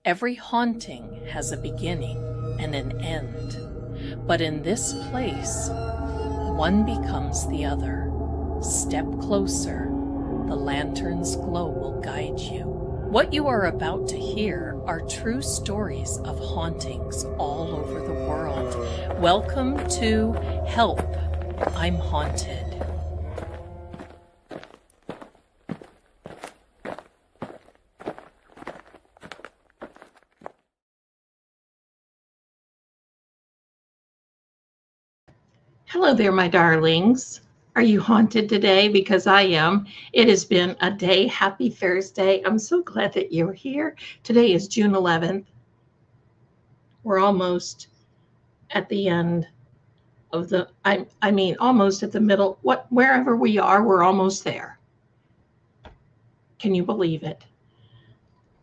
Every haunting has a beginning and an end, but in this place, one becomes the other. Step closer, the lantern's glow will guide you. What you are about to hear are true stories of hauntings all over the world. Welcome to Help, I'm Haunted. Hello there, my darlings. Are you haunted today? Because I am. It has been a day. Happy Thursday. I'm so glad that you're here. Today is June 11th. We're almost at the end of the, I mean, almost at the middle. Wherever we are, we're almost there. Can you believe it?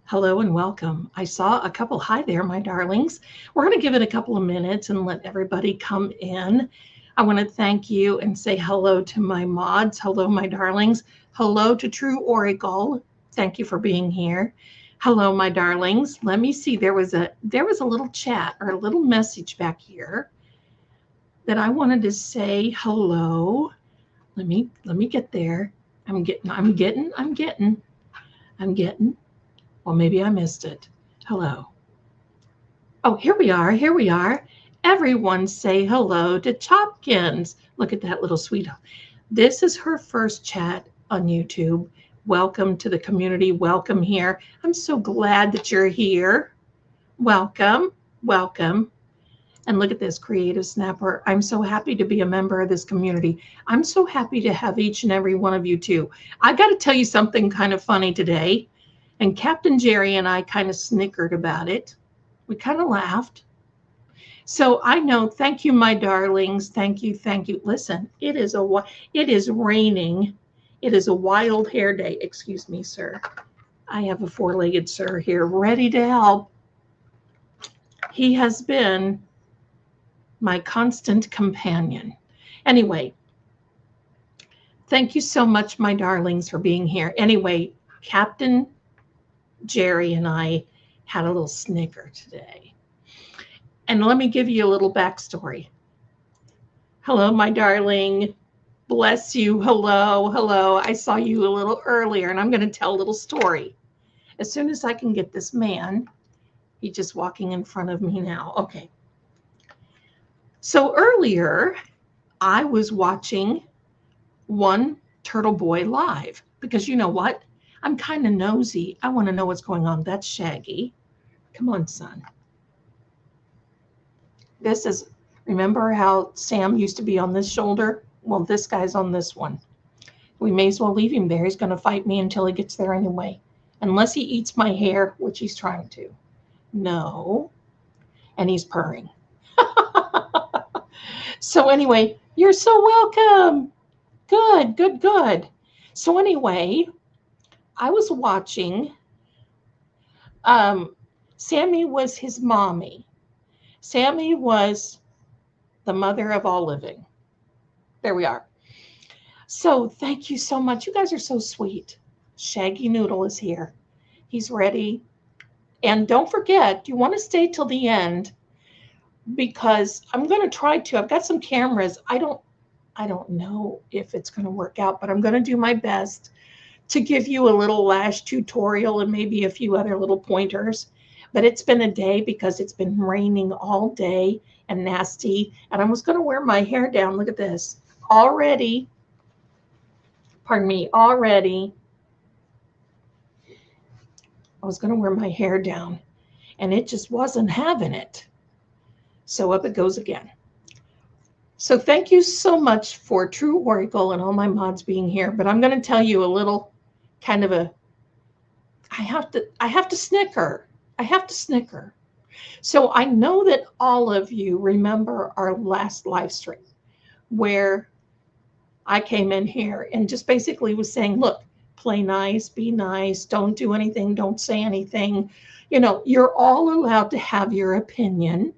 Hello and welcome. I saw a couple. Hi there, my darlings. We're going to give it a couple of minutes and let everybody come in. I want to thank you and say hello to my mods. Hello, my darlings. Hello to True Oracle. Thank you for being here. Hello, my darlings. Let me see. There was a little chat or a little message back here that I wanted to say hello. Let me get there. I'm getting. Well, maybe I missed it. Hello. Oh, here we are. Everyone say hello to Chopkins. Look at that little sweetheart. This is her first chat on YouTube. Welcome to the community. Welcome here. I'm so glad that you're here. Welcome. And look at this, Creative Snapper. I'm so happy to be a member of this community. I'm so happy to have each and every one of you too. I got to tell you something kind of funny today. And Captain Jerry and I kind of snickered about it. We kind of laughed. So I know, thank you, my darlings. Thank you. Listen, it is raining. It is a wild hair day. Excuse me, sir. I have a four-legged sir here ready to help. He has been my constant companion. Anyway, thank you so much, my darlings, for being here. Anyway, Captain Jerry and I had a little snicker today. And let me give you a little backstory. Hello, my darling. Bless you. Hello. I saw you a little earlier, and I'm going to tell a little story. As soon as I can get this man, he's just walking in front of me now. Okay. So earlier, I was watching One Turtle Boy live because you know what? I'm kind of nosy. I want to know what's going on. That's Shaggy. Come on, son. This is, remember how Sam used to be on this shoulder? Well, this guy's on this one. We may as well leave him there. He's going to fight me until he gets there anyway. Unless he eats my hair, which he's trying to. No. And he's purring. So anyway, you're so welcome. Good. So anyway, I was watching. Sammy was his mommy. Sammy was the mother of all living. There we are. So thank you so much. You guys are so sweet. Shaggy Noodle is here. He's ready. And don't forget, you want to stay till the end because I'm going to try to. I've got some cameras. I don't know if it's going to work out, but I'm going to do my best to give you a little lash tutorial and maybe a few other little pointers. But it's been a day because it's been raining all day and nasty. And I was going to wear my hair down. Look at this. Already. I was going to wear my hair down. And it just wasn't having it. So up it goes again. So thank you so much for True Oracle and all my mods being here. But I'm going to tell you a little kind of I have to snicker. So I know that all of you remember our last live stream where I came in here and just basically was saying, look, play nice, be nice, don't do anything, don't say anything. You know, you're all allowed to have your opinion,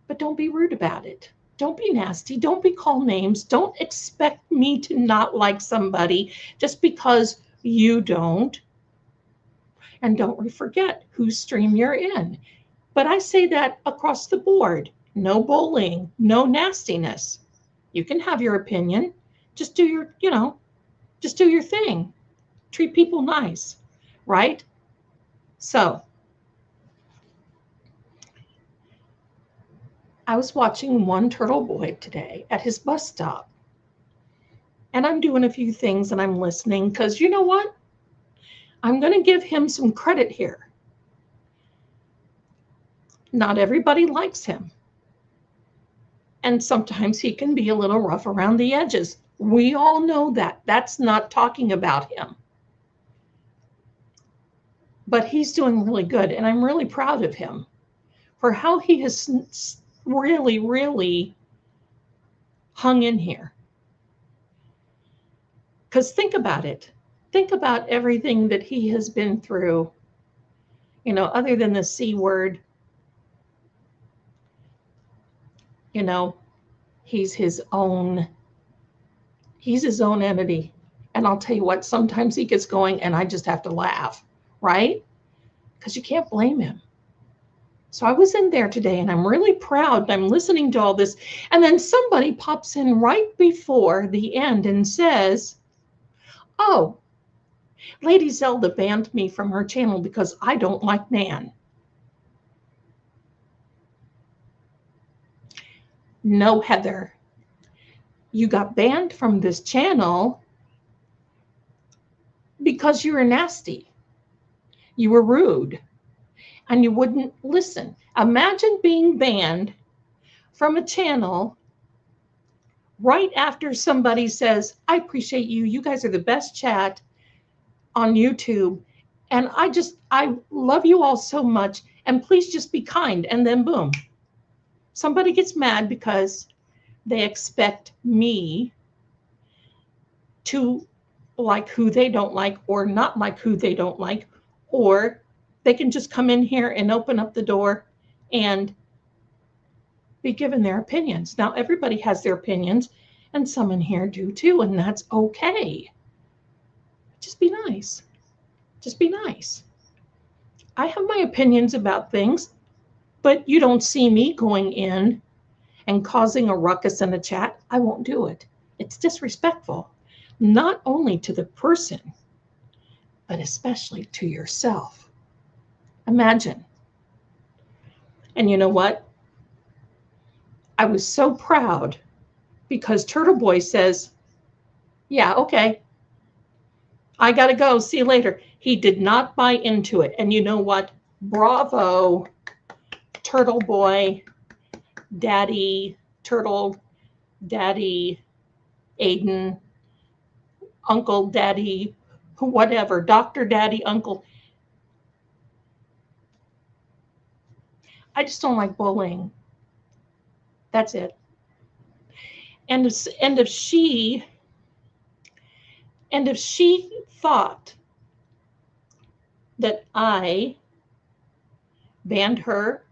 but don't be rude about it. Don't be nasty. Don't be call names. Don't expect me to not like somebody just because you don't. And don't forget whose stream you're in. But I say that across the board. No bullying, no nastiness. You can have your opinion. Just do your, just do your thing. Treat people nice, right? So I was watching one turtle boy today at his bus stop. And I'm doing a few things and I'm listening because you know what? I'm going to give him some credit here. Not everybody likes him. And sometimes he can be a little rough around the edges. We all know that. That's not talking about him. But he's doing really good. And I'm really proud of him for how he has really, really hung in here. Because think about it. Think about everything that he has been through, other than the C word. He's his own entity. And I'll tell you what, sometimes he gets going and I just have to laugh, right? Because you can't blame him. So I was in there today and I'm really proud. I'm listening to all this. And then somebody pops in right before the end and says, oh, Lady Zelda banned me from her channel because I don't like Nan. No, Heather. You got banned from this channel because you were nasty. You were rude. And you wouldn't listen. Imagine being banned from a channel right after somebody says, I appreciate you. You guys are the best chat on YouTube. And I love you all so much. And please just be kind. And then boom, somebody gets mad because they expect me to like who they don't like or not like who they don't like, or they can just come in here and open up the door and be given their opinions. Now, everybody has their opinions, and some in here do too, and that's okay. Just be nice. Just be nice. I have my opinions about things, but you don't see me going in and causing a ruckus in the chat. I won't do it. It's disrespectful, not only to the person, but especially to yourself. Imagine. And you know what? I was so proud because Turtle Boy says, yeah, okay, I got to go. See you later. He did not buy into it. And you know what? Bravo, Turtle Boy, Daddy, Turtle, Daddy, Aiden, Uncle, Daddy, whatever, Dr. Daddy, Uncle. I just don't like bullying. That's it. And if she thought that I banned her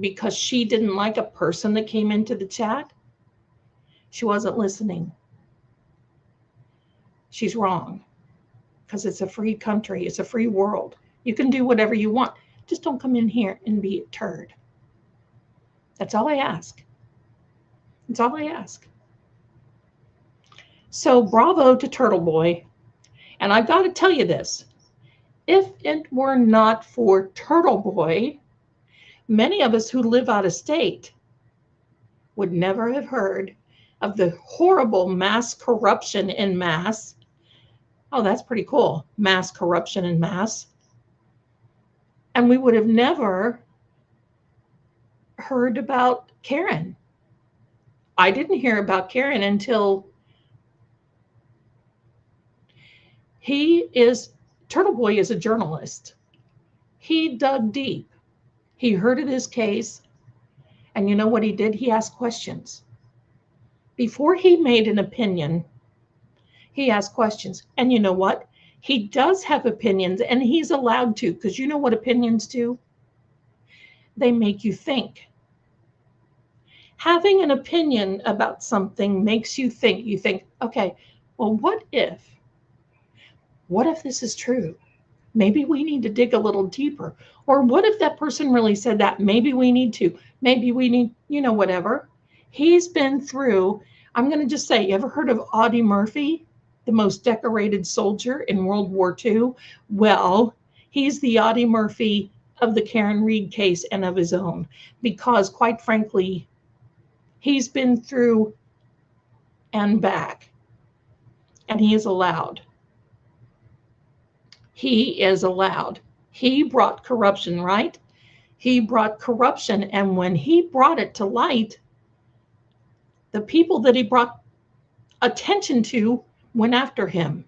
because she didn't like a person that came into the chat, she wasn't listening. She's wrong, because it's a free country. It's a free world. You can do whatever you want. Just don't come in here and be a turd. That's all I ask. That's all I ask. So bravo to Turtle Boy. And I've got to tell you this. If it were not for Turtle Boy, many of us who live out of state would never have heard of the horrible mass corruption in mass. Oh, that's pretty cool. Mass corruption in mass. And we would have never heard about Karen. I didn't hear about Karen until Turtle Boy is a journalist. He dug deep. He heard of this case. And you know what he did? He asked questions. Before he made an opinion, he asked questions. And you know what? He does have opinions, and he's allowed to, because you know what opinions do? They make you think. Having an opinion about something makes you think. You think, okay, well, what if this is true? Maybe we need to dig a little deeper. Or what if that person really said that? Maybe we need to. Maybe we need, whatever. He's been through, I'm going to just say, you ever heard of Audie Murphy, the most decorated soldier in World War II? Well, he's the Audie Murphy of the Karen Reed case and of his own, because quite frankly, he's been through and back, and he is allowed. He is allowed. He brought corruption, right? He brought corruption, and when he brought it to light, the people that he brought attention to went after him.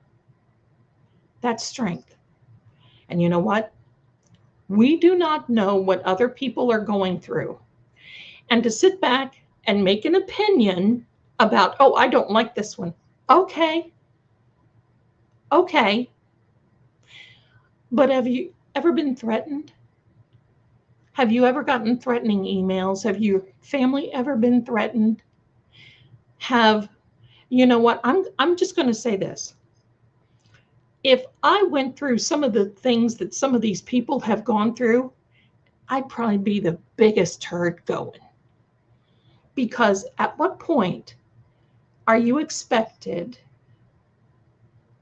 That's strength. And you know what? We do not know what other people are going through. And to sit back and make an opinion about, oh, I don't like this one. Okay. But have you ever been threatened? Have you ever gotten threatening emails? Have your family ever been threatened? You know what? I'm just going to say this. If I went through some of the things that some of these people have gone through, I'd probably be the biggest turd going. Because at what point are you expected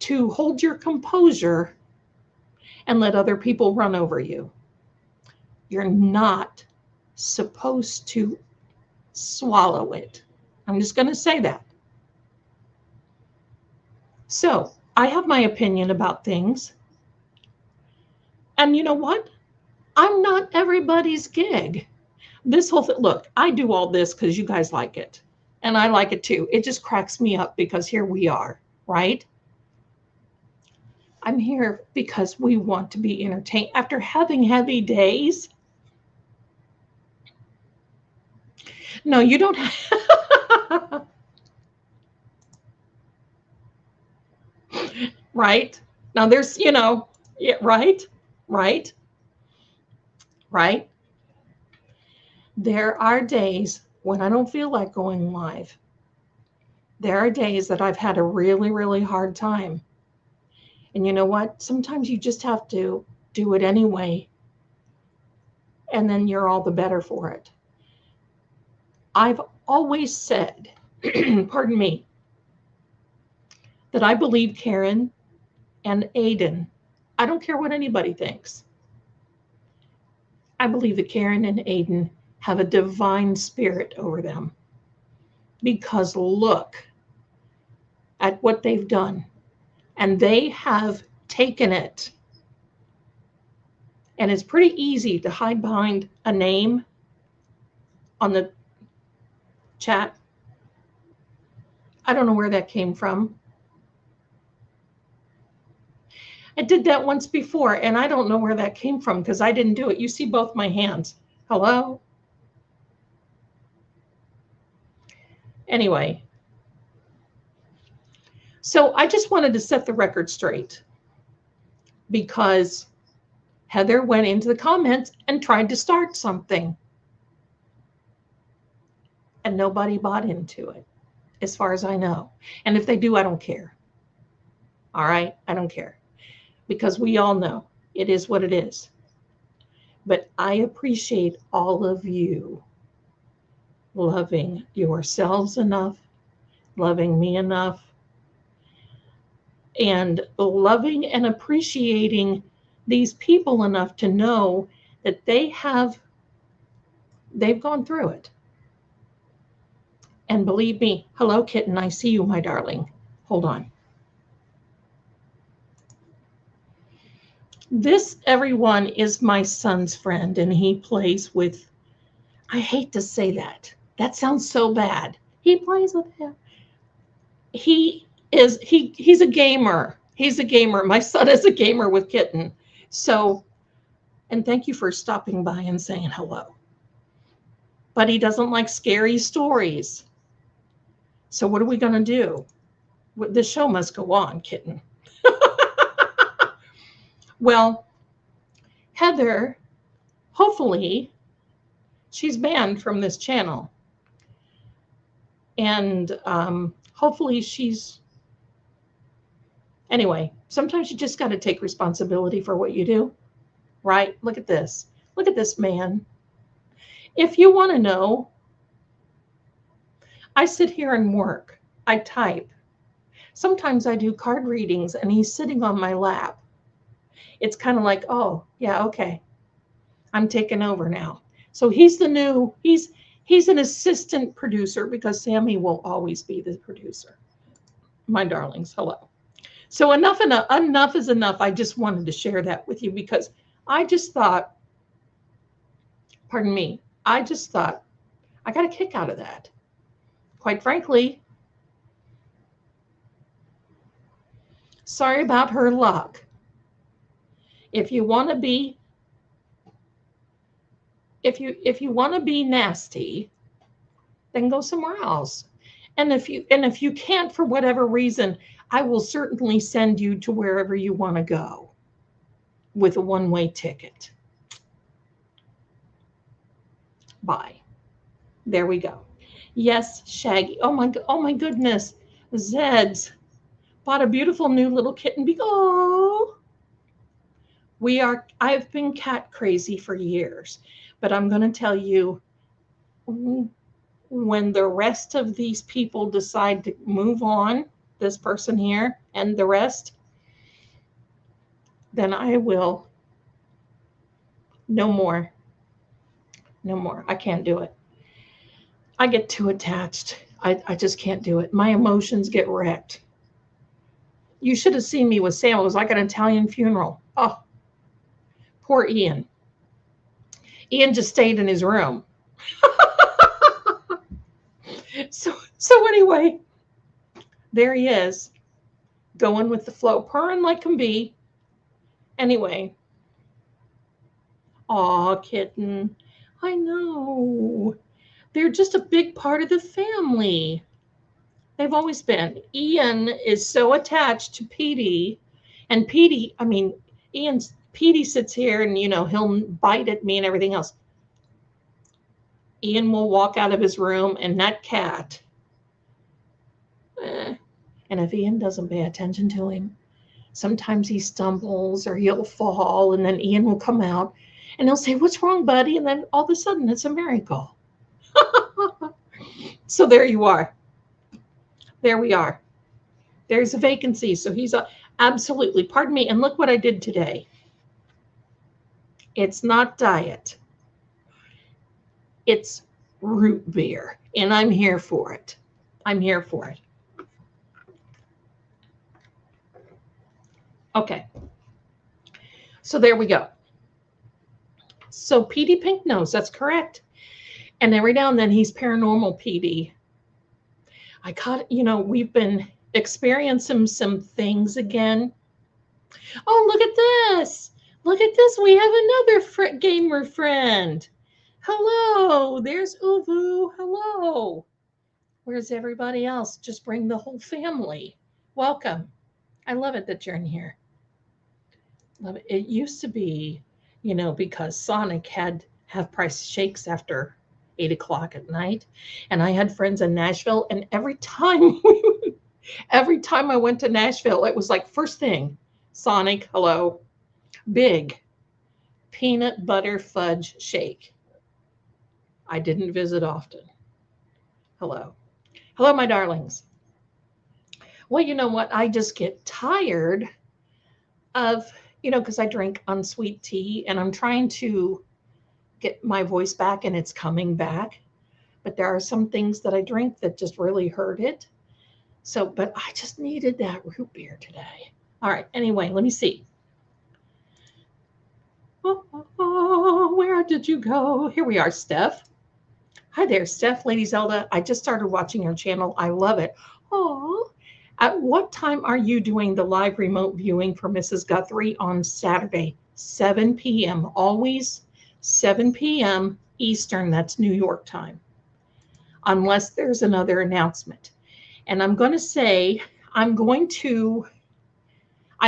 to hold your composure and let other people run over you? You're not supposed to swallow it. I'm just going to say that. So I have my opinion about things. And you know what? I'm not everybody's gig. This whole thing, look, I do all this because you guys like it. And I like it too. It just cracks me up because here we are, right? I'm here because we want to be entertained. After having heavy days, no, you don't have. Right? Now there's, yeah, right? There are days when I don't feel like going live. There are days that I've had a really, really hard time. And you know what? Sometimes you just have to do it anyway. And then you're all the better for it. I've always said, pardon me, that I believe Karen and Aiden, I don't care what anybody thinks. I believe that Karen and Aiden have a divine spirit over them. Because look at what they've done. And they have taken it. And it's pretty easy to hide behind a name on the chat. I don't know where that came from. I did that once before, and I don't know where that came from because I didn't do it. You see both my hands. Hello? Anyway. So I just wanted to set the record straight because Heather went into the comments and tried to start something. And nobody bought into it, as far as I know. And if they do, I don't care. All right? I don't care. Because we all know it is what it is. But I appreciate all of you loving yourselves enough, loving me enough, and loving and appreciating these people enough to know that they've gone through it. And believe me, hello, kitten, I see you, my darling. Hold on. This, everyone, is my son's friend, and he plays with, I hate to say that. That sounds so bad. He plays with him. He's a gamer. He's a gamer. My son is a gamer with Kitten. So, and thank you for stopping by and saying hello. But he doesn't like scary stories. So what are we going to do? The show must go on, Kitten. Well, Heather, hopefully, she's banned from this channel. And hopefully Anyway, sometimes you just got to take responsibility for what you do, right? Look at this. Look at this man. If you want to know, I sit here and work. I type. Sometimes I do card readings and he's sitting on my lap. It's kind of like, oh, yeah, okay. I'm taking over now. So he's the new, he's an assistant producer because Sammy will always be the producer. My darlings, hello. So enough is enough. I just wanted to share that with you because I just thought, pardon me, I just thought I got a kick out of that. Quite frankly, sorry about her luck. If you want to be, if you want to be nasty, then go somewhere else. And if you can't for whatever reason, I will certainly send you to wherever you want to go with a one-way ticket. Bye. There we go. Yes, Shaggy. Oh my goodness. Zed's bought a beautiful new little kitten. Oh. I've been cat crazy for years, but I'm going to tell you, when the rest of these people decide to move on, this person here and the rest, then I will. No more. No more. I can't do it. I get too attached. I just can't do it. My emotions get wrecked. You should have seen me with Sam. It was like an Italian funeral. Oh, poor Ian. Ian just stayed in his room. So anyway, there he is, going with the flow, purring like can be. Anyway. Aw, kitten. I know. They're just a big part of the family. They've always been. Ian is so attached to Petey. And Petey, I mean, Petey sits here and, he'll bite at me and everything else. Ian will walk out of his room and that cat. And if Ian doesn't pay attention to him, sometimes he stumbles or he'll fall and then Ian will come out and he'll say, "What's wrong, buddy?" And then all of a sudden it's a miracle. So there you are. There we are. There's a vacancy. So he's absolutely, pardon me. And look what I did today. It's not diet. It's root beer. And I'm here for it. I'm here for it. Okay. So there we go. So Petey Pink Nose, that's correct. And every now and then he's paranormal Petey. I caught, we've been experiencing some things again. Oh, look at this. Look at this. We have another gamer friend. Hello. There's Uvu. Hello. Where's everybody else? Just bring the whole family. Welcome. I love it that you're in here. Love it. It used to be, because Sonic had half-price shakes after 8 o'clock at night. And I had friends in Nashville. And every time I went to Nashville, it was like first thing, Sonic, hello, big peanut butter fudge shake. I didn't visit often. Hello. Hello, my darlings. Well, you know what? I just get tired of, because I drink unsweet tea and I'm trying to get my voice back and it's coming back. But there are some things that I drink that just really hurt it. So, but I just needed that root beer today. All right. Anyway, let me see. Oh, where did you go? Here we are, Steph. Hi there, Steph, Lady Zelda. I just started watching your channel. I love it. Oh, at what time are you doing the live remote viewing for Mrs. Guthrie on Saturday? 7 p.m. Always 7 p.m. Eastern. That's New York time. Unless there's another announcement. And I'm going to say, I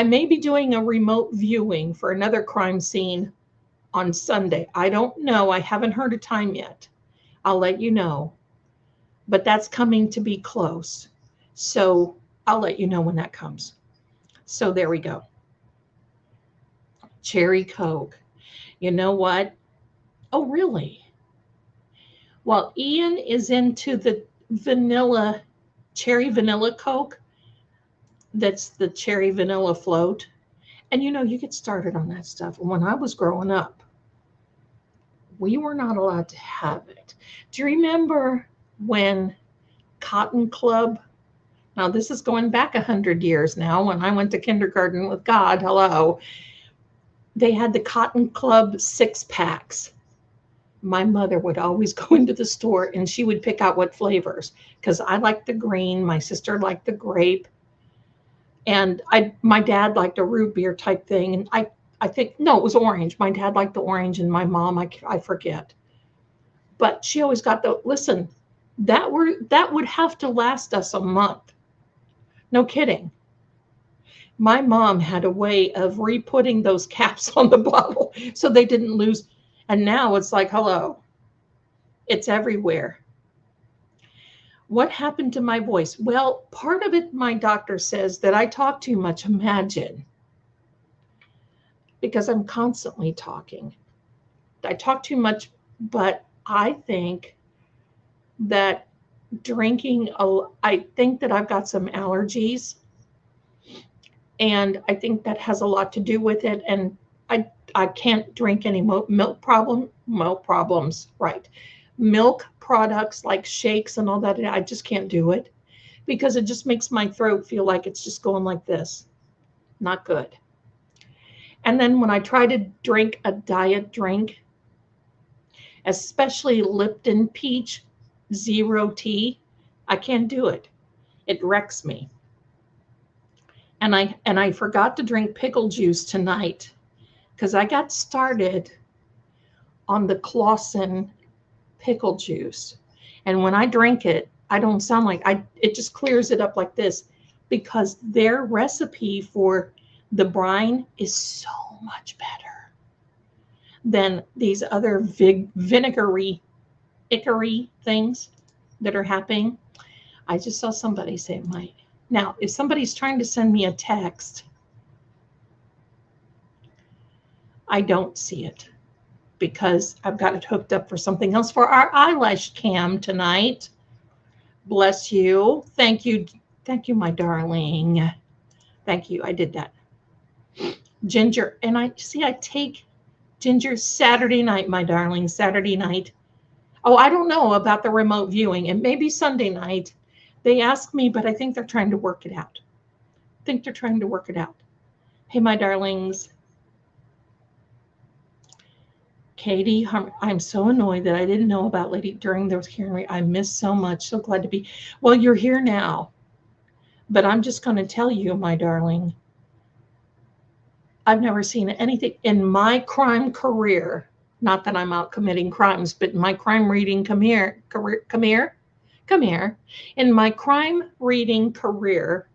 may be doing a remote viewing for another crime scene on Sunday. I don't know. I haven't heard a time yet. I'll let you know. But that's coming to be close. So I'll let you know when that comes. So there we go. Cherry Coke. You know what? Oh, really? Well, Ian is into the vanilla, cherry vanilla Coke. That's the cherry vanilla float. And you know, you get started on that stuff. When I was growing up, we were not allowed to have it. Do you remember when Cotton Club? Now, this is going back 100 years now. When I went to kindergarten with God, hello, they had the Cotton Club 6-packs. My mother would always go into the store and she would pick out what flavors, because I liked the green, my sister liked the grape, and my dad liked a root beer type thing. And I think, no, it was orange. My dad liked the orange and my mom, I forget. But she always got listen, that would have to last us a month. No kidding. My mom had a way of re-putting those caps on the bottle so they didn't lose. And now it's like, hello, it's everywhere. What happened to my voice? Well, part of it, my doctor says that I talk too much. Imagine. Because I'm constantly talking. I talk too much, but I think that I think that I've got some allergies. And I think that has a lot to do with it. And I can't drink any milk problems, right? Milk products like shakes and all that, I just can't do it because it just makes my throat feel like it's just going like this. Not good. And then when I try to drink a diet drink, especially Lipton Peach Zero Tea, I can't do it. It wrecks me. And I forgot to drink pickle juice tonight because I got started on the Clausen pickle juice. And when I drink it, I don't sound like it just clears it up like this, because their recipe for the brine is so much better than these other vinegary things that are happening. I just saw somebody say it might. Now, if somebody's trying to send me a text, I don't see it because I've got it hooked up for something else for our eyelash cam tonight. Bless you. Thank you. Thank you, my darling. Thank you. I did that. Ginger. And I take Ginger Saturday night, my darling, Saturday night. Oh, I don't know about the remote viewing. And maybe Sunday night. They asked me, but I think they're trying to work it out. Hey, my darlings. Katie, I'm so annoyed that I didn't know about Lady during those hearing. I missed so much. So glad to be. Well, you're here now. But I'm just going to tell you, my darling, I've never seen anything in my crime career. Not that I'm out committing crimes, but in my crime reading, come here. In my crime reading career,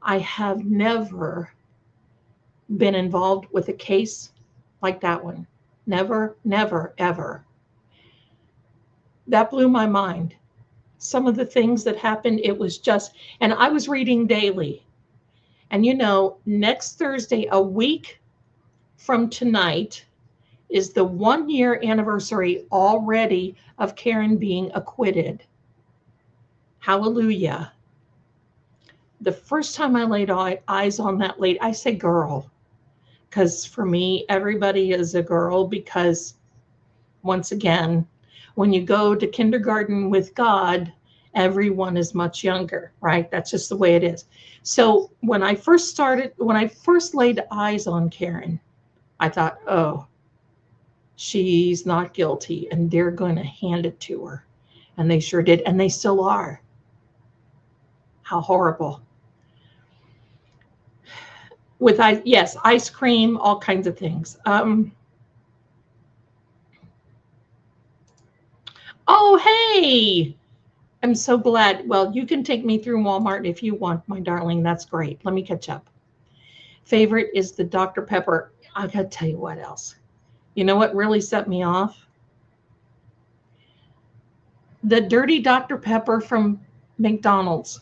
I have never been involved with a case like that one. Never, never, ever. That blew my mind. Some of the things that happened, it was just, and I was reading daily. And you know, next Thursday, a week from tonight, is the 1-year anniversary already of Karen being acquitted. Hallelujah. The first time I laid eyes on that lady, I say girl, because for me, everybody is a girl, because once again, when you go to kindergarten with God, everyone is much younger, right? That's just the way it is. So when I first laid eyes on Karen, I thought, oh, she's not guilty and they're going to hand it to her. And they sure did. And they still are. How horrible. With yes, ice cream, all kinds of things. Oh, hey, I'm so glad. Well, you can take me through Walmart if you want, my darling. That's great. Let me catch up. Favorite is the Dr. Pepper. I got to tell you what else. You know what really set me off? The dirty Dr. Pepper from McDonald's.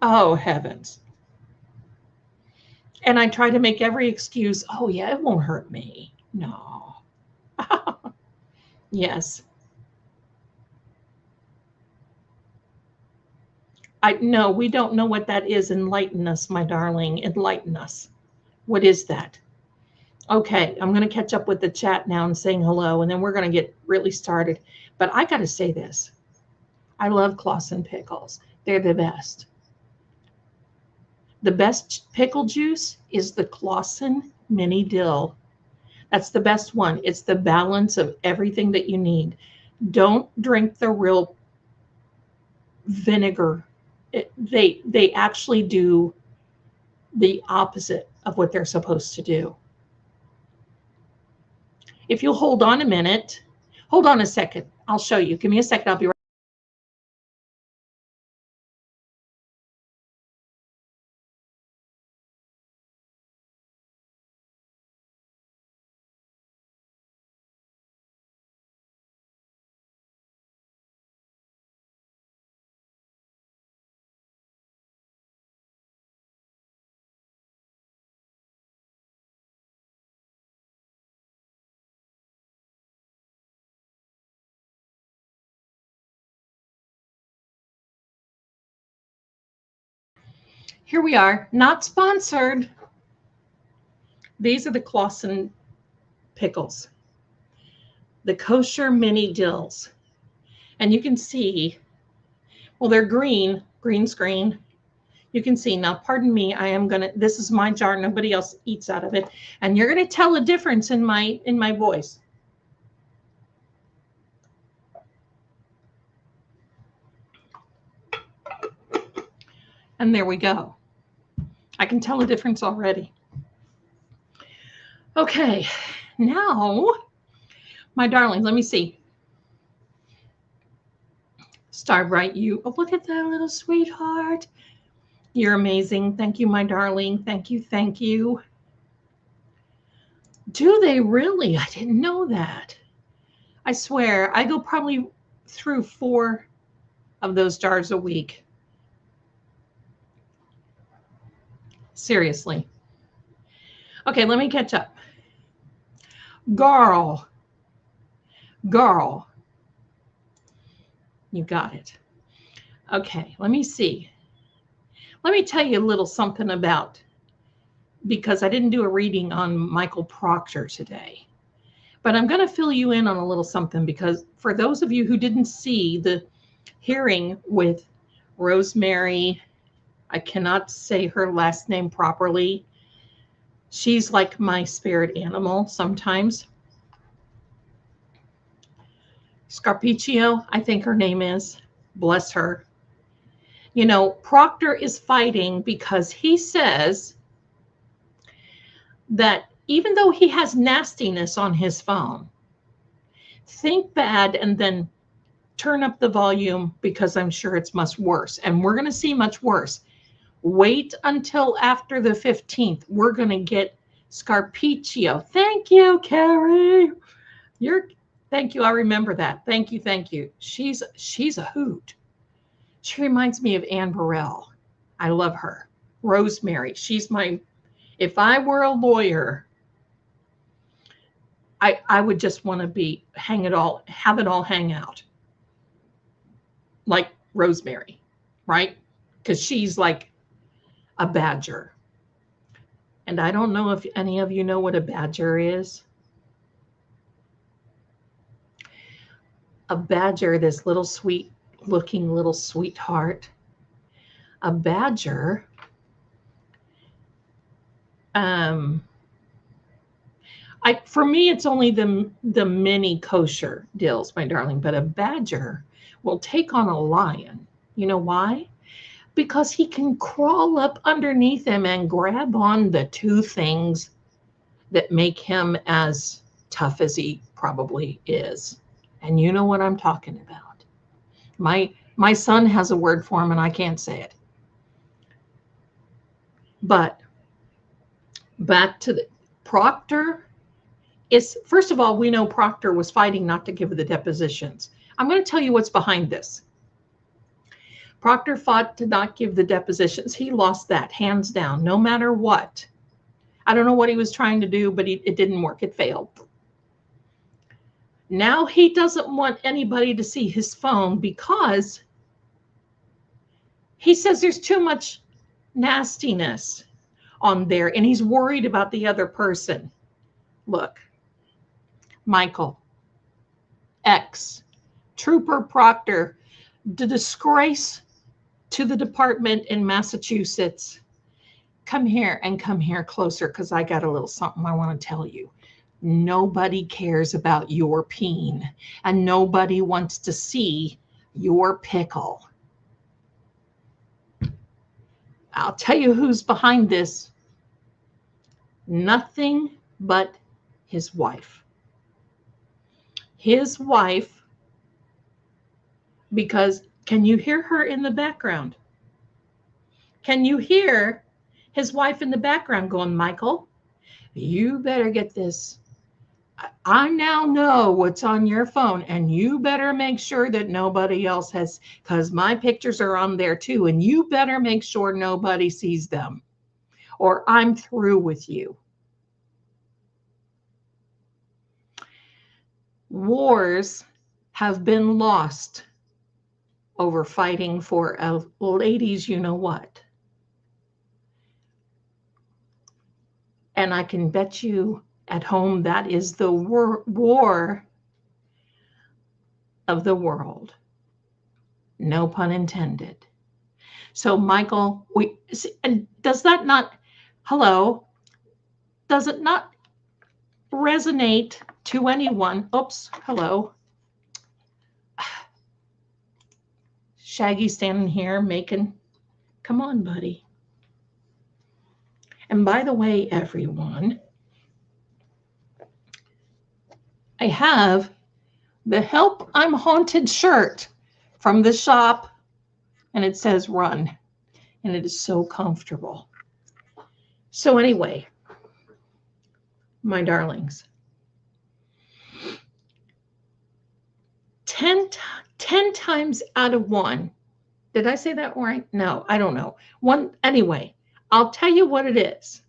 Oh, heavens. And I try to make every excuse. Oh, yeah, it won't hurt me. No. Yes. No, we don't know what that is. Enlighten us, my darling. Enlighten us. What is that? Okay, I'm going to catch up with the chat now and saying hello, and then we're going to get really started. But I got to say this. I love Clausen pickles. They're the best. The best pickle juice is the Clausen mini dill. That's the best one. It's the balance of everything that you need. Don't drink the real vinegar. They actually do the opposite of what they're supposed to do. If you'll hold on a minute, hold on a second. I'll show you. Give me a second. I'll be right. Here we are. Not sponsored. These are the Clausen pickles, the kosher mini dills. And you can see, well, they're green screen. You can see now, pardon me, this is my jar. Nobody else eats out of it. And you're going to tell a difference in my voice. And there we go. I can tell a difference already. Okay, now, my darling, let me see. Starbright, you. Oh, look at that little sweetheart. You're amazing. Thank you, my darling. Thank you. Thank you. Do they really? I didn't know that. I swear, I go probably through 4 of those jars a week. Seriously. Okay, let me catch up. Girl. You got it. Okay, let me see. Let me tell you a little something about, because I didn't do a reading on Michael Proctor today. But I'm going to fill you in on a little something, because for those of you who didn't see the hearing with Rosemary, I cannot say her last name properly. She's like my spirit animal sometimes. Scarpiccio, I think her name is. Bless her. You know, Proctor is fighting because he says that even though he has nastiness on his phone, think bad and then turn up the volume, because I'm sure it's much worse. And we're going to see much worse. Wait until after the 15th. We're going to get Scarpiccio. Thank you, Carrie. Thank you. I remember that. Thank you. Thank you. She's a hoot. She reminds me of Anne Burrell. I love her. Rosemary. If I were a lawyer, I would just want to have it all hang out. Like Rosemary, right? Because she's like a badger. And I don't know if any of you know what a badger is. A badger, this little sweet looking little sweetheart. A badger, for me, it's only the mini kosher dills, my darling, but a badger will take on a lion. You know why? Because he can crawl up underneath him and grab on the 2 things that make him as tough as he probably is. And you know what I'm talking about. My son has a word for him and I can't say it. But back to the Proctor is, first of all, we know Proctor was fighting not to give the depositions. I'm going to tell you what's behind this. Proctor fought to not give the depositions. He lost that, hands down, no matter what. I don't know what he was trying to do, but it didn't work. It failed. Now he doesn't want anybody to see his phone because he says there's too much nastiness on there, and he's worried about the other person. Look, Michael X, Trooper Proctor, the disgrace to the department in Massachusetts. Come here and come here closer, because I got a little something I want to tell you. Nobody cares about your peen, and nobody wants to see your pickle. I'll tell you who's behind this. Nothing but his wife. His wife, because can you hear her in the background? Can you hear his wife in the background going, Michael, you better get this. I now know what's on your phone, and you better make sure that nobody else has, because my pictures are on there too, and you better make sure nobody sees them, or I'm through with you. Wars have been lost over fighting for a ladies you know what. And I can bet you at home that is the war of the world. No pun intended. So Michael, and does that not, hello, does it not resonate to anyone? Oops, hello. Shaggy standing here making, come on, buddy. And by the way, everyone, I have the Help I'm Haunted shirt from the shop, and it says run, and it is so comfortable. So anyway, my darlings, 10 times out of 1, did I say that right? No, I don't know. Anyway, I'll tell you what it is.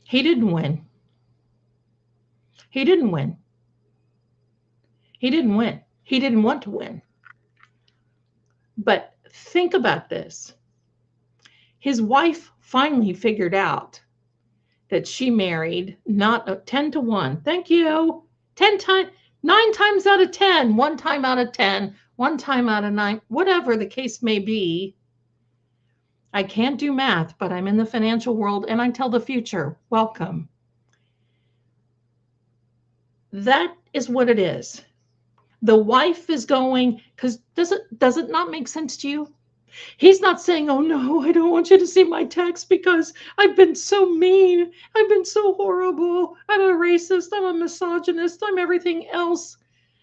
He didn't win. He didn't win. He didn't win. He didn't want to win. But think about this. His wife finally figured out that she married not 10 to 1. Thank you. 9 times out of 10, 1 time out of 10, 1 time out of 9, whatever the case may be. I can't do math, but I'm in the financial world and I tell the future. Welcome. That is what it is. The wife is going, because does it not make sense to you? He's not saying, oh no, I don't want you to see my text because I've been so mean. I've been so horrible. I'm a racist. I'm a misogynist. I'm everything else.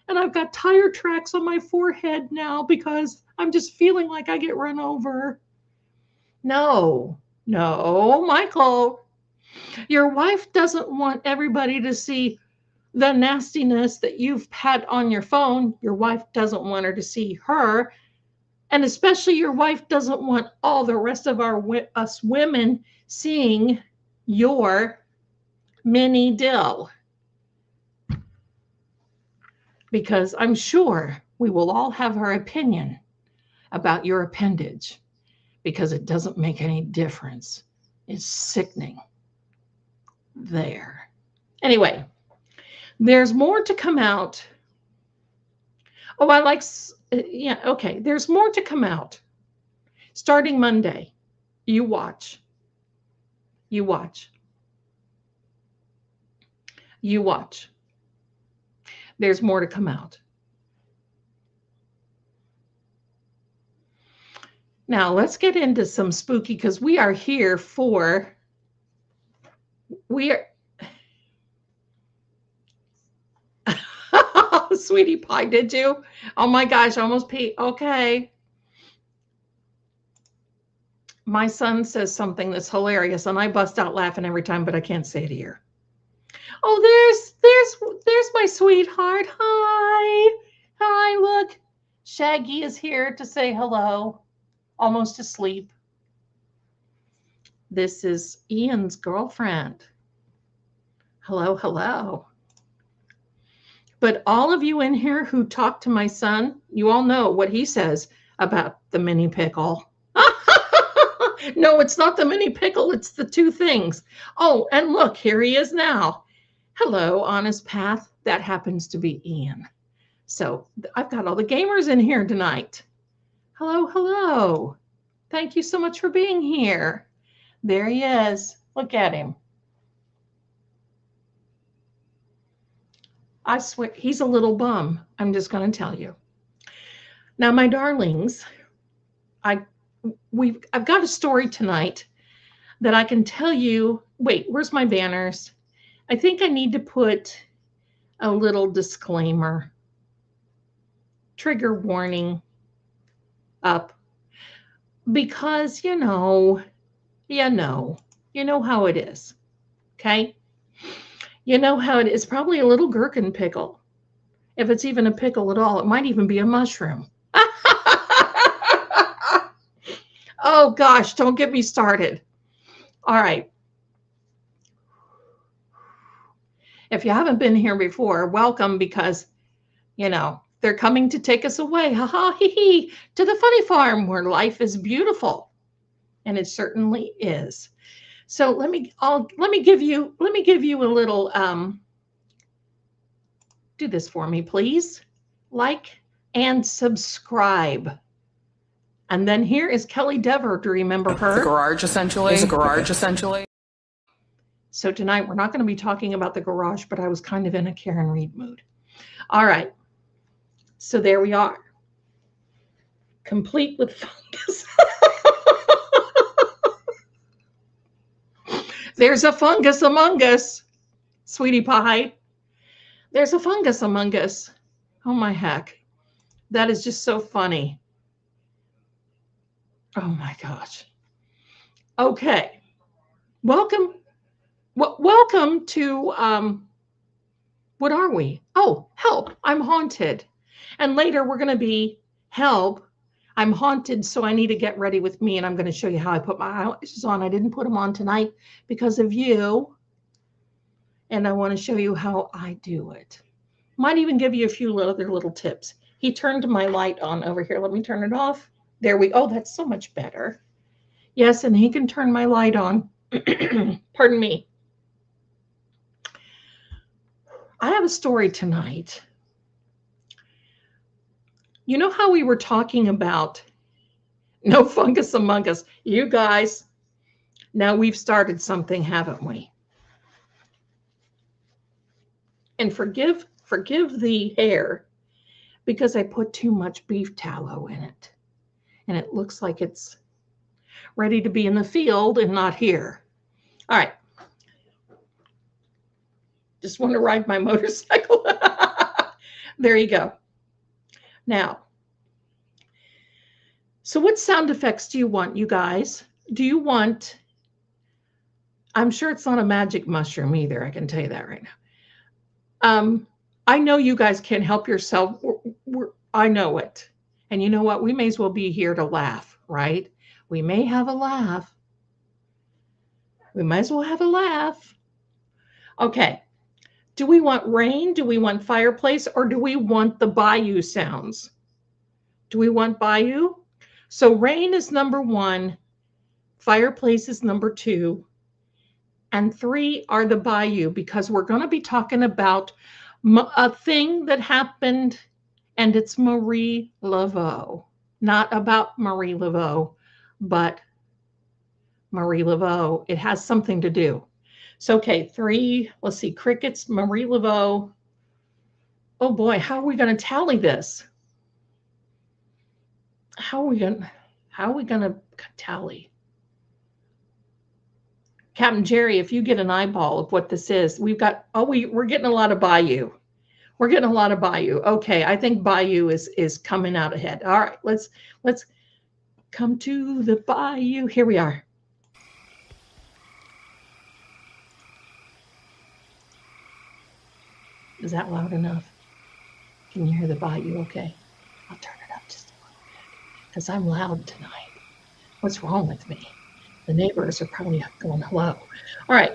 And I've got tire tracks on my forehead now because I'm just feeling like I get run over. No, Michael, your wife doesn't want everybody to see the nastiness that you've had on your phone. Your wife doesn't want her to see her. And especially your wife doesn't want all the rest of us women seeing your mini dill. Because I'm sure we will all have our opinion about your appendage, because it doesn't make any difference. It's sickening. There. Anyway, there's more to come out. Oh, yeah, okay. There's more to come out. Starting Monday. You watch. You watch. You watch. There's more to come out. Now, let's get into some spooky, because we are here for, Sweetie pie, did you? Oh my gosh, I almost peed. Okay. My son says something that's hilarious, and I bust out laughing every time, but I can't say it here. Oh, there's my sweetheart. Hi. Hi, look. Shaggy is here to say hello. Almost asleep. This is Ian's girlfriend. Hello, hello. But all of you in here who talk to my son, you all know what he says about the mini pickle. No, it's not the mini pickle. It's the two things. Oh, and look, here he is now. Hello, Honest Path. That happens to be Ian. So I've got all the gamers in here tonight. Hello, hello. Thank you so much for being here. There he is. Look at him. I swear, he's a little bum. I'm just going to tell you. Now, my darlings, I've got a story tonight that I can tell you. Wait, where's my banners? I think I need to put a little disclaimer, trigger warning up, because you know how it is. Okay. You know how it is. Probably a little gherkin pickle. If it's even a pickle at all, it might even be a mushroom. Oh gosh, don't get me started. All right. If you haven't been here before, welcome, because, they're coming to take us away. Ha ha, hee hee, to the funny farm where life is beautiful. And it certainly is. So let me give you a little, do this for me, please. Like and subscribe. And then here is Kelly Dever. Do you remember her? The garage, essentially. There's a garage, essentially. So tonight we're not going to be talking about the garage, but I was kind of in a Karen Reed mood. All right. So there we are. Complete with fungus. There's a fungus among us, sweetie pie. There's a fungus among us. Oh my heck. That is just so funny. Oh my gosh. Okay. Welcome to, what are we? Oh, help, I'm haunted. And later we're going to be help, I'm haunted, so I need to get ready with me, and I'm going to show you how I put my eyelashes on. I didn't put them on tonight because of you, and I want to show you how I do it. Might even give you a few other little tips. He turned my light on over here. Let me turn it off. There we go. Oh, that's so much better. Yes, and he can turn my light on. Pardon me. I have a story tonight. You know how we were talking about no fungus among us? You guys, now we've started something, haven't we? And forgive the hair, because I put too much beef tallow in it. And it looks like it's ready to be in the field and not here. All right. Just want to ride my motorcycle. There you go. Now, so what sound effects do you want, you guys? Do you want, I'm sure it's not a magic mushroom either. I can tell you that right now. I know you guys can't help yourself. I know it. And you know what? We may as well be here to laugh, right? We may have a laugh. We might as well have a laugh. Okay. Do we want rain? Do we want fireplace? Or do we want the bayou sounds? Do we want bayou? So rain is number 1. Fireplace is number 2. And 3 are the bayou, because we're going to be talking about a thing that happened, and it's Marie Laveau. Not about Marie Laveau, but Marie Laveau. It has something to do. So, okay, 3, let's see, crickets, Marie Laveau. Oh boy, how are we going to tally this? How are we going to tally? Captain Jerry, if you get an eyeball of what this is, we've got, we're getting a lot of bayou. We're getting a lot of bayou. Okay, I think bayou is coming out ahead. All right, let's come to the bayou. Here we are. Is that loud enough? Can you hear the bayou okay? I'll turn it up just a little bit because I'm loud tonight. What's wrong with me? The neighbors are probably going hello. All right.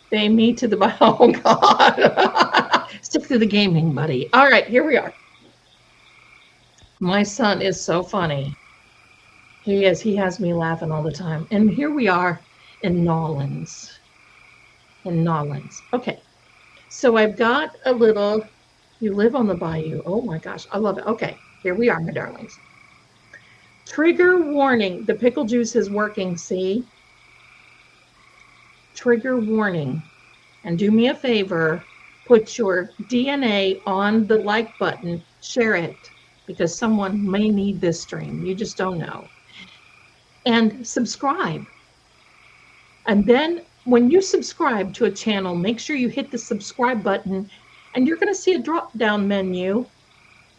They me to the bayou. Oh, God. Stick to the gaming, buddy. All right, here we are. My son is so funny. He is. He has me laughing all the time. And here we are in Nolans. Okay. So I've got a little, you live on the bayou. Oh my gosh, I love it. Okay, here we are, my darlings. Trigger warning. The pickle juice is working, see? Trigger warning. And do me a favor, put your DNA on the like button, share it, because someone may need this stream. You just don't know. And subscribe. And then when you subscribe to a channel, make sure you hit the subscribe button, and you're going to see a drop-down menu.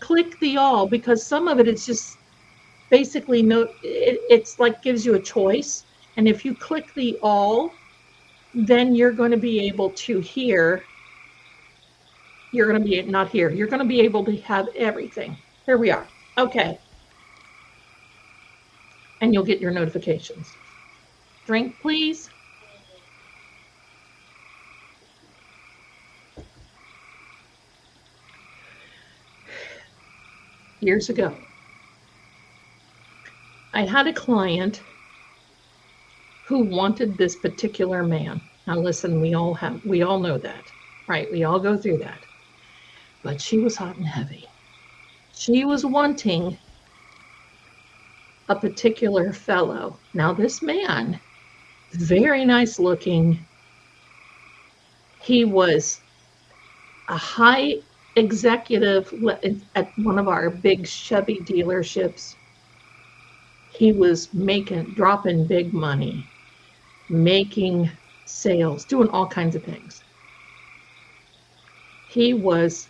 Click the all, because some of it is just basically it's like gives you a choice. And if you click the all, then you're going to be able to hear. You're going to be not here. You're going to be able to have everything. Here we are. Okay. And you'll get your notifications. Drink, please. Years ago, I had a client who wanted this particular man. Now listen, we all know that, right? We all go through that. But she was hot and heavy. She was wanting a particular fellow. Now this man, very nice looking. He was a high executive at one of our big Chevy dealerships. He was dropping big money, making sales, doing all kinds of things. He was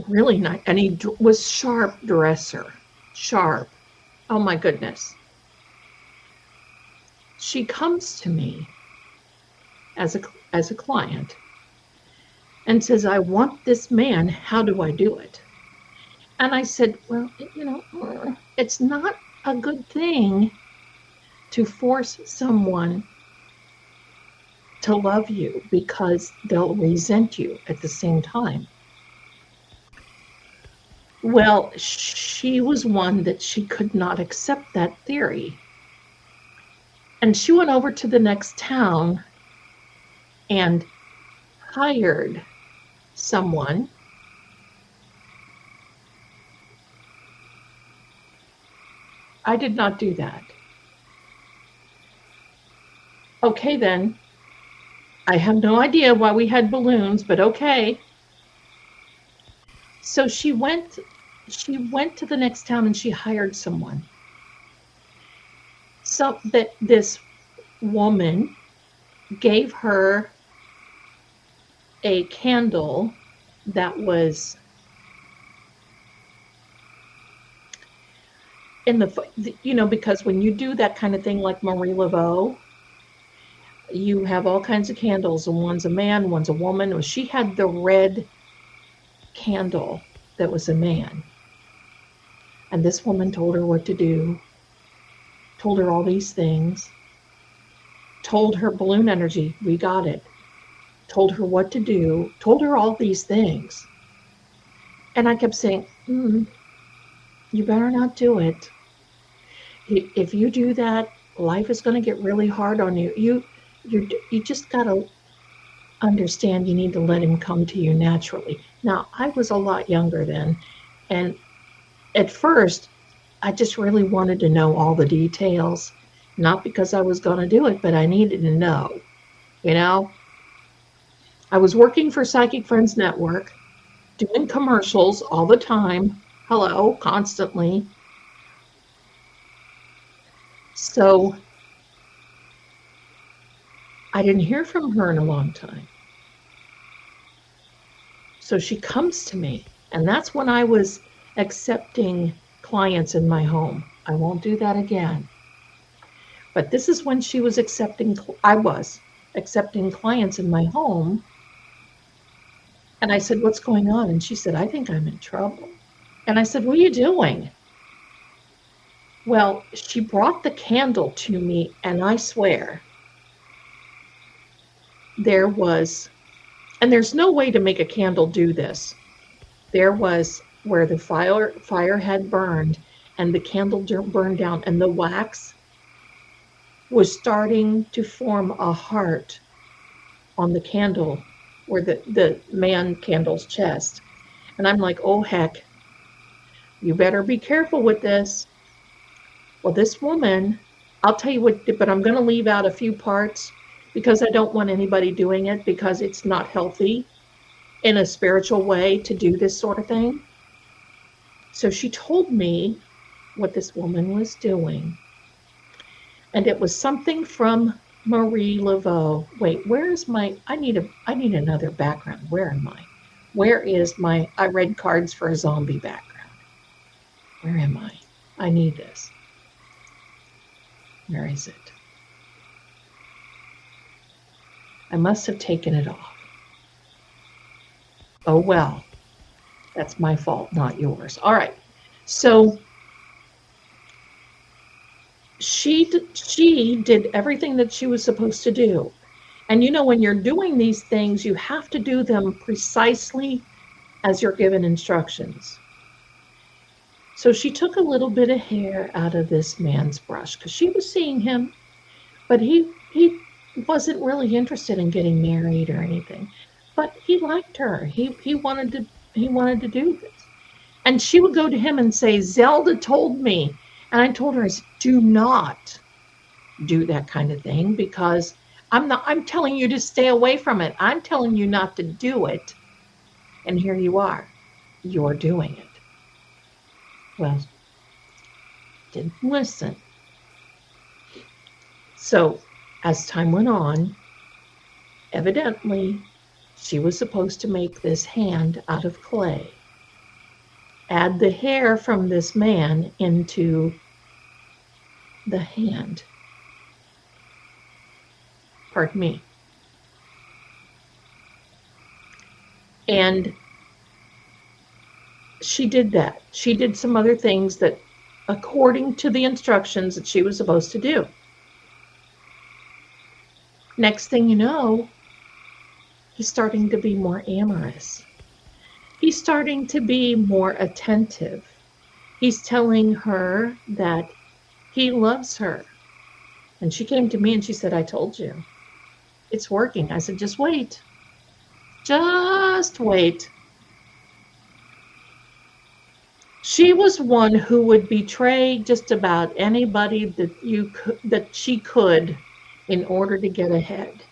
really nice, and he was sharp dresser, sharp. Oh my goodness. She comes to me as a client and says, I want this man. How do I do it? And I said, well, it's not a good thing to force someone to love you, because they'll resent you at the same time. Well, she was one that she could not accept that theory. And she went over to the next town and hired someone I did not do that. Okay, then. I have no idea why we had balloons, but okay. So she went to the next town and she hired someone. So that this woman gave her a candle that was in the, because when you do that kind of thing like Marie Laveau, you have all kinds of candles, and one's a man, one's a woman. Well, she had the red candle that was a man. And this woman told her what to do, told her all these things, told her balloon energy, we got it, told her what to do, told her all these things. And I kept saying, you better not do it. If you do that, life is going to get really hard on you. You just got to understand you need to let him come to you naturally. Now, I was a lot younger then, and at first, I just really wanted to know all the details, not because I was going to do it, but I needed to know, I was working for Psychic Friends Network, doing commercials all the time, constantly. So I didn't hear from her in a long time. So she comes to me, and that's when I was accepting clients in my home. I won't do that again. But this is when she was I was accepting clients in my home. And I said, what's going on? And she said, I think I'm in trouble. And I said, what are you doing? Well, she brought the candle to me, and I swear there was, and there's no way to make a candle do this. There was where the fire had burned and the candle burned down, and the wax was starting to form a heart on the candle where the man candle's chest. And I'm like, oh, heck, you better be careful with this. Well, this woman, I'll tell you what, but I'm going to leave out a few parts because I don't want anybody doing it, because it's not healthy in a spiritual way to do this sort of thing. So she told me what this woman was doing. And it was something from Marie Laveau. Wait, where is my, I need another background. Where am I? Where is my, I read cards for a zombie background. Where am I? I need this. Where is it? I must have taken it off. Oh, well, that's my fault, not yours. All right. So she did everything that she was supposed to do. And you know, when you're doing these things, you have to do them precisely as you're given instructions. So she took a little bit of hair out of this man's brush because she was seeing him, but he wasn't really interested in getting married or anything. But he liked her. He wanted to do this. And she would go to him and say, Zelda told me. And I told her, I said, do not do that kind of thing, because I'm telling you to stay away from it. I'm telling you not to do it. And here you are. You're doing it. Well, didn't listen. So as time went on, evidently, she was supposed to make this hand out of clay, add the hair from this man into the hand. Pardon me. And she did that. She did some other things that, according to the instructions that she was supposed to do. Next thing you know, he's starting to be more amorous. He's starting to be more attentive. He's telling her that he loves her. And she came to me and she said, I told you. It's working. I said, just wait. Just wait. She was one who would betray just about anybody that she could in order to get ahead.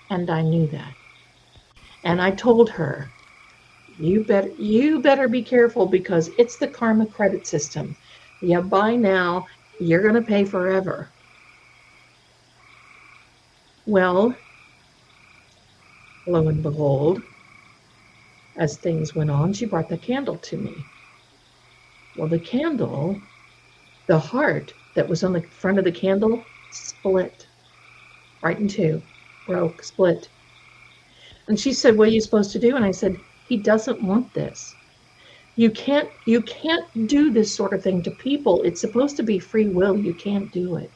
And I knew that. And I told her, you better be careful, because it's the karma credit system. You buy now, you're going to pay forever. Well, lo and behold, as things went on, she brought the candle to me. Well, the candle, the heart that was on the front of the candle, split right in two, broke, split. And she said, what are you supposed to do? And I said, he doesn't want this. You can't do this sort of thing to people. It's supposed to be free will. You can't do it.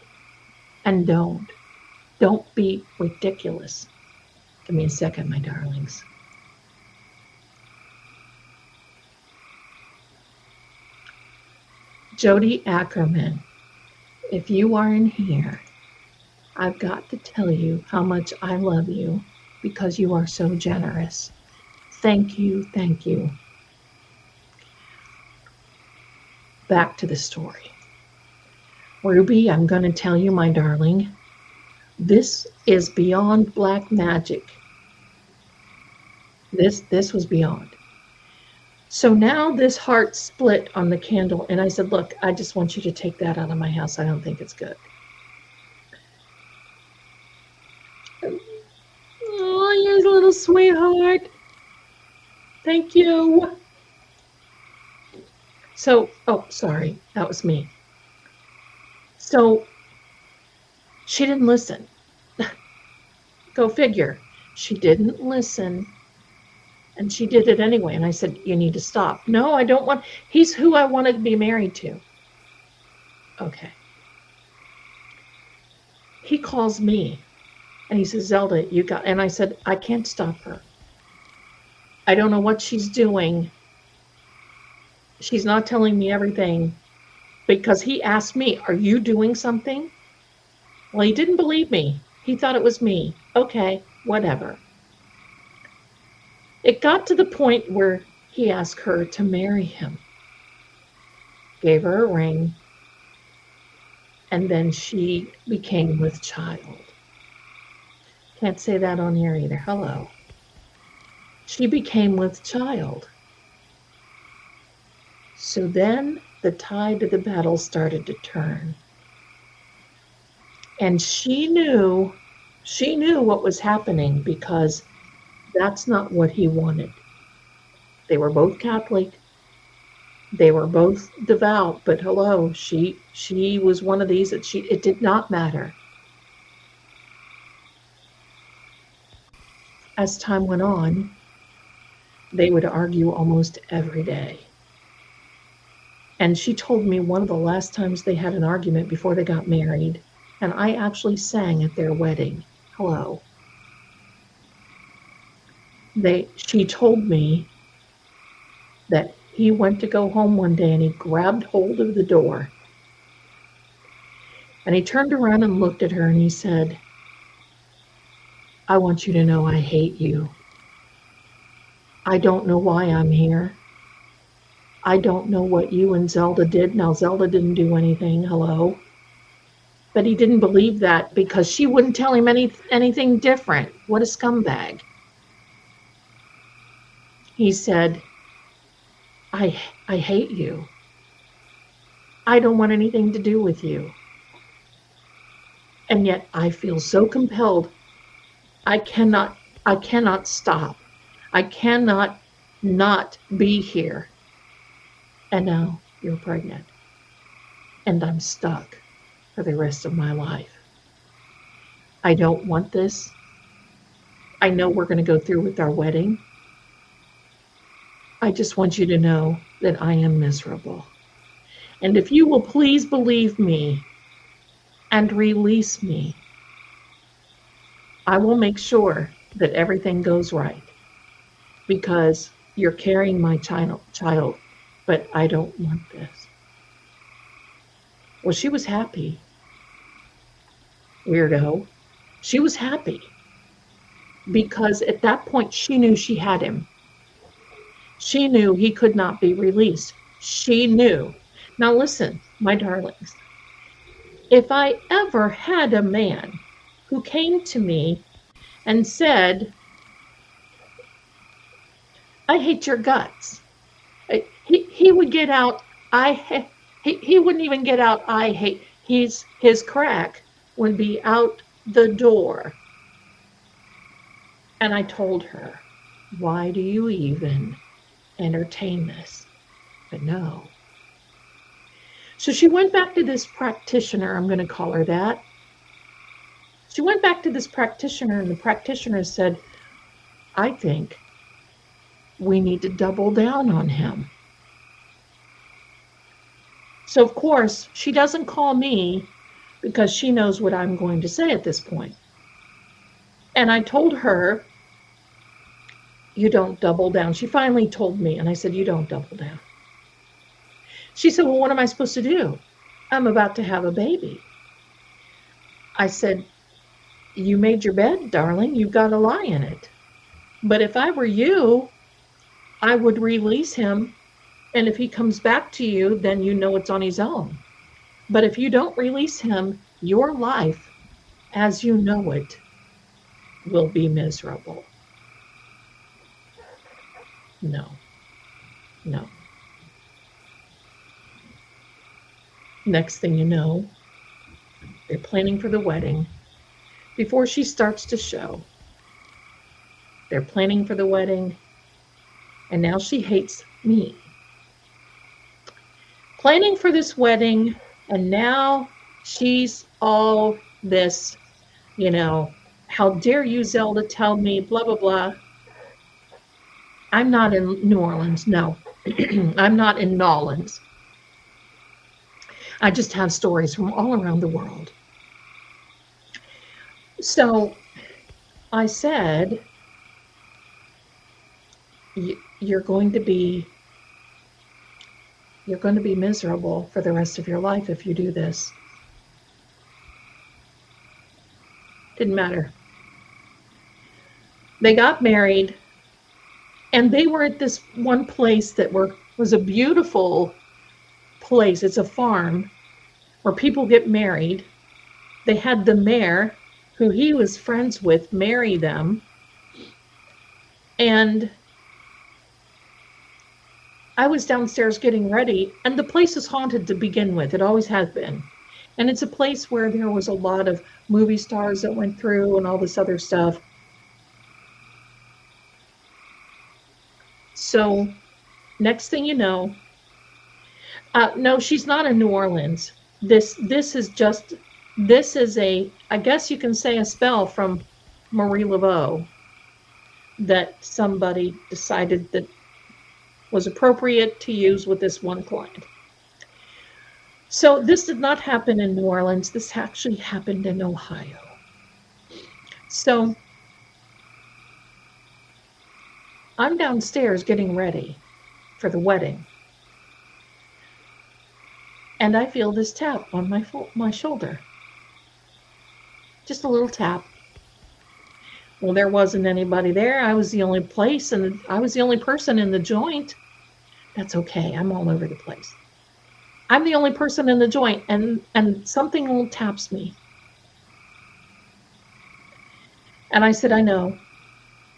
And don't be ridiculous. Give me a second, my darlings. Jody Ackerman, if you are in here, I've got to tell you how much I love you, because you are so generous. Thank you, thank you. Back to the story. Ruby, I'm going to tell you, my darling, this is beyond black magic. This was beyond. So now this heart split on the candle, and I said, look, I just want you to take that out of my house. I don't think it's good. Oh, you're a little sweetheart. Thank you. So, oh, sorry, that was me. So She didn't listen. Go figure. She didn't listen. And she did it anyway. And I said, you need to stop. No, I don't want, he's who I wanted to be married to. Okay. He calls me and he says, Zelda, you got, and I said, I can't stop her. I don't know what she's doing. She's not telling me everything, because he asked me, are you doing something? Well, he didn't believe me. He thought it was me. Okay, whatever. It got to the point where he asked her to marry him. Gave her a ring. And then she became with child. Can't say that on here either. Hello. She became with child. So then the tide of the battle started to turn. And she knew what was happening, because that's not what he wanted. They were both Catholic. They were both devout, but hello, she was one of these that it did not matter. As time went on, they would argue almost every day. And she told me one of the last times they had an argument before they got married, and I actually sang at their wedding. Hello. She told me that he went to go home one day and he grabbed hold of the door. And he turned around and looked at her and he said, I want you to know I hate you. I don't know why I'm here. I don't know what you and Zelda did. Now, Zelda didn't do anything. Hello. But he didn't believe that, because she wouldn't tell him anything different. What a scumbag. He said, I hate you. I don't want anything to do with you. And yet I feel so compelled. I cannot stop. I cannot not be here. And now you're pregnant. And I'm stuck for the rest of my life. I don't want this. I know we're going to go through with our wedding. I just want you to know that I am miserable. And if you will please believe me and release me, I will make sure that everything goes right, because you're carrying my child, but I don't want this. Well, she was happy. Weirdo. She was happy, because at that point she knew she had him. She knew he could not be released. She knew. Now listen, my darlings, if I ever had a man who came to me and said, I hate your guts, he would get out, he wouldn't even get out, I hate, his crack would be out the door. And I told her, why do you even entertain this? But no. So she went back to this practitioner, I'm going to call her that. She went back to this practitioner, and the practitioner said, I think we need to double down on him. So of course, she doesn't call me, because she knows what I'm going to say at this point. And I told her, you don't double down. She finally told me, and I said, you don't double down. She said, well, what am I supposed to do? I'm about to have a baby. I said, you made your bed, darling. You've got to lie in it. But if I were you, I would release him. And if he comes back to you, then you know it's on his own. But if you don't release him, your life, as you know it, will be miserable. No. No. Next thing you know, they're planning for the wedding. Before she starts to show, they're planning for the wedding, and now she hates me. Planning for this wedding, and now she's all this, how dare you, Zelda, tell me, blah, blah, blah. I'm not in New Orleans. No, I'm not in Nolans. I just have stories from all around the world. So I said, you're going to be miserable for the rest of your life if you do this. Didn't matter. They got married, and they were at this one place that was a beautiful place. It's a farm where people get married. They had the mayor, who he was friends with, marry them. And I was downstairs getting ready, and the place is haunted to begin with. It always has been. And it's a place where there was a lot of movie stars that went through and all this other stuff. So next thing you know, no, she's not in New Orleans. This is I guess you can say, a spell from Marie Laveau that somebody decided that was appropriate to use with this one client. So this did not happen in New Orleans. This actually happened in Ohio. So I'm downstairs getting ready for the wedding. And I feel this tap on my shoulder. Just a little tap. Well, there wasn't anybody there. I was the only person in the joint. That's okay. I'm all over the place. I'm the only person in the joint, and something little taps me. And I said, I know.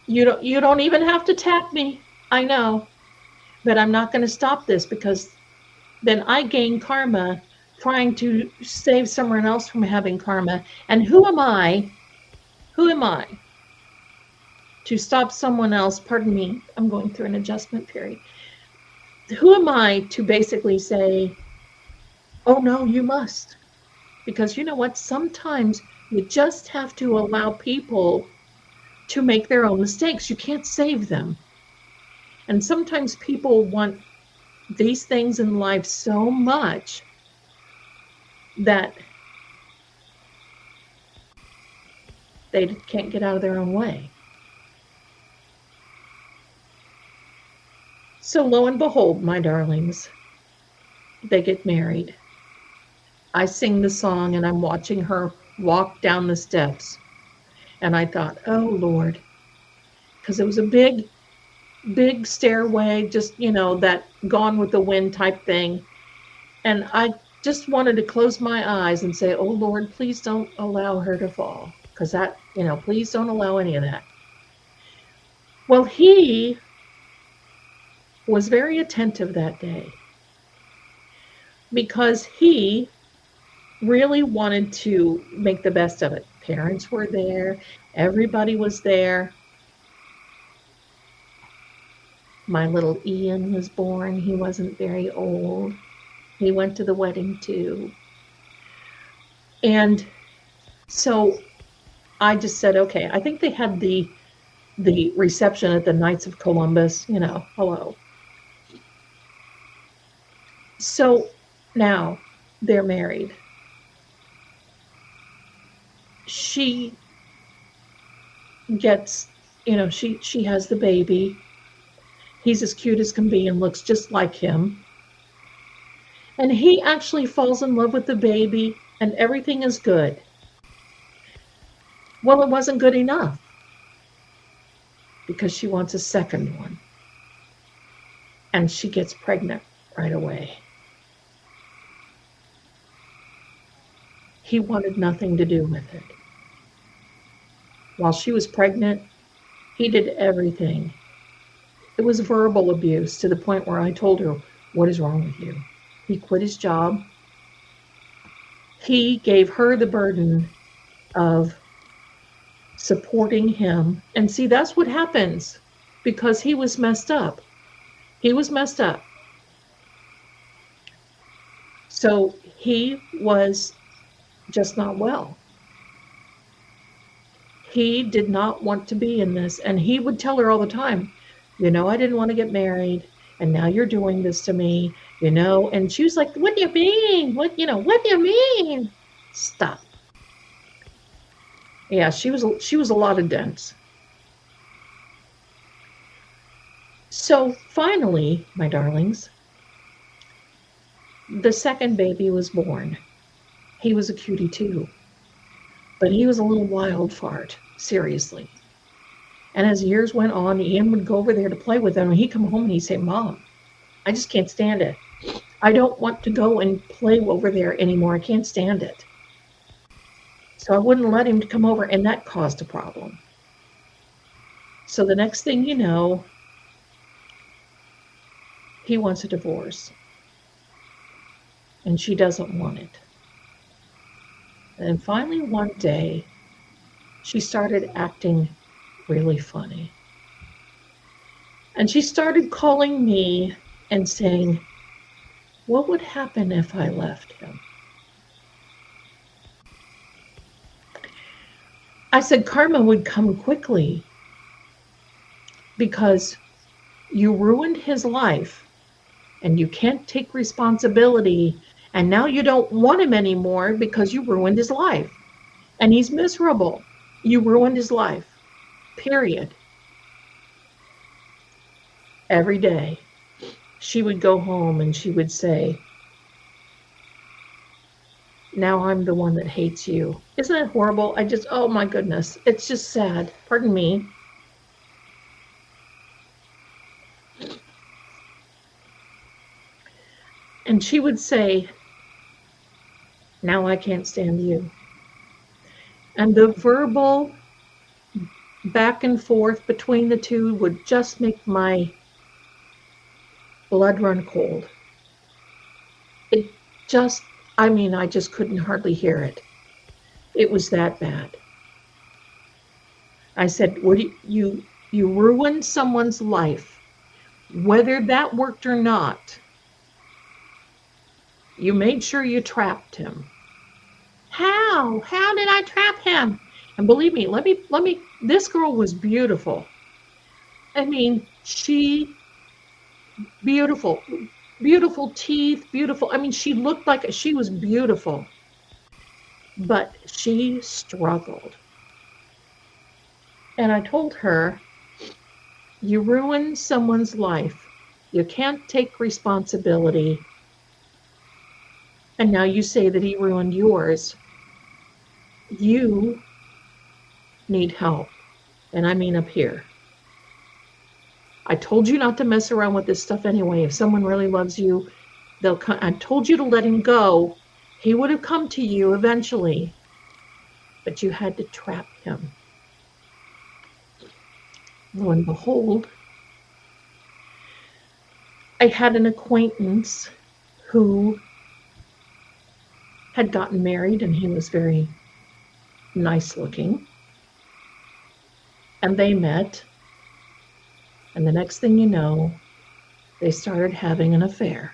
You don't even have to tap me. I know. But I'm not going to stop this, because then I gain karma trying to save someone else from having karma. And who am I to stop someone else? Pardon me, I'm going through an adjustment period. Who am I to basically say, oh no, you must? Because you know what? Sometimes you just have to allow people to make their own mistakes. You can't save them. And sometimes people want these things in life so much that they can't get out of their own way. So lo and behold, my darlings, they get married. I sing the song, and I'm watching her walk down the steps. And I thought, oh Lord, because it was a big stairway, just, that Gone with the Wind type thing. And I just wanted to close my eyes and say, oh Lord, please don't allow her to fall. Because that, please don't allow any of that. Well, he was very attentive that day, because he really wanted to make the best of it. Parents were there. Everybody was there. My little Ian was born. He wasn't very old. He went to the wedding too. And so I just said, okay, I think they had the reception at the Knights of Columbus, hello. So now they're married. She gets, she has the baby. He's as cute as can be and looks just like him. And he actually falls in love with the baby, and everything is good. Well, it wasn't good enough, because she wants a second one. And she gets pregnant right away. He wanted nothing to do with it. While she was pregnant, he did everything. It was verbal abuse, to the point where I told her, what is wrong with you? He quit his job. He gave her the burden of supporting him. And see, that's what happens, because he was messed up. He was messed up. So he was just not well. He did not want to be in this. And he would tell her all the time, you know, I didn't want to get married. And now you're doing this to me, you know. And she was like, what do you mean? What do you mean? Stop. Yeah, she was a lot of dents. So finally, my darlings, the second baby was born. He was a cutie too, but he was a little wild fart, seriously. And as years went on, Ian would go over there to play with him, and he'd come home and he'd say, Mom, I just can't stand it. I don't want to go and play over there anymore. I can't stand it. So I wouldn't let him come over, and that caused a problem. So the next thing you know, he wants a divorce. And she doesn't want it. And finally one day, she started acting really funny. And she started calling me and saying, what would happen if I left him? I said, karma would come quickly because you ruined his life and you can't take responsibility, and now you don't want him anymore because you ruined his life. And he's miserable. You ruined his life. Period. Every day, she would go home and she would say, now I'm the one that hates you. Isn't it horrible? Oh my goodness. It's just sad. Pardon me. And she would say, now I can't stand you. And the verbal back and forth between the two would just make my blood run cold. It just, I just couldn't hardly hear it. It was that bad. I said, you ruined someone's life, whether that worked or not. You made sure you trapped him. How did I trap him? And believe me, let me, this girl was beautiful. Beautiful teeth, beautiful. She looked like she was beautiful, but she struggled. And I told her, you ruined someone's life. You can't take responsibility. And now you say that he ruined yours. You need help. And I mean up here. I told you not to mess around with this stuff anyway. If someone really loves you, they'll come. I told you to let him go. He would have come to you eventually. But you had to trap him. Lo and behold, I had an acquaintance who had gotten married, and he was very nice looking. And they met, and the next thing you know, they started having an affair.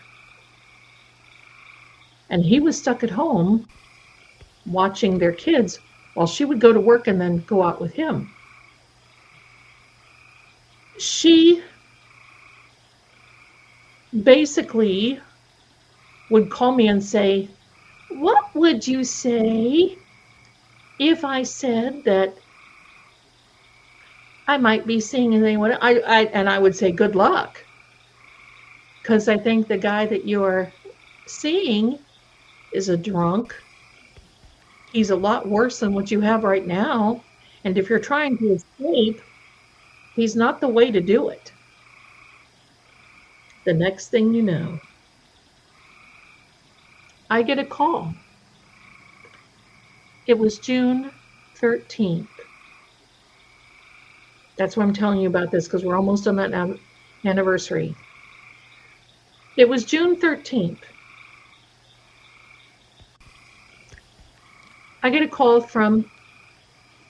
And he was stuck at home watching their kids while she would go to work and then go out with him. She basically would call me and say, what would you say if I said that I might be seeing anyone? And I would say, good luck. Because I think the guy that you're seeing is a drunk. He's a lot worse than what you have right now. And if you're trying to escape, he's not the way to do it. The next thing you know, I get a call. It was June 13th. That's why I'm telling you about this, because we're almost on that anniversary. It was June 13th. I get a call from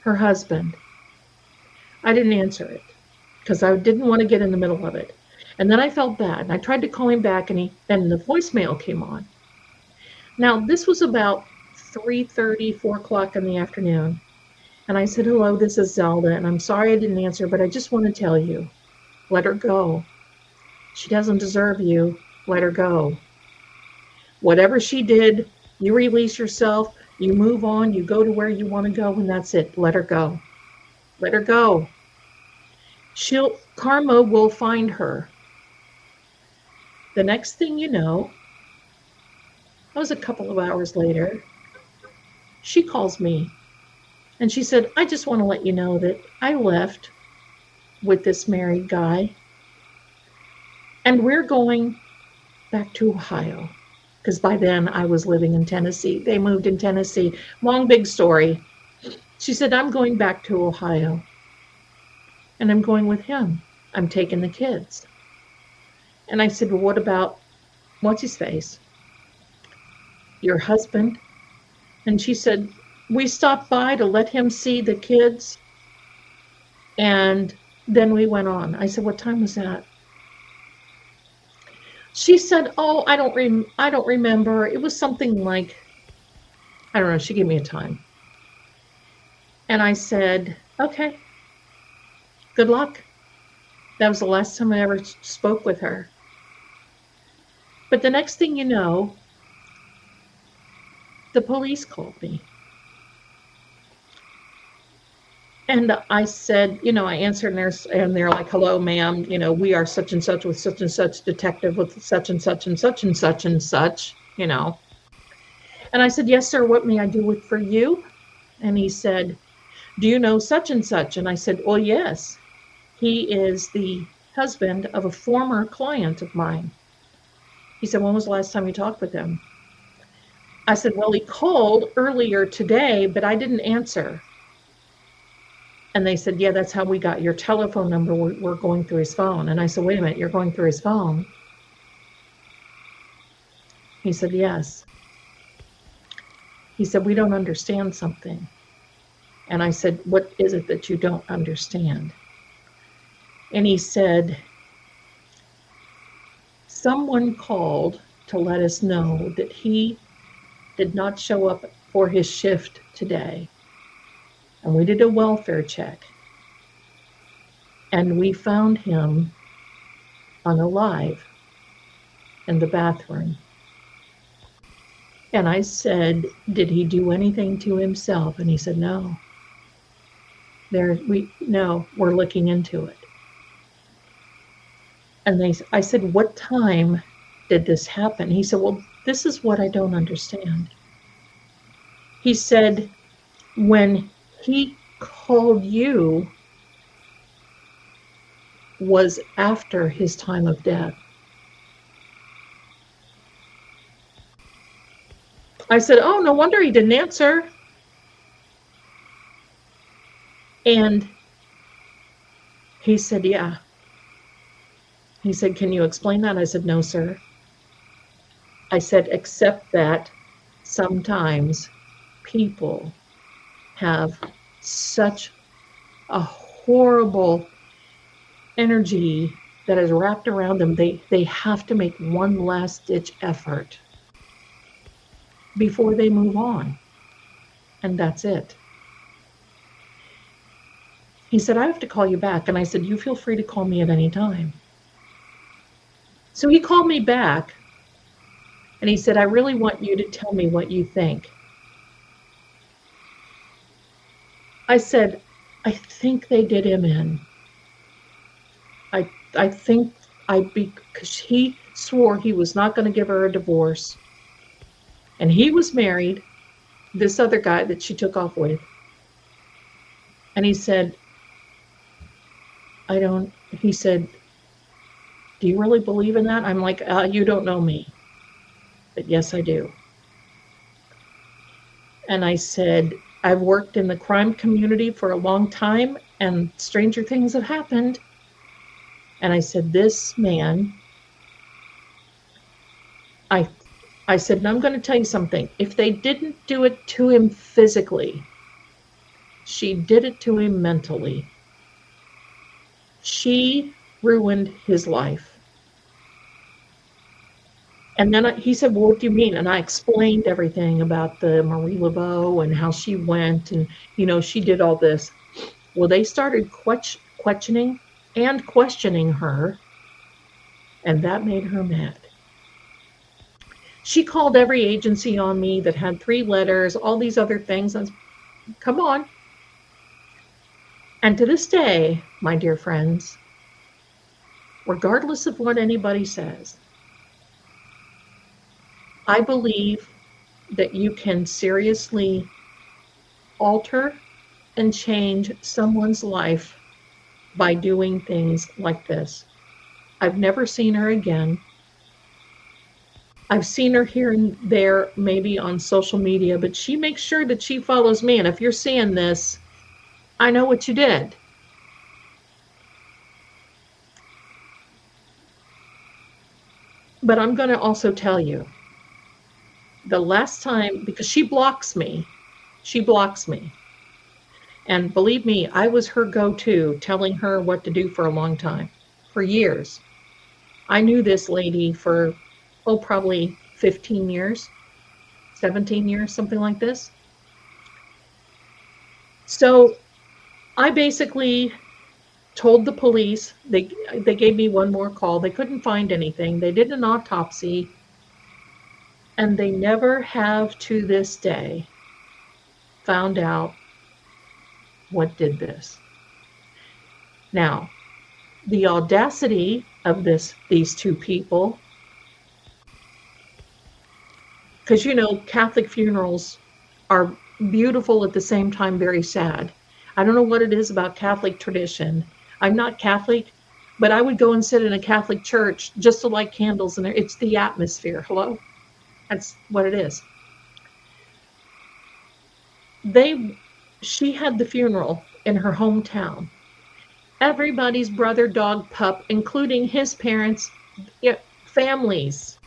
her husband. I didn't answer it because I didn't want to get in the middle of it. And then I felt bad, and I tried to call him back, and then the voicemail came on. Now, this was about 3:30, 4 o'clock in the afternoon. And I said, hello, this is Zelda, and I'm sorry I didn't answer, but I just want to tell you, let her go. She doesn't deserve you. Let her go. Whatever she did, you release yourself, you move on, you go to where you want to go, and that's it. Let her go. Let her go. Karma will find her. The next thing you know, that was a couple of hours later, she calls me and she said, I just want to let you know that I left with this married guy and we're going back to Ohio. Because by then I was living in Tennessee. They moved in Tennessee. Long, big story. She said, I'm going back to Ohio. And I'm going with him. I'm taking the kids. And I said, well, what about, what's his face? Your husband? And she said, we stopped by to let him see the kids. And then we went on. I said, what time was that? She said, oh, I don't remember. It was something like, I don't know. She gave me a time. And I said, okay, good luck. That was the last time I ever spoke with her. But the next thing you know, the police called me. And I said, I answered and they're like, hello, ma'am, we are such and such with such and such detective with such and such and such and such and such, And I said, yes, sir, what may I do for you? And he said, do you know such and such? And I said, well, yes, he is the husband of a former client of mine. He said, when was the last time you talked with him? I said, well, he called earlier today, but I didn't answer. And they said, yeah, that's how we got your telephone number. We're going through his phone. And I said, wait a minute, you're going through his phone? He said, yes. He said, we don't understand something. And I said, what is it that you don't understand? And he said, someone called to let us know that he did not show up for his shift today. And we did a welfare check. And we found him unalive in the bathroom. And I said, did he do anything to himself? And he said, no. We're looking into it. And I said, what time did this happen? He said, well, this is what I don't understand. He said, when he called you was after his time of death. I said, oh, no wonder he didn't answer. And he said, yeah. He said, can you explain that? I said, no, sir. I said, except that sometimes people have such a horrible energy that is wrapped around them. They have to make one last ditch effort before they move on. And that's it. He said, I have to call you back. And I said, you feel free to call me at any time. So he called me back and he said, I really want you to tell me what you think. I said, I think they did him in. I think because he swore he was not going to give her a divorce. And he was married, this other guy that she took off with. And he said, he said, do you really believe in that? I'm like, you don't know me. But yes, I do. And I said, I've worked in the crime community for a long time and stranger things have happened. And I said, this man, I said, and I'm going to tell you something. If they didn't do it to him physically, she did it to him mentally. She ruined his life. And then he said, well, what do you mean? And I explained everything about the Marie Laveau and how she went and, she did all this. Well, they started questioning her, and that made her mad. She called every agency on me that had 3 letters, all these other things. And come on. And to this day, my dear friends, regardless of what anybody says, I believe that you can seriously alter and change someone's life by doing things like this. I've never seen her again. I've seen her here and there, maybe on social media, but she makes sure that she follows me. And if you're seeing this, I know what you did. But I'm going to also tell you, the last time, because she blocks me. And believe me, I was her go-to, telling her what to do for a long time, for years. I knew this lady for, probably 15 years, 17 years, something like this. So I basically told the police, they gave me one more call. They couldn't find anything. They did an autopsy, and they never have to this day found out what did this. Now, the audacity of these 2 people, because Catholic funerals are beautiful at the same time very sad. I don't know what it is about Catholic tradition. I'm not Catholic, but I would go and sit in a Catholic church just to light candles in there. It's the atmosphere. Hello? That's what it is. She had the funeral in her hometown. Everybody's brother, dog, pup, including his parents, families.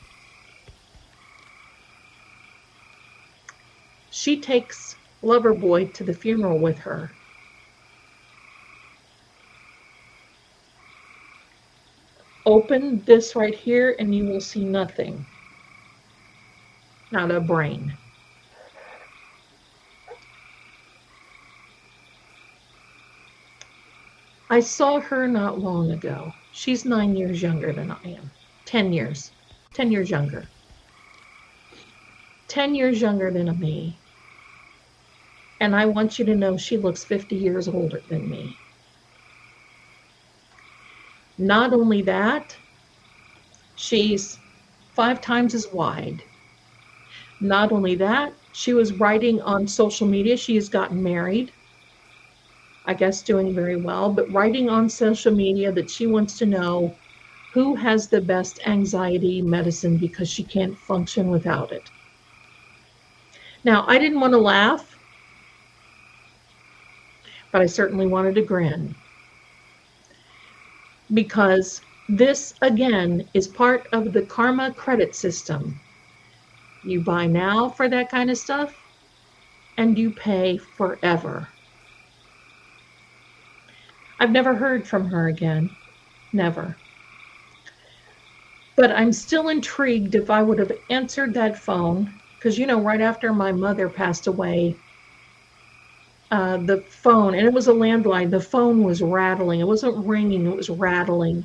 She takes Loverboy to the funeral with her. Open this right here and you will see nothing. Not a brain. I saw her not long ago. She's 9 years younger than I am. 10 years. 10 years younger. 10 years younger than me. And I want you to know she looks 50 years older than me. Not only that, she's 5 times as wide. Not only that, she was writing on social media. She has gotten married. I guess doing very well, but writing on social media that she wants to know who has the best anxiety medicine because she can't function without it. Now, I didn't want to laugh, but I certainly wanted to grin. Because this, again, is part of the karma credit system. You buy now for that kind of stuff, and you pay forever. I've never heard from her again. Never. But I'm still intrigued if I would have answered that phone, because, right after my mother passed away, the phone, and it was a landline, the phone was rattling. It wasn't ringing, it was rattling.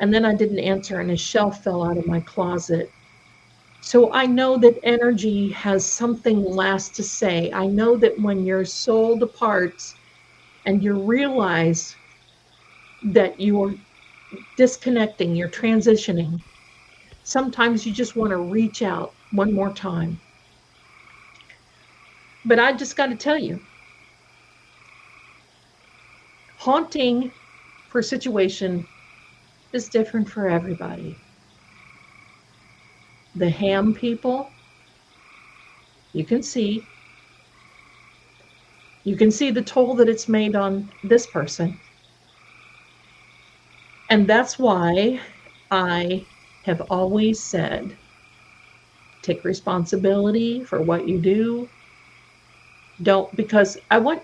And then I didn't answer, and a shelf fell out of my closet. So I know that energy has something last to say. I know that when your soul departs and you realize that you're disconnecting, you're transitioning, sometimes you just want to reach out one more time. But I just got to tell you, haunting for a situation is different for everybody. The ham people, you can see the toll that it's made on this person. And that's why I have always said, take responsibility for what you do. Don't, because I'm going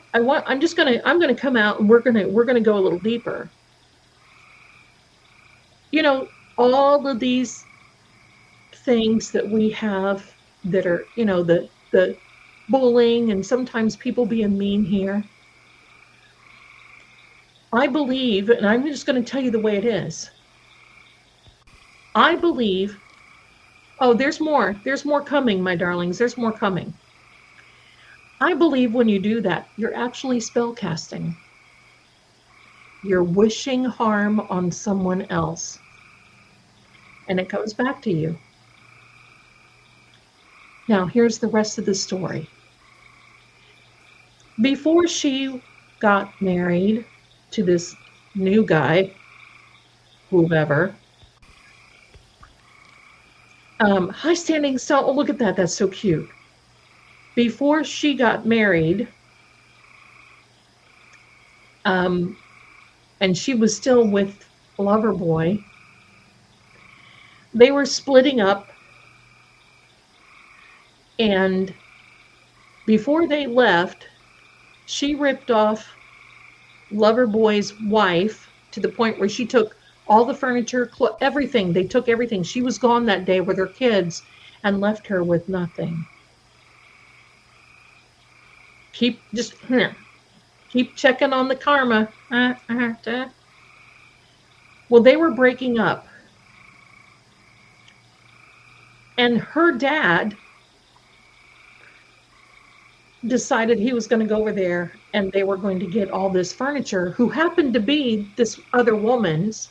to come out and we're going to go a little deeper. All of these things that we have that are, the bullying and sometimes people being mean here. I believe, and I'm just going to tell you the way it is. I believe, oh, there's more. There's more coming, my darlings. There's more coming. I believe when you do that, you're actually spell casting. You're wishing harm on someone else. And it comes back to you. Now, here's the rest of the story. Before she got married to this new guy, whoever, high standing stone. Oh, look at that. That's so cute. Before she got married, and she was still with Loverboy, they were splitting up. And before they left, she ripped off Loverboy's wife to the point where she took all the furniture, everything. They took everything. She was gone that day with her kids and left her with nothing. Keep checking on the karma. Well, they were breaking up. And her dad decided he was going to go over there and they were going to get all this furniture, who happened to be this other woman's,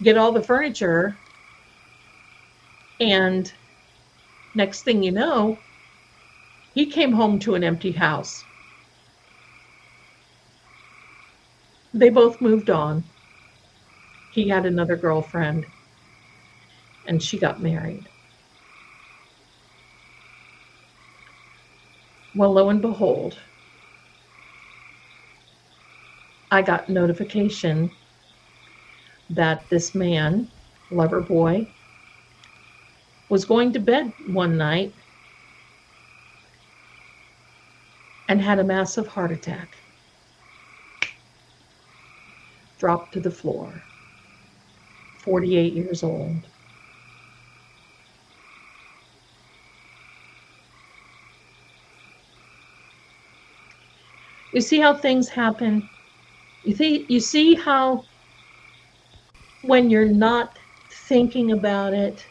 get all the furniture. And next thing you know, he came home to an empty house. They both moved on. He had another girlfriend and she got married. Well, lo and behold, I got notification that this man, Loverboy, was going to bed one night and had a massive heart attack. Dropped to the floor. 48 years old. You see how things happen? You see how when you're not thinking about it,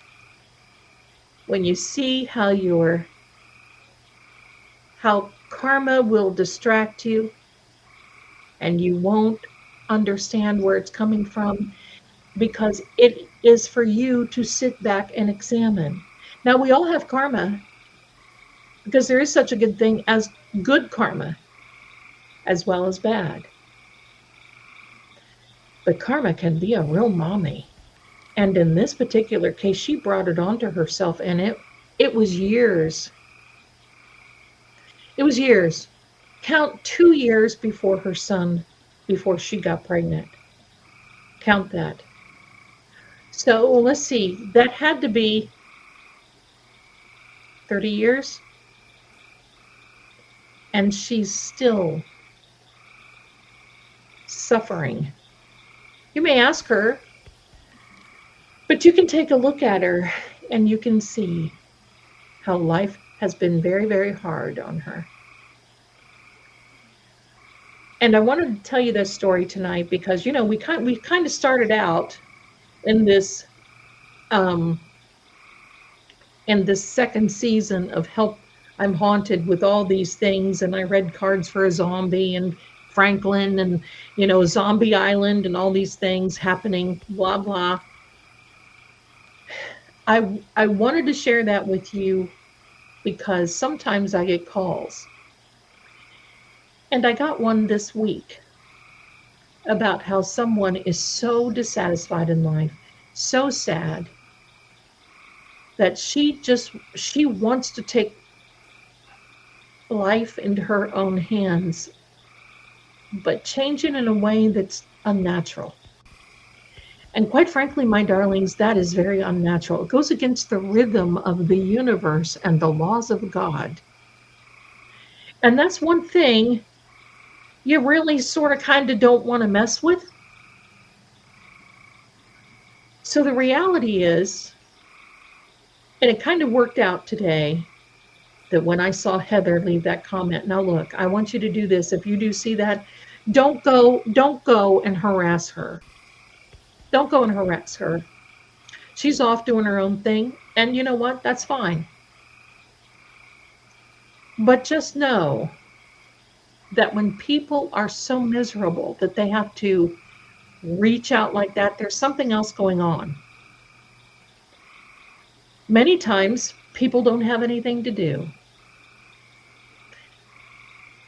when you see how karma will distract you and you won't understand where it's coming from, because it is for you to sit back and examine. Now, we all have karma, because there is such a good thing as good karma as well as bad. But karma can be a real mommy. And in this particular case, she brought it onto herself, and it was years. It was years. Count 2 years before she got pregnant. Count that. So let's see, that had to be 30 years. And she's still suffering. You may ask her, but you can take a look at her and you can see how life has been very, very hard on her. And I wanted to tell you this story tonight because, we kind of started out in this second season of Help, I'm Haunted, with all these things, and I read cards for a zombie and Franklin and, Zombie Island and all these things happening, blah, blah. I wanted to share that with you because sometimes I get calls. And I got one this week about how someone is so dissatisfied in life, so sad, that she wants to take life into her own hands, but change it in a way that's unnatural. And quite frankly, my darlings, that is very unnatural. It goes against the rhythm of the universe and the laws of God. And that's one thing you really sort of kind of don't want to mess with. So the reality is, And it kind of worked out today that when I saw Heather leave that comment, now look, I want you to do this. If you do see that, don't go and harass her. Don't go and harass her. She's off doing her own thing. And you know what? That's fine. But just know that when people are so miserable that they have to reach out like that, there's something else going on. Many times, people don't have anything to do.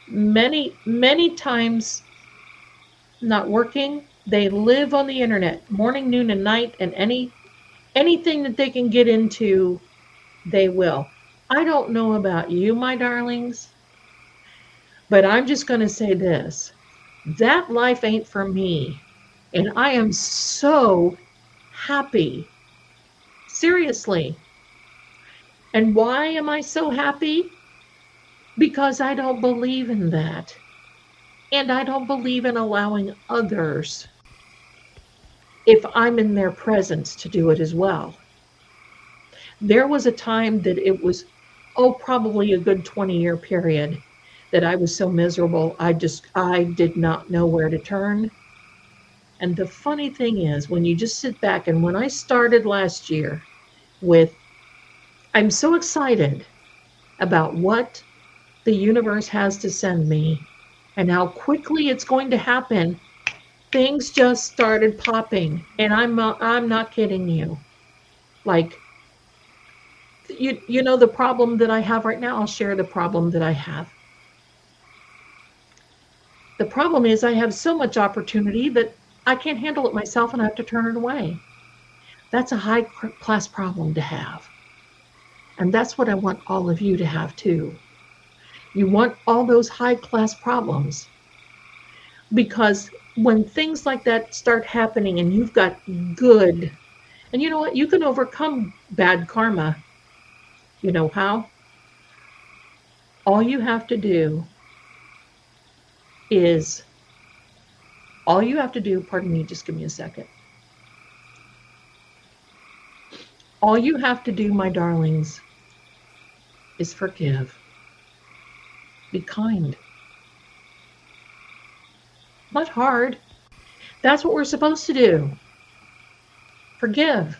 Many times, not working, they live on the internet, morning, noon, and night, and anything that they can get into, they will. I don't know about you, my darlings, but I'm just going to say this. That life ain't for me. And I am so happy. Seriously. And why am I so happy? Because I don't believe in that. And I don't believe in allowing others, if I'm in their presence, to do it as well. There was a time that it was, probably a good 20-year period that I was so miserable. I did not know where to turn. And the funny thing is, when you just sit back, and when I started last year with, I'm so excited about what the universe has to send me and how quickly it's going to happen, things just started popping. And I'm not kidding you. Like, you know the problem that I have right now. I'll share the problem that I have. The problem is I have so much opportunity that I can't handle it myself and I have to turn it away. That's a high class problem to have. And that's what I want all of you to have too. You want all those high class problems, because when things like that start happening and you've got good, and you know what, you can overcome bad karma. You know how? All you have to do, pardon me, just give me a second. All you have to do, my darlings, is forgive. Be kind. Not hard. That's what we're supposed to do. Forgive.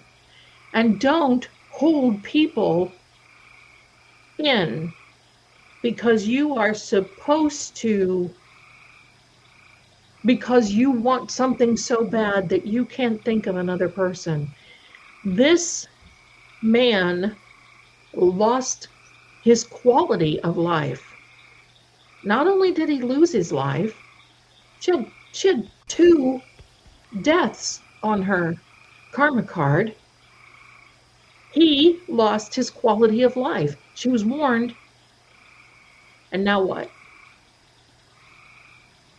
And don't hold people in, because you are supposed to, because you want something so bad that you can't think of another person. This man lost his quality of life. Not only did he lose his life, she had 2 deaths on her karma card. He lost his quality of life. She was warned. And now what?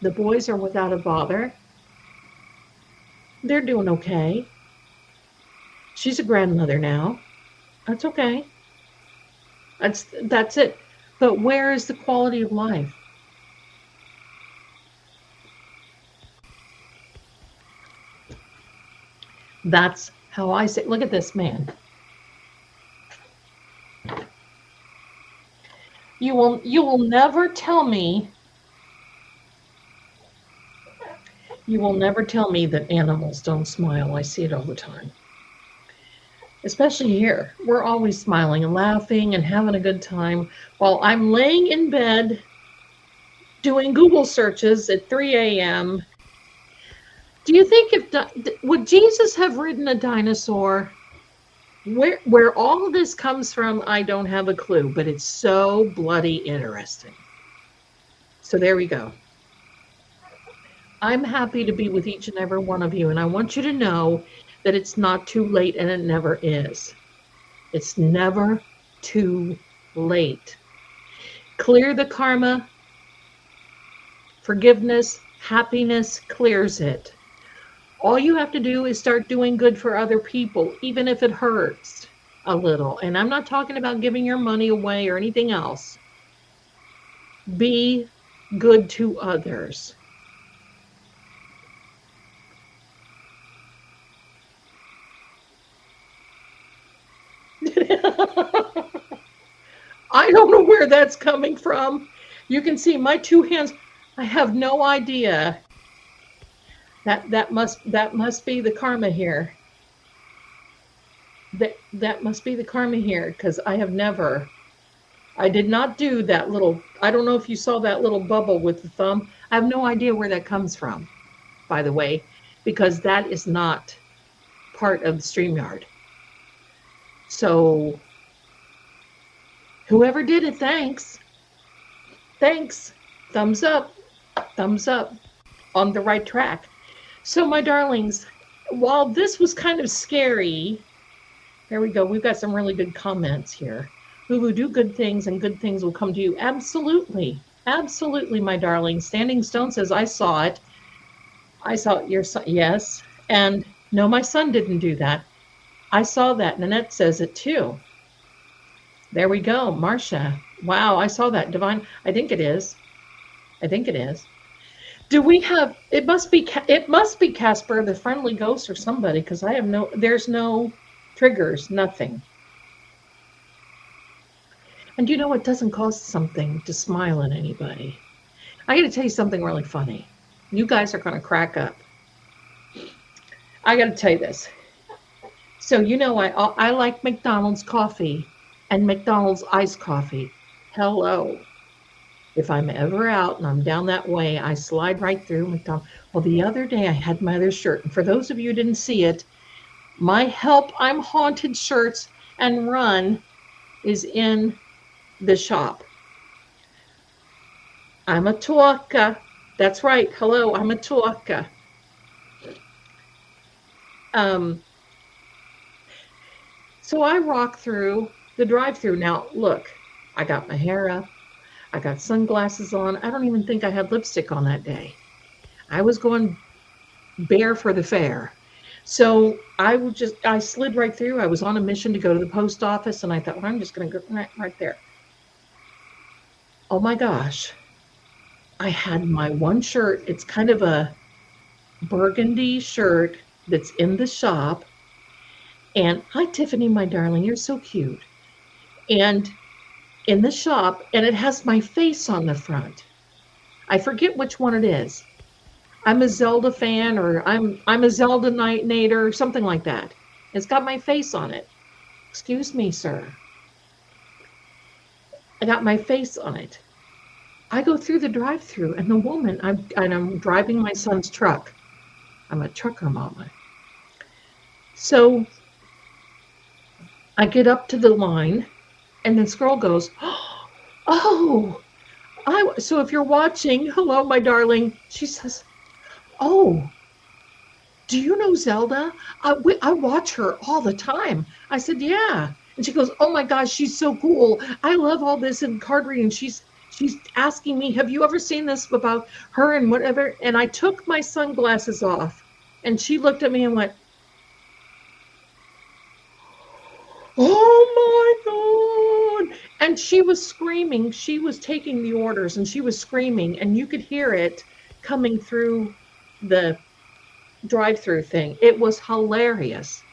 The boys are without a father. They're doing okay. She's a grandmother now. That's okay. That's it. But where is the quality of life? That's how I say, look at this man. You will never tell me that animals don't smile. I see it all the time. Especially here. We're always smiling and laughing and having a good time while I'm laying in bed doing Google searches at 3 a.m. Do you think would Jesus have ridden a dinosaur? Where all of this comes from, I don't have a clue, but it's so bloody interesting. So there we go. I'm happy to be with each and every one of you, and I want you to know that it's not too late, and it never is. It's never too late. Clear the karma. Forgiveness, happiness clears it. All you have to do is start doing good for other people, even if it hurts a little. And I'm not talking about giving your money away or anything else. Be good to others. I don't know where that's coming from. You can see my two hands. I have no idea. That must be the karma here. That must be the karma here, because I did not do that little, I don't know if you saw that little bubble with the thumb. I have no idea where that comes from, by the way, because that is not part of the StreamYard. So whoever did it, thanks. Thanks. Thumbs up. Thumbs up. On the right track. So my darlings, while this was kind of scary, there we go. We've got some really good comments here. Who will do good things and good things will come to you. Absolutely. Absolutely, my darling. Standing Stone says, I saw it. I saw it. Your son. Yes. And no, my son didn't do that. I saw that. Nanette says it too. There we go. Marcia. Wow, I saw that. Divine. I think it is. I think it is. Do we have, it must be Casper, the friendly ghost, or somebody, because I have no, there's no triggers, nothing. And you know, it doesn't cost something to smile at anybody. I got to tell you something really funny. You guys are going to crack up. I got to tell you this. So, you know, I like McDonald's coffee and McDonald's iced coffee. Hello. If I'm ever out and I'm down that way, I slide right through McDonald's. Well, the other day I had my other shirt. And for those of you who didn't see it, my Help I'm Haunted shirts and run is in the shop. I'm a talker. That's right. Hello, I'm a talker. So I rock through the drive-through. Now, look, I got my hair up. I got sunglasses on. I don't even think I had lipstick on that day. I was going bare for the fair. So I slid right through. I was on a mission to go to the post office, and I thought, well, I'm just going to go right there. Oh my gosh. I had my one shirt. It's kind of a burgundy shirt that's in the shop. And hi, Tiffany, my darling, you're so cute. And in the shop, and it has my face on the front. I forget which one it is. I'm a Zelda fan, or I'm a Zelda Nader, or something like that. It's got my face on it. Excuse me, sir. I got my face on it. I go through the drive-through, and the woman, I'm driving my son's truck. I'm a trucker mama. So I get up to the line, and this girl goes, oh, so if you're watching, hello, my darling. She says, oh, do you know Zelda? I watch her all the time. I said, yeah. And she goes, oh my gosh, she's so cool. I love all this in card reading. She's asking me, have you ever seen this about her and whatever? And I took my sunglasses off, and she looked at me and went, oh my God. And she was screaming. She was taking the orders, and she was screaming, and you could hear it coming through the drive-through thing. It was hilarious.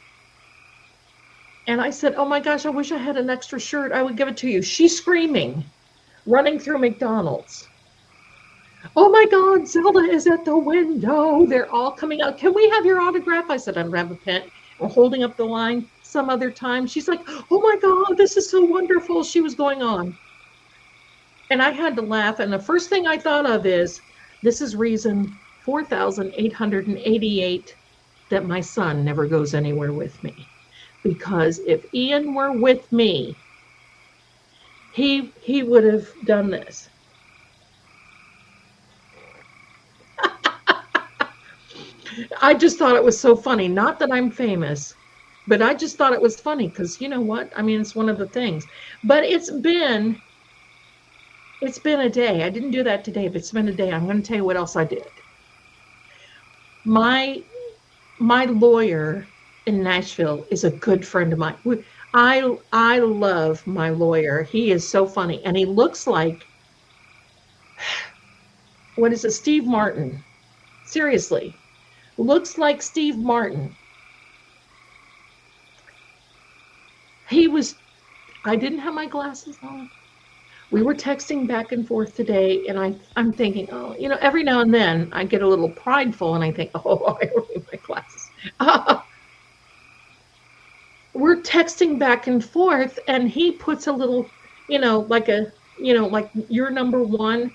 And I said, oh my gosh, I wish I had an extra shirt. I would give it to you. She's screaming, running through McDonald's. Oh my God, Zelda is at the window. They're all coming out. Can we have your autograph? I said, I don't have a pen. I'm holding up the line some other time. She's like, oh my God, this is so wonderful. She was going on. And I had to laugh. And the first thing I thought of is, this is reason 4,888 that my son never goes anywhere with me. Because if Ian were with me, he would have done this. I just thought it was so funny. Not that I'm famous, but I just thought it was funny because you know what? I mean, it's one of the things. But it's been a day. I didn't do that today, but it's been a day. I'm going to tell you what else I did. My lawyer in Nashville is a good friend of mine. I love my lawyer. He is so funny, and he looks like, what is it, Steve Martin? Seriously, looks like Steve Martin. He was, I didn't have my glasses on. We were texting back and forth today, and I'm thinking, oh, every now and then I get a little prideful, and I think, oh, I don't need my glasses. We're texting back and forth, and he puts a little, like you're number one.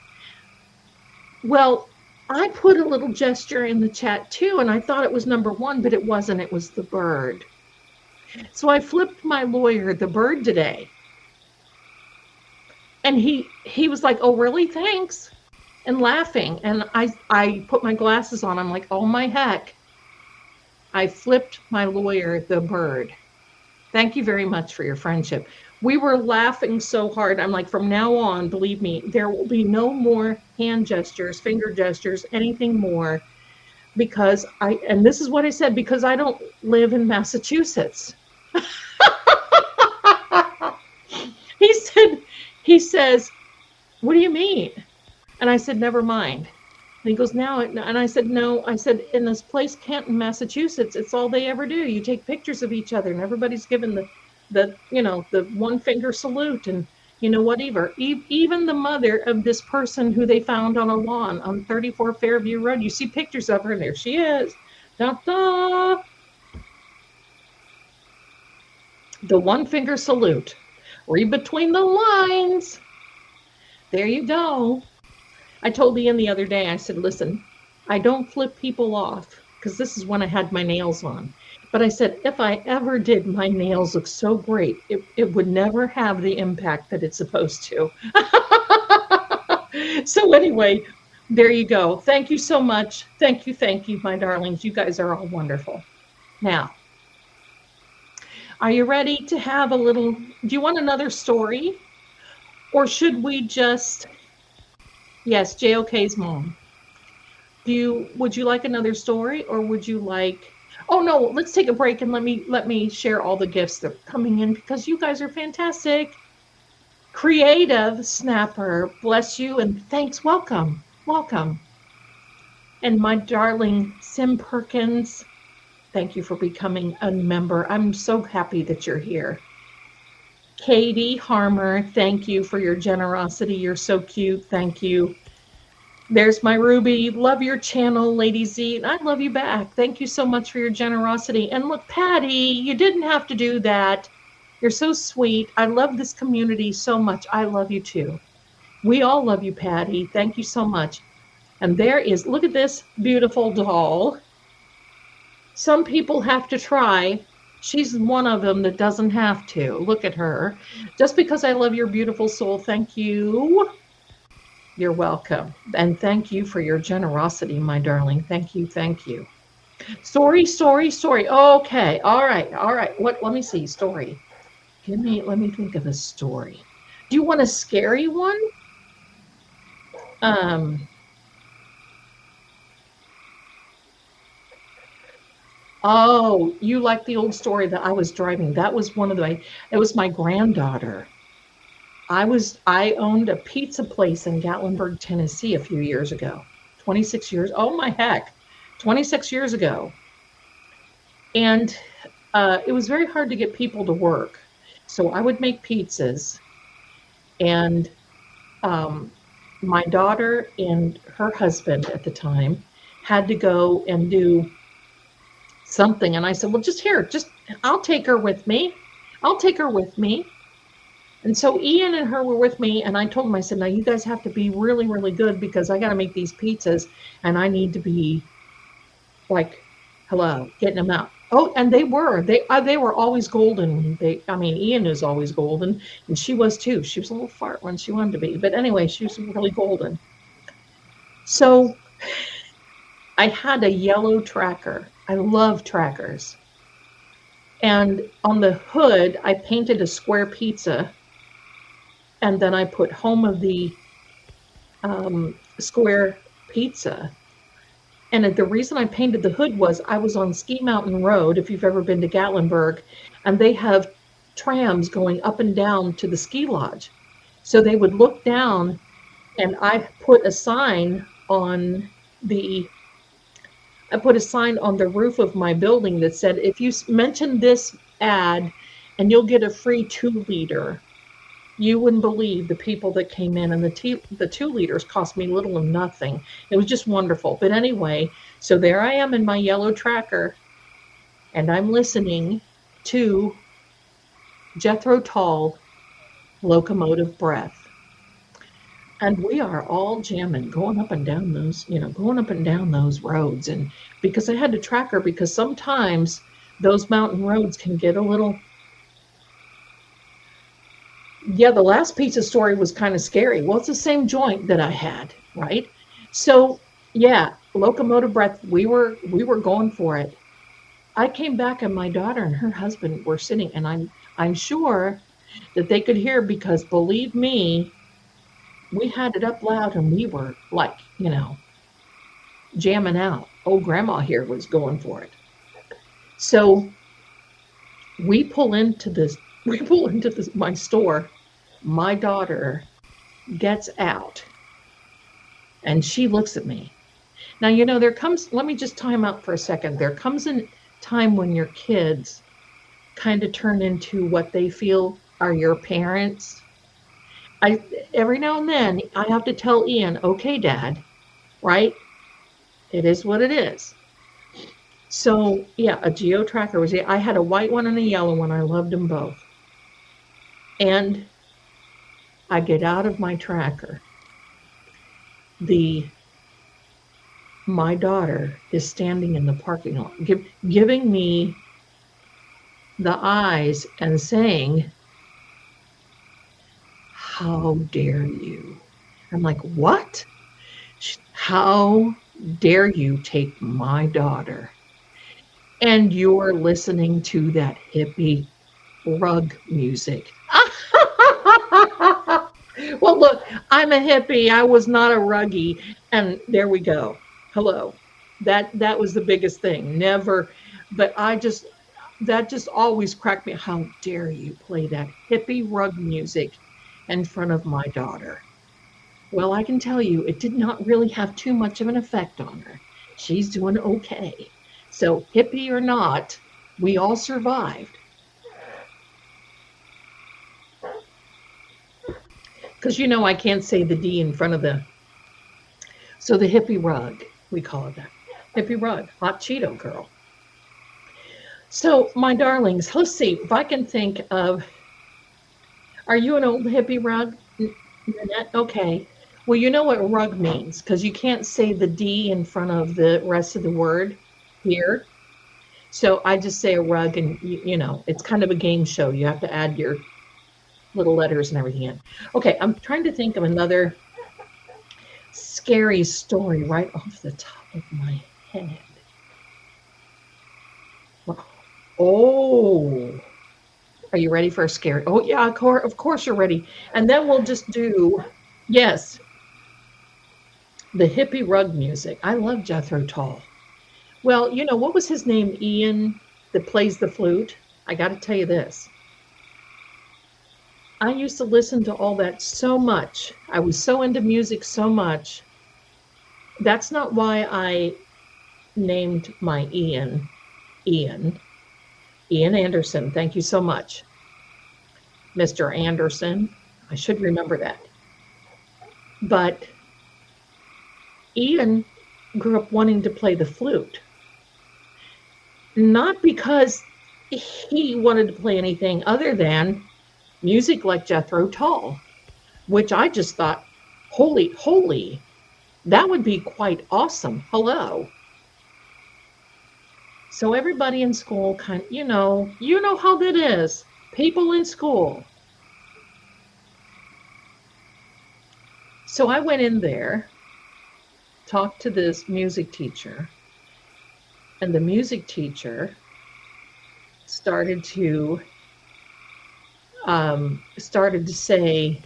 Well, I put a little gesture in the chat too, and I thought it was number one, but it wasn't. It was the bird. So I flipped my lawyer the bird today. And he was like, oh, really? Thanks. And laughing. And I put my glasses on. I'm like, oh, my heck. I flipped my lawyer the bird. Thank you very much for your friendship. We were laughing so hard. I'm like, from now on, believe me, there will be no more hand gestures, finger gestures, anything more. Because and this is what I said, because I don't live in Massachusetts. He says, what do you mean? And I said, never mind. And he goes, now, and I said, no. I said, in this place, Canton, Massachusetts, it's all they ever do. You take pictures of each other, and everybody's given the one finger salute, and whatever. Even the mother of this person who they found on a lawn on 34 Fairview Road, you see pictures of her, and there she is. Da-da! The one finger salute. Read between the lines. There you go. I told Ian the other day, I said, listen, I don't flip people off, because this is when I had my nails on. But I said, if I ever did, my nails look so great, it would never have the impact that it's supposed to. So anyway, there you go. Thank you so much. Thank you, my darlings. You guys are all wonderful. Now, are you ready to have a little, do you want another story? Or should we just, yes, JOK's mom. Would you like another story, or would you like, oh no, let's take a break and let me share all the gifts that are coming in, because you guys are fantastic. Creative Snapper, bless you and thanks, welcome. And my darling Sim Perkins, thank you for becoming a member. I'm so happy that you're here. Katie Harmer, thank you for your generosity. You're so cute. Thank you. There's my Ruby. Love your channel, Lady Z. And I love you back. Thank you so much for your generosity. And look, Patty, you didn't have to do that. You're so sweet. I love this community so much. I love you too. We all love you, Patty. Thank you so much. And there is, look at this beautiful doll. Some people have to try. She's one of them that doesn't have to. Look at her. Just because I love your beautiful soul, thank you. You're welcome. And thank you for your generosity, my darling. Thank you. Story. Okay. All right. Let me see. Story. Let me think of a story. Do you want a scary one? Oh, you like the old story that I was driving. That was it was my granddaughter. I owned a pizza place in Gatlinburg, Tennessee a few years ago. 26 years. Oh my heck. 26 years ago. And it was very hard to get people to work. So I would make pizzas, and my daughter and her husband at the time had to go and do something. And I said, well, I'll take her with me. And so Ian and her were with me, and I told them, I said, now you guys have to be really, really good, because I got to make these pizzas, and I need to be like, hello, getting them out. Oh, and they were always golden. Ian is always golden, and she was too. She was a little fart when she wanted to be, but anyway, she was really golden. So I had a yellow tracker. I love trackers. And on the hood, I painted a square pizza, and then I put home of the square pizza. And the reason I painted the hood was I was on Ski Mountain Road, if you've ever been to Gatlinburg, and they have trams going up and down to the ski lodge. So they would look down, and I put a sign on the roof of my building that said, if you mention this ad and you'll get a free 2-liter. You wouldn't believe the people that came in, and the 2-liters cost me little or nothing. It was just wonderful. But anyway, so there I am in my yellow tracker, and I'm listening to Jethro Tull, Locomotive Breath. And we are all jamming, going up and down those roads. And because I had to track her, because sometimes those mountain roads can get a little, yeah, the last piece of story was kind of scary. Well, it's the same joint that I had, right? So yeah, Locomotive Breath, we were going for it. I came back and my daughter and her husband were sitting, and I'm sure that they could hear, because believe me, we had it up loud and we were like, jamming out. Old grandma here was going for it. So we pull into my store. My daughter gets out and she looks at me. Now, let me just time out for a second. There comes a time when your kids kind of turn into what they feel are your parents. Every now and then I have to tell Ian, okay, Dad, right? It is what it is. So yeah, a geo tracker I had a white one and a yellow one. I loved them both. And I get out of my tracker. My daughter is standing in the parking lot, giving me the eyes and saying, "How dare you?" I'm like, "What? How dare you take my daughter? And you're listening to that hippie rug music." Well, look, I'm a hippie. I was not a ruggie. And there we go. Hello. That was the biggest thing. Never, but that just always cracked me. How dare you play that hippie rug music in front of my daughter? Well, I can tell you, it did not really have too much of an effect on her. She's doing okay. So hippie or not, we all survived. Because I can't say the D in front of so the hippie rug, we call it that. Hippie rug, hot Cheeto girl. So my darlings, let's see if I can think of, are you an old hippie rug, Nanette? Okay. Well, you know what rug means, because you can't say the D in front of the rest of the word here. So I just say a rug, and it's kind of a game show. You have to add your little letters and everything in. Okay, I'm trying to think of another scary story right off the top of my head. Oh, are you ready for a scary? Oh yeah, of course you're ready. And then we'll just do, yes, the hippie rug music. I love Jethro Tull. Well, what was his name? Ian, that plays the flute. I got to tell you this. I used to listen to all that so much. I was so into music so much. That's not why I named my Ian Anderson. Thank you so much, Mr. Anderson. I should remember that. But Ian grew up wanting to play the flute. Not because he wanted to play anything other than music like Jethro Tull, which I just thought, holy, that would be quite awesome. Hello. So everybody in school you know how that is. People in school. So I went in there, talked to this music teacher, and the music teacher started to say,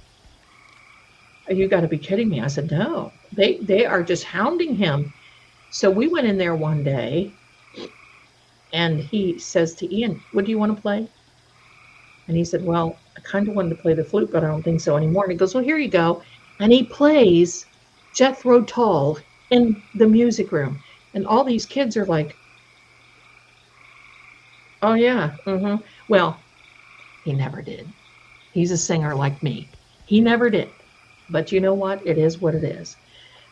"You got to be kidding me." I said, "No, they are just hounding him." So we went in there one day, and he says to Ian, "What do you want to play?" And he said, "Well, I kind of wanted to play the flute, but I don't think so anymore." And he goes, "Well, here you go." And he plays Jethro Tull in the music room. And all these kids are like, "Oh, yeah. Well, He never did. He's a singer like me. He never did. But you know what? It is what it is.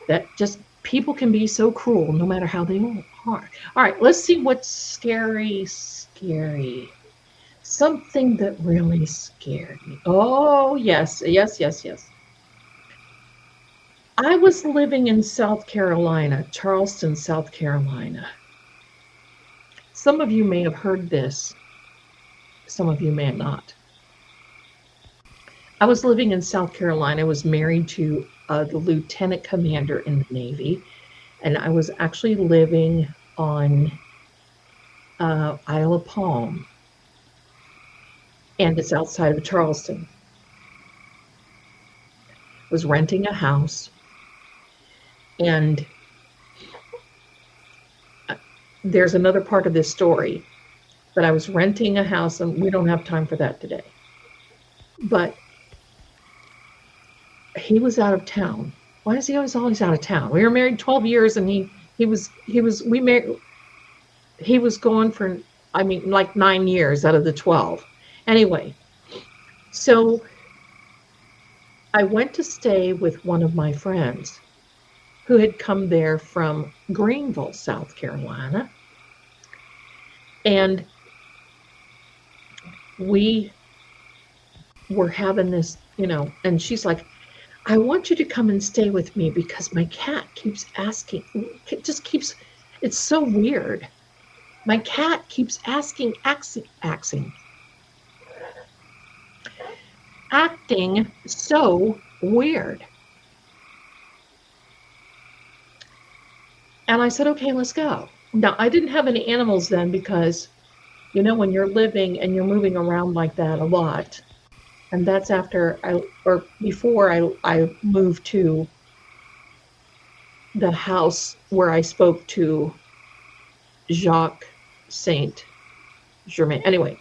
That just people can be so cruel no matter how they are. All right, let's see what's scary. Something that really scared me. Oh, yes. I was living in South Carolina, Charleston, South Carolina. Some of you may have heard this. Some of you may not. I was living in South Carolina. I was married to the lieutenant commander in the Navy, and I was actually living on Isle of Palm, and it's outside of Charleston. I was renting a house, and there's another part of this story, but I was renting a house, and we don't have time for that today. But he was out of town. Why is he always out of town? We were married 12 years, and he was gone for, I mean, like 9 years out of the 12. Anyway, so I went to stay with one of my friends who had come there from Greenville, South Carolina. And we were having this, and she's like, I want you to come and stay with me because my cat keeps asking, it's so weird. My cat keeps acting so weird. And I said, okay, let's go. Now, I didn't have any animals then because, when you're living and you're moving around like that a lot, and that's before I moved to the house where I spoke to Jacques Saint Germain. Anyway,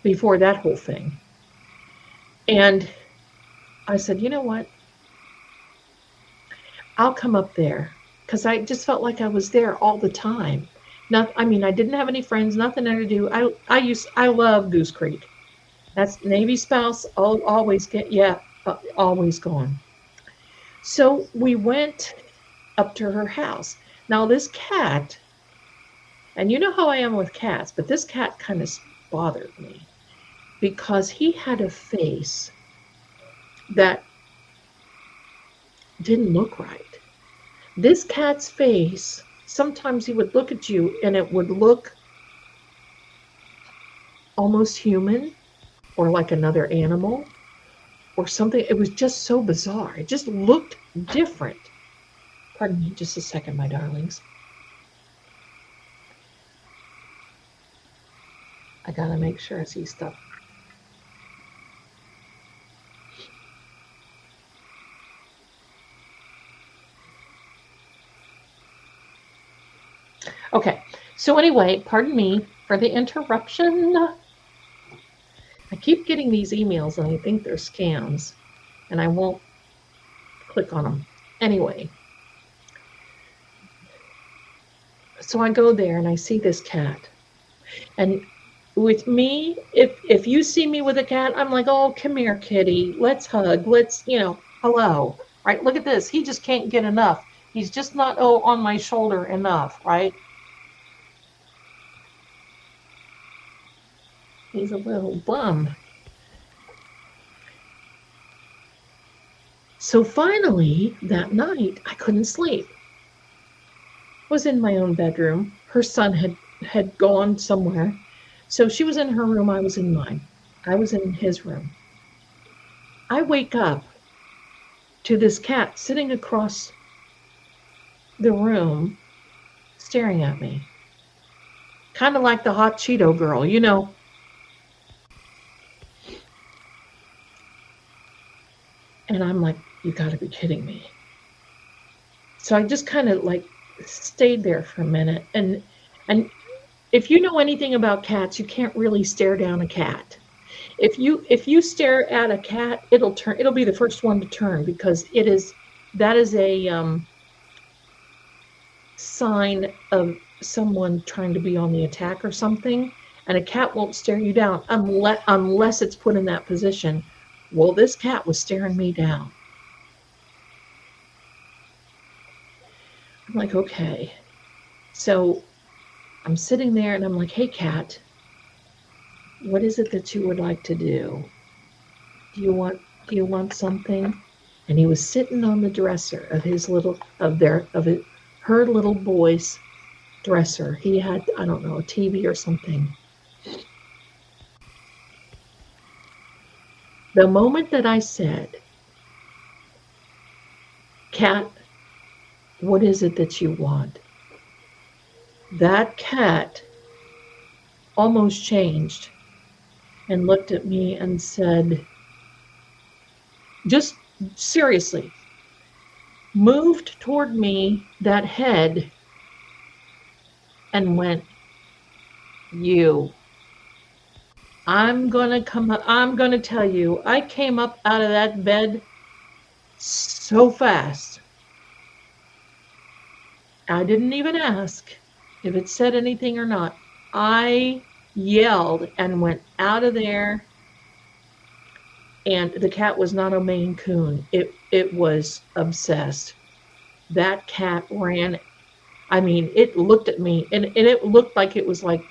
before that whole thing. And I said, you know what? I'll come up there because I just felt like I was there all the time. I didn't have any friends, nothing to do. I love Goose Creek. That's Navy spouse, always gone. So we went up to her house. Now this cat, and you know how I am with cats, but this cat kind of bothered me because he had a face that didn't look right. This cat's face, sometimes he would look at you and it would look almost human or like another animal or something. It was just so bizarre. It just looked different. Pardon me just a second, my darlings. I gotta make sure I see stuff. Okay, so anyway, pardon me for the interruption. I keep getting these emails and I think they're scams and I won't click on them. Anyway, so I go there and I see this cat. And with me, if you see me with a cat, I'm like, oh, come here, kitty. Let's hug. Let's, hello. Right? Look at this. He just can't get enough. He's just not on my shoulder enough, right? He's a little bum. So finally, that night, I couldn't sleep. I was in my own bedroom. Her son had gone somewhere. So she was in her room, I was in mine. I was in his room. I wake up to this cat sitting across the room, staring at me. Kind of like the hot Cheeto girl, And I'm like, you gotta be kidding me. So I just kind of like stayed there for a minute. And if you know anything about cats, you can't really stare down a cat. If you stare at a cat, it'll be the first one to turn because that is a sign of someone trying to be on the attack or something. And a cat won't stare you down unless it's put in that position. Well, this cat was staring me down. I'm like, okay. So I'm sitting there and I'm like, hey, cat, what is it that you would like to do? Do you want something? And he was sitting on the dresser of her little boy's dresser. He had, I don't know, a TV or something. The moment that I said, cat, what is it that you want? That cat almost changed and looked at me and said, just seriously, moved toward me, that head, and went, you. I'm going to tell you, I came up out of that bed so fast. I didn't even ask if it said anything or not. I yelled and went out of there. And the cat was not a Maine Coon. It was obsessed. That cat ran. I mean, it looked at me, and it looked like it was like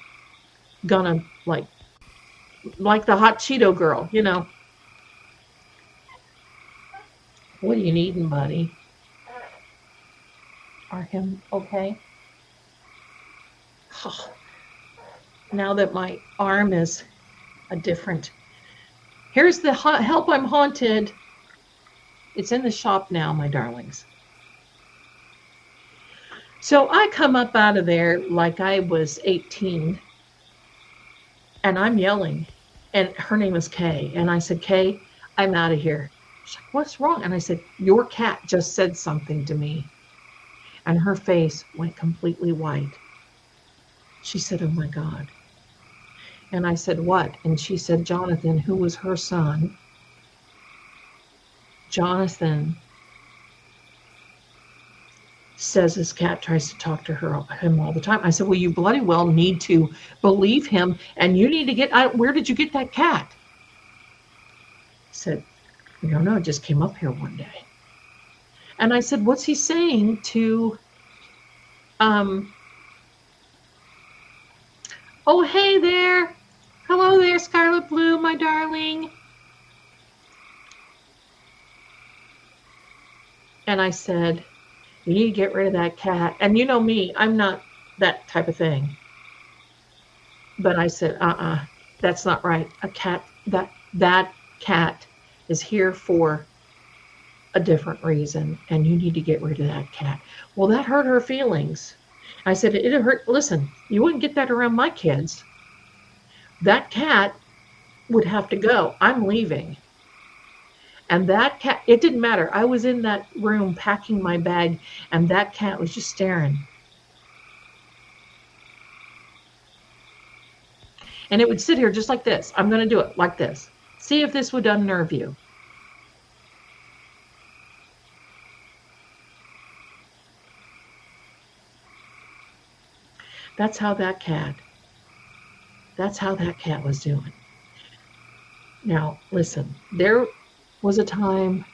gonna like the hot Cheeto girl, you know. What are you needing, buddy? Are him okay? Oh, now that my arm is a different. Here's the help, I'm haunted. It's in the shop now, my darlings. So I come up out of there like I was 18, and I'm yelling, and her name is Kay, and I said, Kay, I'm out of here. She's like, what's wrong? And I said, your cat just said something to me. And her face went completely white. She said, oh my God. And I said, what? And she said, Jonathan, who was her son, Jonathan says his cat tries to talk to him all the time. I said, well, you bloody well need to believe him, and you need to get out. Where did you get that cat? He said, I don't know, it just came up here one day. And I said, what's he saying to, oh, hey there. Hello there, Scarlet Blue, my darling. And I said, you need to get rid of that cat. And you know me, I'm not that type of thing. But I said, that's not right. A cat, that cat is here for a different reason, and you need to get rid of that cat. Well, that hurt her feelings. I said, it hurt. Listen, you wouldn't get that around my kids. That cat would have to go. I'm leaving. And that cat, it didn't matter. I was in that room packing my bag, and that cat was just staring. And it would sit here just like this. I'm going to do it like this. See if this would unnerve you. That's how that cat was doing. Now, listen, there was a time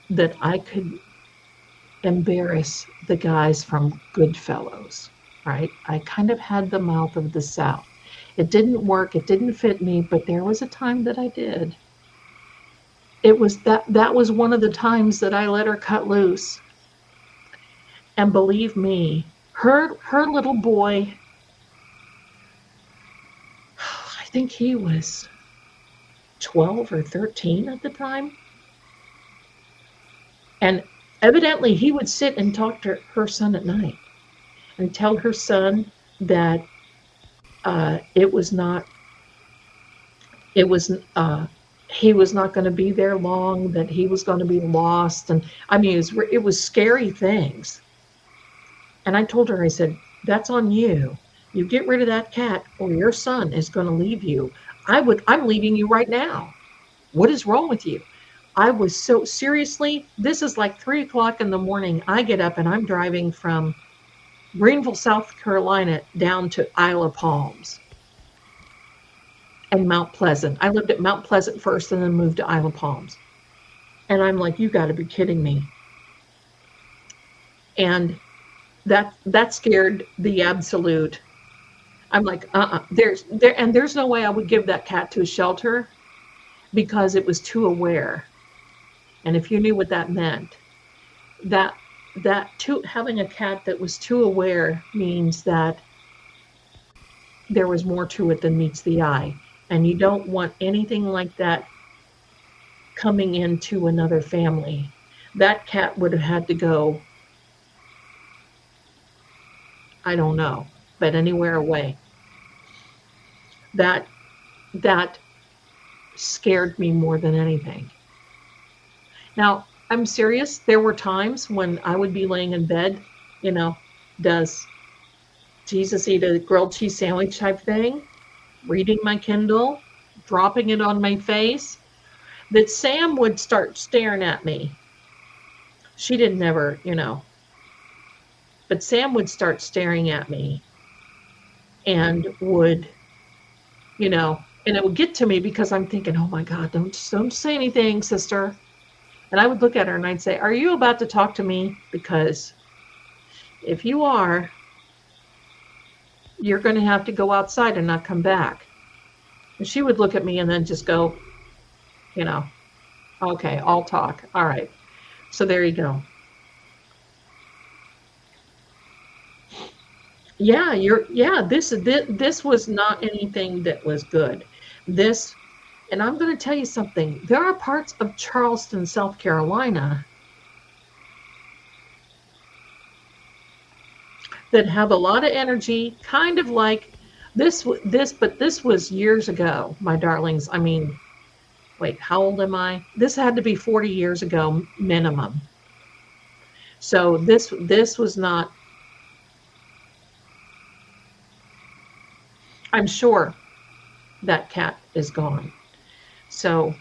that I could embarrass the guys from Goodfellas, right? I kind of had the mouth of the South. It didn't work. It didn't fit me, but there was a time that I did. It was that was one of the times that I let her cut loose. And believe me, her little boy, I think he was 12 or 13 at the time. And evidently he would sit and talk to her son at night and tell her son that he was not going to be there long, that he was going to be lost. And I mean, it was scary things. And I told her, I said, that's on you. You get rid of that cat or your son is going to leave you. I'm leaving you right now. What is wrong with you? I was so, seriously, this is like 3 o'clock in the morning. I get up and I'm driving from Greenville, South Carolina down to Isle of Palms. and Mount Pleasant. I lived at Mount Pleasant first and then moved to Isle of Palms. And I'm like, you got to be kidding me. And that scared the absolute. I'm like, there's no way I would give that cat to a shelter because it was too aware. And if you knew what that meant, having a cat that was too aware means that there was more to it than meets the eye. And you don't want anything like that coming into another family. That cat would have had to go, I don't know, but anywhere away. That scared me more than anything. Now, I'm serious. There were times when I would be laying in bed, does Jesus eat a grilled cheese sandwich type thing, reading my Kindle, dropping it on my face, that Sam would start staring at me. She didn't ever, but Sam would start staring at me and would, and it would get to me because I'm thinking, oh my God, don't say anything, sister. And I would look at her and I'd say, are you about to talk to me? Because if you are, you're going to have to go outside and not come back. And she would look at me and then just go, okay, I'll talk. All right. So there you go. Yeah, this was not anything that was good. And I'm going to tell you something. There are parts of Charleston, South Carolina that have a lot of energy, kind of like this, but this was years ago, my darlings. I mean, wait, how old am I? This had to be 40 years ago minimum. So this was not, I'm sure that cat is gone. So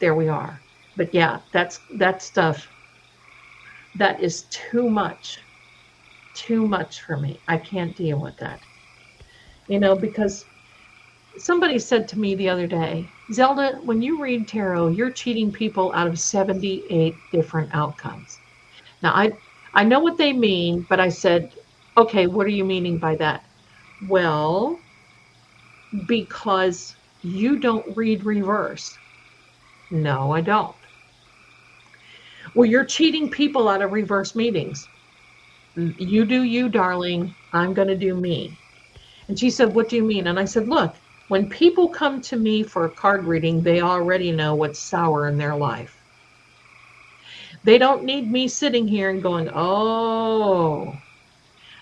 there we are. But yeah, that stuff, that is too much for me. I can't deal with that. Because somebody said to me the other day, Zelda, when you read tarot, you're cheating people out of 78 different outcomes. Now, I know what they mean, but I said, okay, what are you meaning by that? Well, because you don't read reverse. No, I don't. Well, you're cheating people out of reverse meetings. You do you, darling. I'm going to do me. And she said, what do you mean? And I said, look, when people come to me for a card reading, they already know what's sour in their life. They don't need me sitting here and going, oh,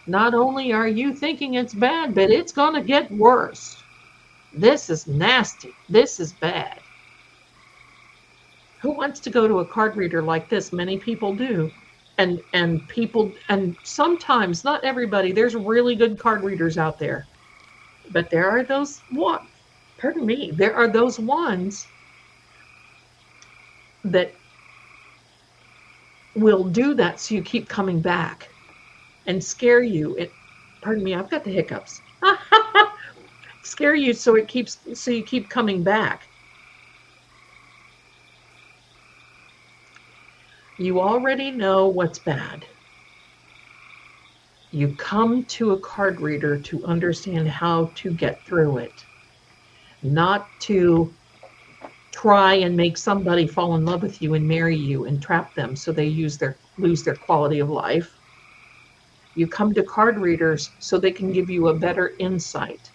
not only are you thinking it's bad, but it's going to get worse. This is nasty. This is bad. Who wants to go to a card reader like this? Many people do. And sometimes, not everybody, there's really good card readers out there. But there are those there are those ones that will do that so you keep coming back and scare you. I've got the hiccups. Scare you so you keep coming back. You already know what's bad. You come to a card reader to understand how to get through it, not to try and make somebody fall in love with you and marry you and trap them so they lose their quality of life. You come to card readers so they can give you a better insight.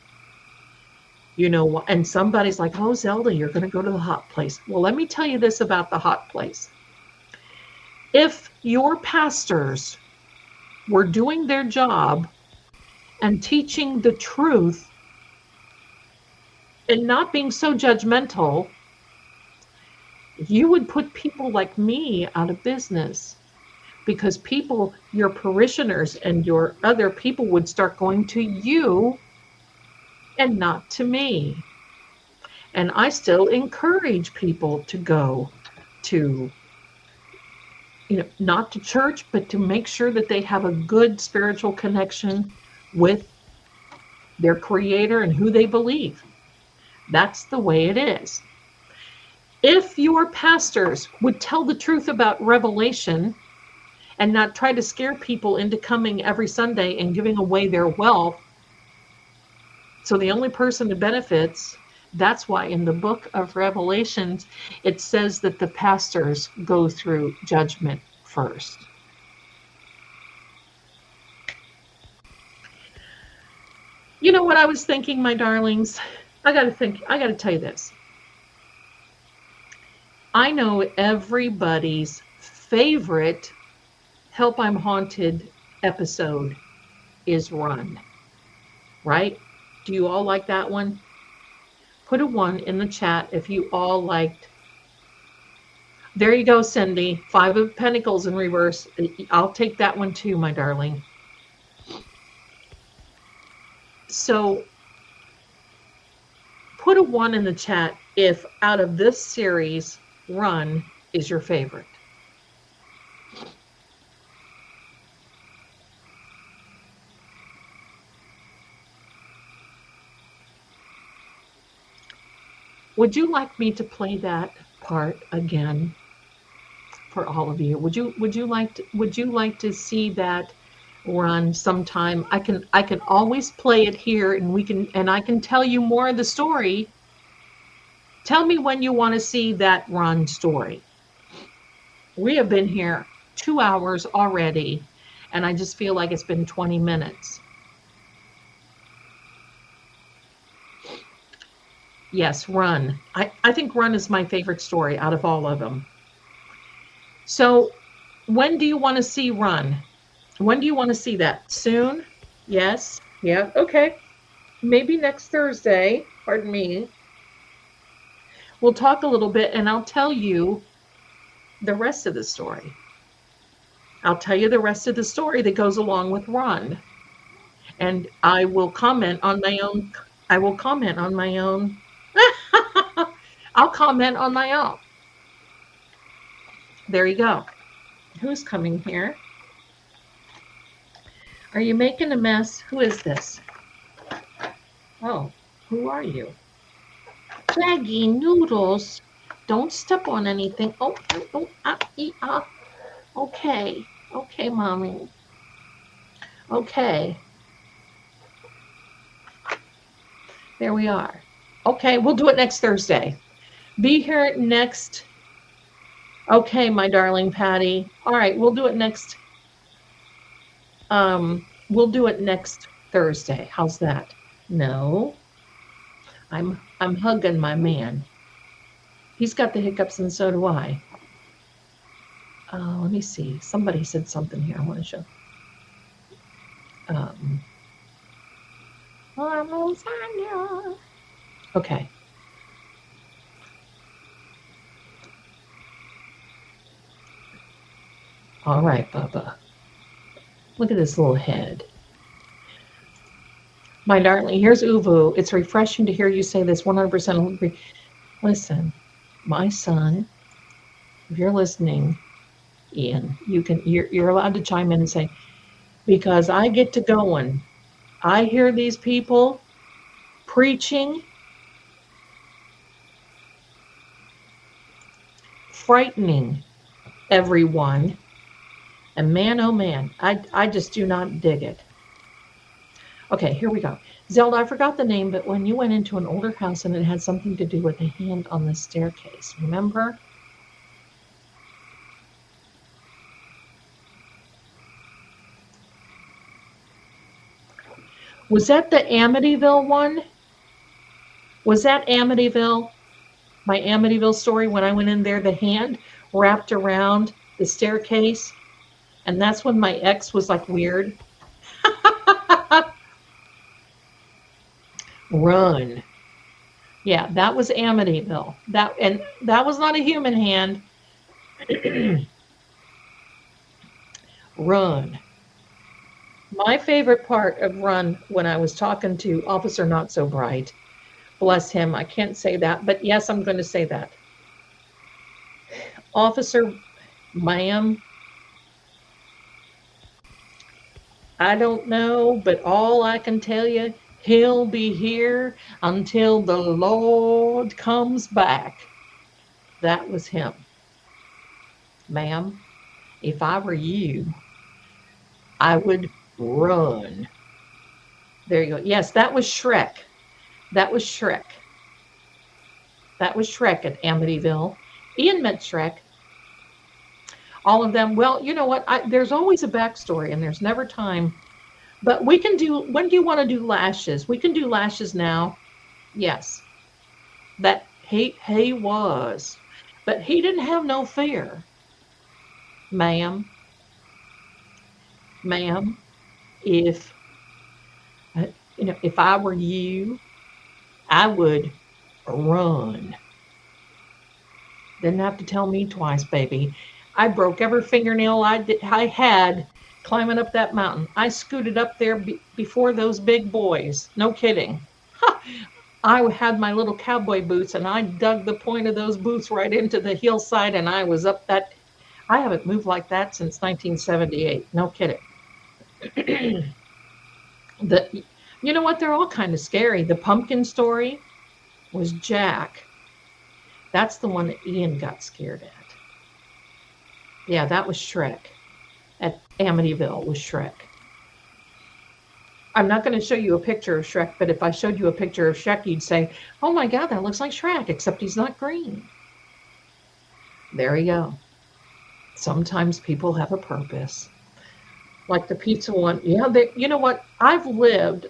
And somebody's like, oh, Zelda, you're going to go to the hot place. Well, let me tell you this about the hot place. If your pastors were doing their job and teaching the truth and not being so judgmental, you would put people like me out of business, because your parishioners and your other people would start going to you and not to me. And I still encourage people to go to, not to church, but to make sure that they have a good spiritual connection with their creator and who they believe. That's the way it is. If your pastors would tell the truth about Revelation and not try to scare people into coming every Sunday and giving away their wealth, so the only person that benefits, that's why in the book of Revelations, it says that the pastors go through judgment first. You know what I was thinking, my darlings? I got to tell you this. I know everybody's favorite Help I'm Haunted episode is Run, right? Do you all like that one? Put a 1 in the chat if you all liked. There you go, Cindy. 5 of Pentacles in reverse. I'll take that one too, my darling. So put a 1 in the chat if out of this series, Run is your favorite. Would you like me to play that part again for all of you? Would you like to see that Run sometime? I can always play it here, and I can tell you more of the story. Tell me when you want to see that Run story. We have been here 2 hours already, and I just feel like it's been 20 minutes. Yes, Run. I think Run is my favorite story out of all of them. So when do you want to see Run? When do you want to see that? Soon? Yes? Yeah, okay. Maybe next Thursday. Pardon me. We'll talk a little bit, and I'll tell you the rest of the story. I'll tell you the rest of the story that goes along with Run. And I will comment on my own. I'll comment on my own. There you go. Who's coming here? Are you making a mess? Who is this? Oh, who are you? Draggy Noodles. Don't step on anything. Okay. Okay, Mommy. Okay. There we are. Okay, we'll do it next Thursday. Be here next. Okay, my darling Patty. All right, we'll do it next. We'll do it next Thursday. How's that? No. I'm hugging my man. He's got the hiccups and so do I. Let me see. Somebody said something here I want to show. Okay. All right, Bubba. Look at this little head. My darling, here's Uvu. It's refreshing to hear you say this 100% agree. Listen, my son, if you're listening, Ian, you're allowed to chime in and say, because I get to going. I hear these people preaching, frightening everyone, and man, oh man, I just do not dig it. Okay, here we go. Zelda, I forgot the name, but when you went into an older house and it had something to do with a hand on the staircase, remember? Was that the Amityville one? Was that Amityville? My Amityville story when I went in there, the hand wrapped around the staircase, and that's when my ex was like weird. Run. Yeah, that was Amityville. That was not a human hand. Run. My favorite part of Run when I was talking to Officer Not So Bright, bless him, I can't say that, but yes, I'm going to say that. Officer, ma'am, I don't know, but all I can tell you, He'll be here until the Lord comes back. That was him. Ma'am, if I were you, I would run. There you go. Yes, that was Shrek. That was Shrek. That was Shrek at Amityville. Ian met Shrek. All of them. Well, you know what? There's always a backstory, and there's never time. But we can do. When do you want to do lashes? We can do lashes now. Yes. That he was, but he didn't have no fear, ma'am. Ma'am, if if I were you, I would run. Didn't have to tell me twice, baby. I broke every fingernail I had climbing up that mountain. I scooted up there before those big boys. No kidding. I had my little cowboy boots, and I dug the point of those boots right into the hillside, and I was up that. I haven't moved like that since 1978. No kidding. You know what? They're all kind of scary. The pumpkin story was Jack. That's the one that Ian got scared at. Yeah, that was Shrek. At Amityville was Shrek. I'm not going to show you a picture of Shrek, but if I showed you a picture of Shrek, you'd say, oh my God, that looks like Shrek, except he's not green. There you go. Sometimes people have a purpose. Like the pizza one. Yeah, you know what? I've lived,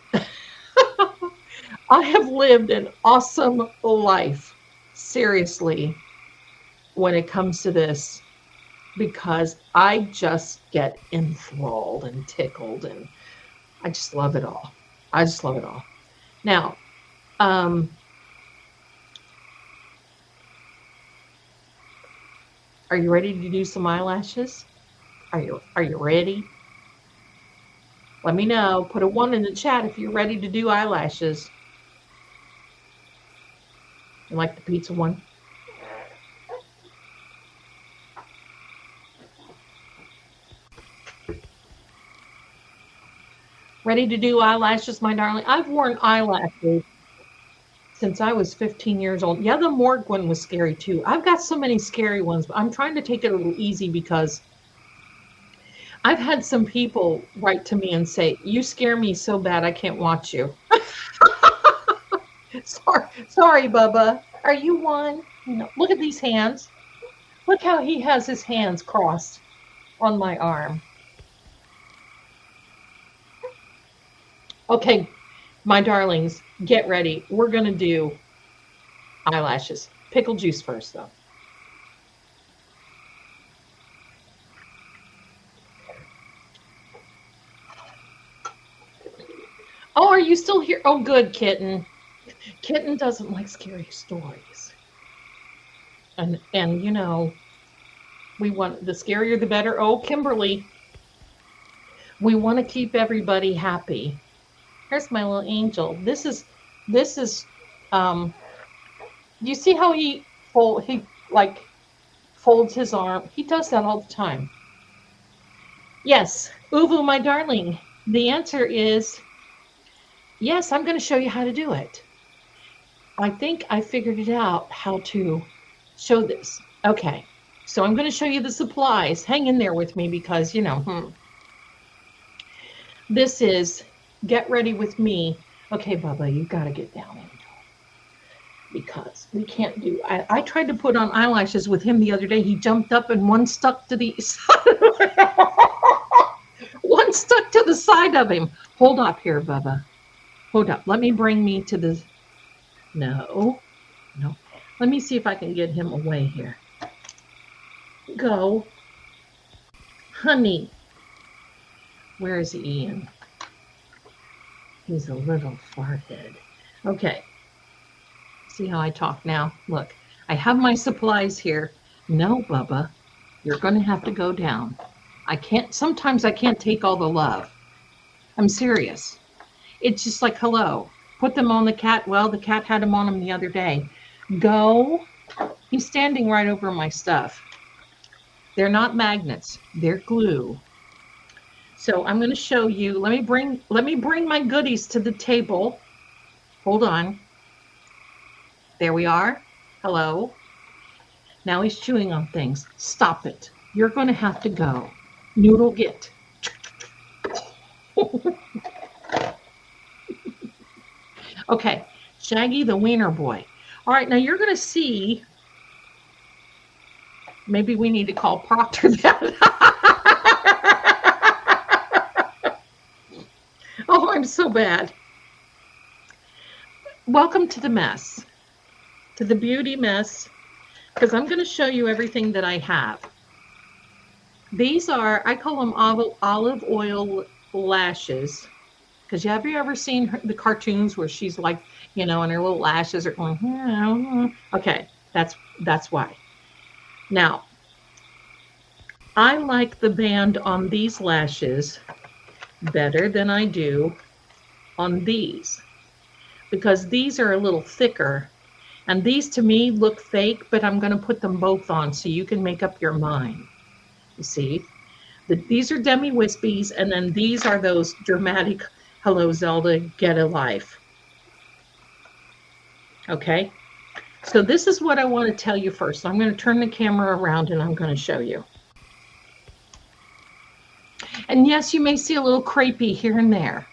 I have lived an awesome life, seriously, when it comes to this, because I just get enthralled and tickled, and I just love it all. I just love it all. Now, are you ready to do some eyelashes? Are you ready? Let me know. Put a 1 in the chat if you're ready to do eyelashes. You like the pizza one? Ready to do eyelashes, my darling? I've worn eyelashes since I was 15 years old. Yeah, the morgue one was scary too. I've got so many scary ones, but I'm trying to take it a little easy because I've had some people write to me and say, you scare me so bad I can't watch you. Sorry, Bubba. Are you one? No. Look at these hands. Look how he has his hands crossed on my arm. Okay, my darlings, get ready. We're going to do eyelashes. Pickle juice first, though. Oh, are you still here? Oh, good, Kitten. Kitten doesn't like scary stories. And you know, we want the scarier the better. Oh, Kimberly. We want to keep everybody happy. Here's my little angel. This is you see how he folds his arm? He does that all the time. Yes, Uvu, my darling. The answer is yes, I'm going to show you how to do it. I think I figured it out how to show this. Okay, so I'm going to show you the supplies. Hang in there with me because, you know, this is Get Ready With Me. Okay, Bubba, you've got to get down, Angel. Because we can't do... I tried to put on eyelashes with him the other day. He jumped up and one stuck to the side. One stuck to the side of him. Hold up here, Bubba. Hold up. Let me bring me to the... No. Let me see if I can get him away here. Go. Honey. Where is Ian? He's a little farthead. Okay. See how I talk now? Look, I have my supplies here. No, Bubba, you're going to have to go down. Sometimes I can't take all the love. I'm serious. It's just like, hello, put them on the cat. Well, the cat had them on him the other day. Go. He's standing right over my stuff. They're not magnets. They're glue. So I'm going to show you. Let me bring my goodies to the table. Hold on. There we are. Hello. Now he's chewing on things. Stop it. You're going to have to go. Noodle, get. Okay. Shaggy the Wiener Boy. All right. Now you're going to see. Maybe we need to call Proctor that. Oh, I'm so bad. Welcome to the mess. To the beauty mess. Because I'm going to show you everything that I have. These are, I call them olive oil lashes. Because have you ever seen the cartoons where she's like, you know, and her little lashes are going, okay, that's why. Now, I like the band on these lashes better than I do on these. Because these are a little thicker. And these to me look fake, but I'm going to put them both on so you can make up your mind. You see, these are demi-wispies, and then these are those dramatic, hello, Zelda, get a life. Okay, so this is what I want to tell you first. I'm going to turn the camera around and I'm going to show you. And yes, you may see a little crepey here and there.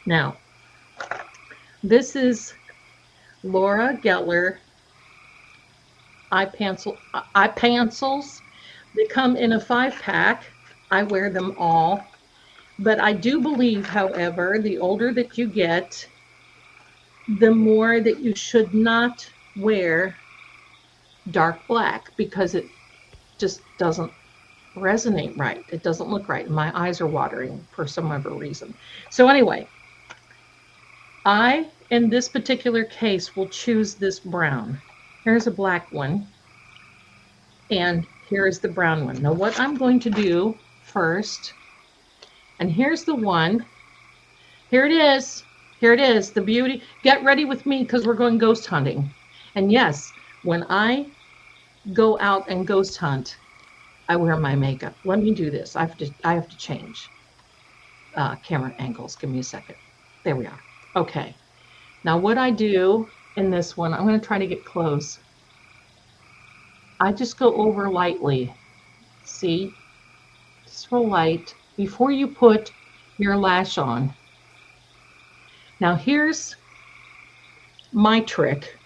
Now, this is Laura Geller eye pencils. They come in a 5-pack. I wear them all. But I do believe, however, the older that you get, the more that you should not wear dark black because it just doesn't resonate right. It doesn't look right. My eyes are watering for some other reason. So anyway, I, in this particular case, will choose this brown. Here's a black one, and here is the brown one. Now, what I'm going to do first, and here's the one. Here it is. Here it is, the beauty. Get ready with me because we're going ghost hunting. And yes, when I go out and ghost hunt, I wear my makeup. Let me do this. I have to change camera angles. Give me a second. There we are. Okay. Now what I do in this one, I'm going to try to get close. I just go over lightly. See? Just real light before you put your lash on. Now here's my trick,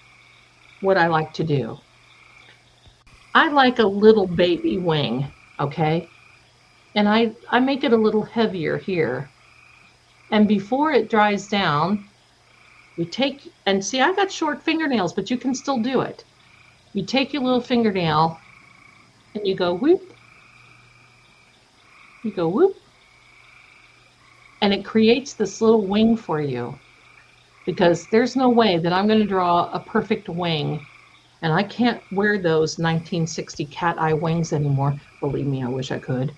what I like to do. I like a little baby wing, okay? And I make it a little heavier here. And before it dries down, you take, and see, I got short fingernails, but you can still do it. You take your little fingernail and you go whoop. You go whoop. And it creates this little wing for you. Because there's no way that I'm going to draw a perfect wing. And I can't wear those 1960 cat eye wings anymore. Believe me, I wish I could.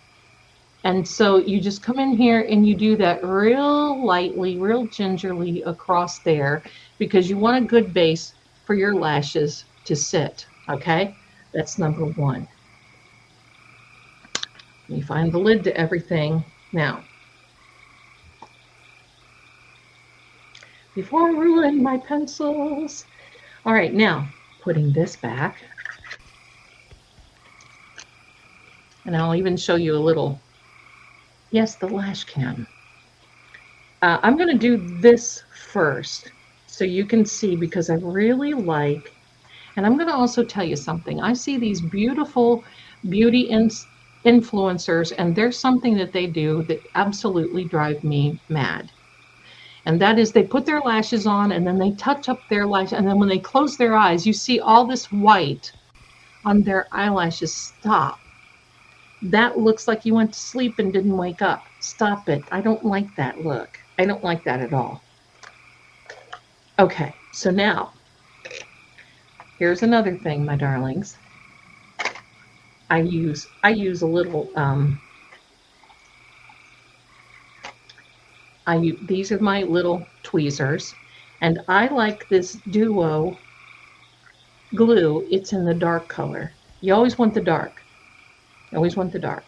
And so you just come in here and you do that real lightly, real gingerly across there because you want a good base for your lashes to sit, okay? That's number one. Let me find the lid to everything. Now, before I ruin my pencils. All right, now, putting this back. And I'll even show you a little. Yes, the lash cam. I'm going to do this first so you can see because I really like, and I'm going to also tell you something. I see these beautiful beauty influencers, and there's something that they do that absolutely drive me mad. And that is they put their lashes on and then they touch up their lashes. And then when they close their eyes, you see all this white on their eyelashes. Stop. That looks like you went to sleep and didn't wake up. Stop it. I don't like that look. I don't like that at all. Okay, so now, here's another thing, my darlings. I use a little, these are my little tweezers, and I like this Duo glue. It's in the dark color. You always want the dark. Always want the dark.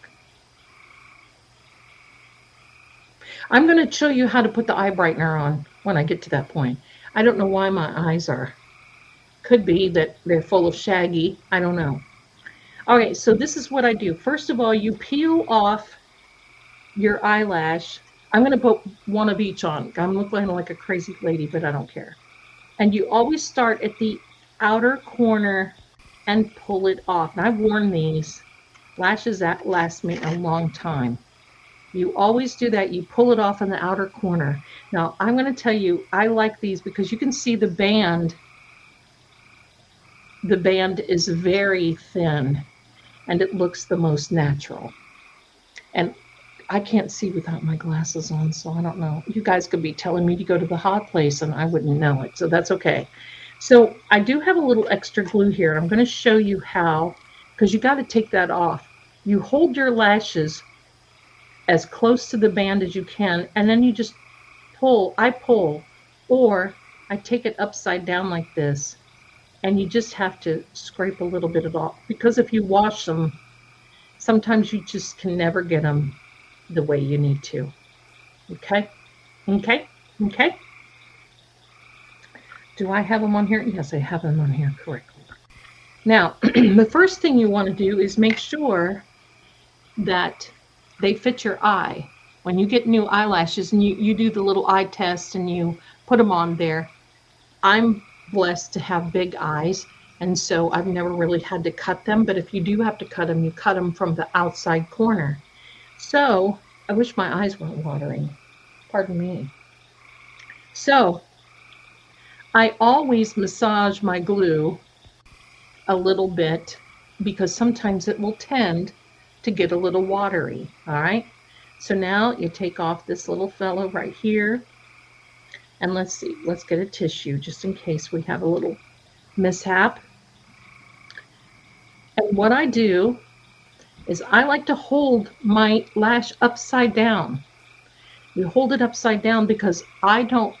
I'm going to show you how to put the eye brightener on when I get to that point. I don't know why my eyes are, could be that they're full of shaggy. I don't know. Okay, so this is what I do. First of all, you peel off your eyelash. I'm going to put one of each on. I'm looking like a crazy lady, but I don't care. And you always start at the outer corner and pull it off. And I've worn these lashes that last me a long time. You always do that. You pull it off in the outer corner. Now, I'm going to tell you, I like these because you can see the band. The band is very thin, and it looks the most natural. And I can't see without my glasses on, so I don't know. You guys could be telling me to go to the hot place, and I wouldn't know it, so that's okay. So I do have a little extra glue here. I'm going to show you how, because you got to take that off. You hold your lashes as close to the band as you can, and then you just pull. I pull, or I take it upside down like this, and you just have to scrape a little bit of it off, because if you wash them, sometimes you just can never get them the way you need to. Okay? Okay? Okay? Do I have them on here? Yes, I have them on here correctly. Now, the first thing you want to do is make sure that they fit your eye. When you get new eyelashes and you do the little eye test and you put them on there, I'm blessed to have big eyes, and so I've never really had to cut them, but if you do have to cut them, you cut them from the outside corner. So, I wish my eyes weren't watering. Pardon me. So, I always massage my glue a little bit because sometimes it will tend to get a little watery, all right? So now you take off this little fellow right here, and let's see, let's get a tissue just in case we have a little mishap. And what I do is I like to hold my lash upside down. You hold it upside down because I don't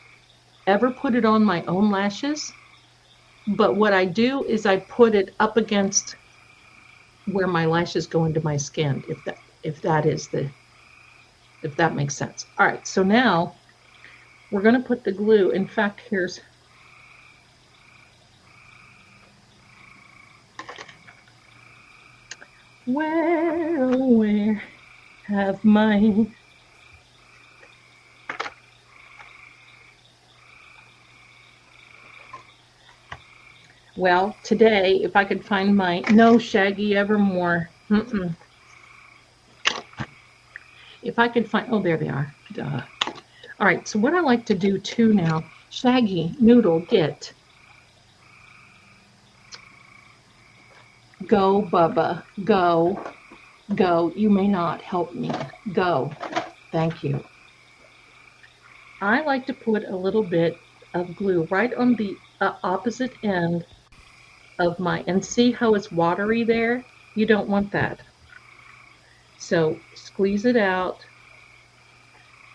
ever put it on my own lashes, but what I do is I put it up against where my lashes go into my skin, if that makes sense. All right, so now we're going to put the glue. In fact, here's where have my well, today, if I could find my no Shaggy Evermore. If I could find, oh, there they are. Duh. All right, so what I like to do too now, Shaggy, Noodle, get. Go, Bubba, go, go. You may not help me. Go. Thank you. I like to put a little bit of glue right on the opposite end of my, and see how it's watery there? You don't want that. So squeeze it out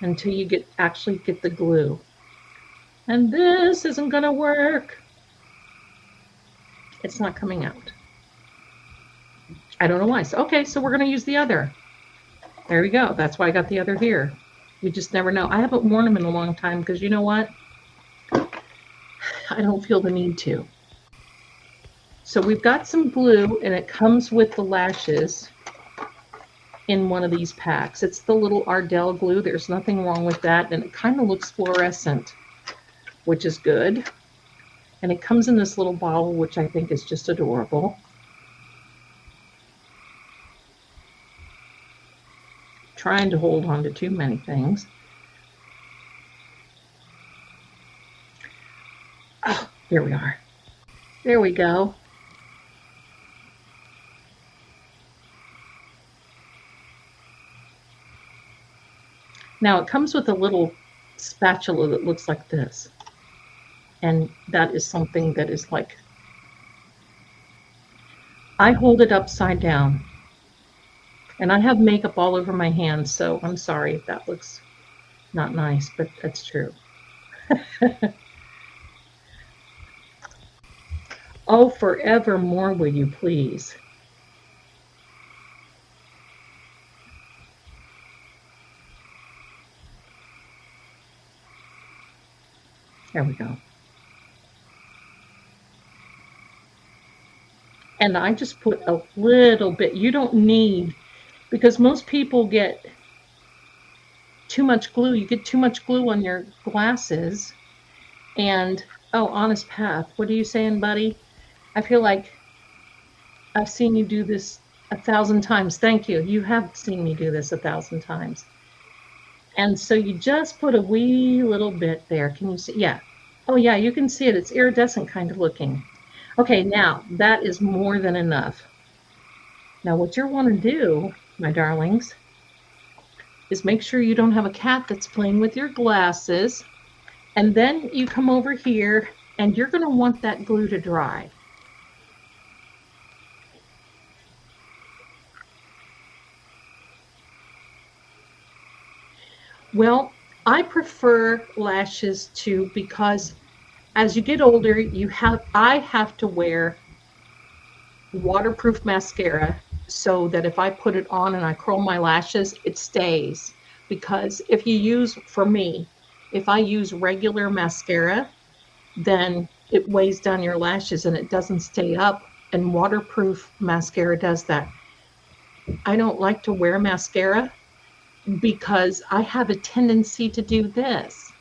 until you actually get the glue. And this isn't gonna work. It's not coming out. I don't know why. So, okay, so we're gonna use the other. There we go. That's why I got the other here. You just never know. I haven't worn them in a long time because you know what? I don't feel the need to. So we've got some glue, and it comes with the lashes in one of these packs. It's the little Ardell glue. There's nothing wrong with that, and it kind of looks fluorescent, which is good. And it comes in this little bottle, which I think is just adorable. Trying to hold on to too many things. Oh, here we are. There we go. Now it comes with a little spatula that looks like this. And that is something that is like, I hold it upside down. And I have makeup all over my hands, so I'm sorry if that looks not nice, but that's true. Oh, forevermore, will you please? There we go. And I just put a little bit. You don't need, because most people get too much glue. You get too much glue on your glasses. And, oh, Honest Path, what are you saying, buddy? I feel like I've seen you do this 1,000 times. Thank you. You have seen me do this 1,000 times. And so you just put a wee little bit there. Can you see? Yeah. Oh, yeah, you can see it. It's iridescent kind of looking. Okay, now that is more than enough. Now what you want to do, my darlings, is make sure you don't have a cat that's playing with your glasses. And then you come over here and you're going to want that glue to dry. Well, I prefer lashes too, because as you get older, I have to wear waterproof mascara so that if I put it on and I curl my lashes, it stays. Because if you use, for me, if I use regular mascara, then it weighs down your lashes and it doesn't stay up, and waterproof mascara does that. I don't like to wear mascara because I have a tendency to do this.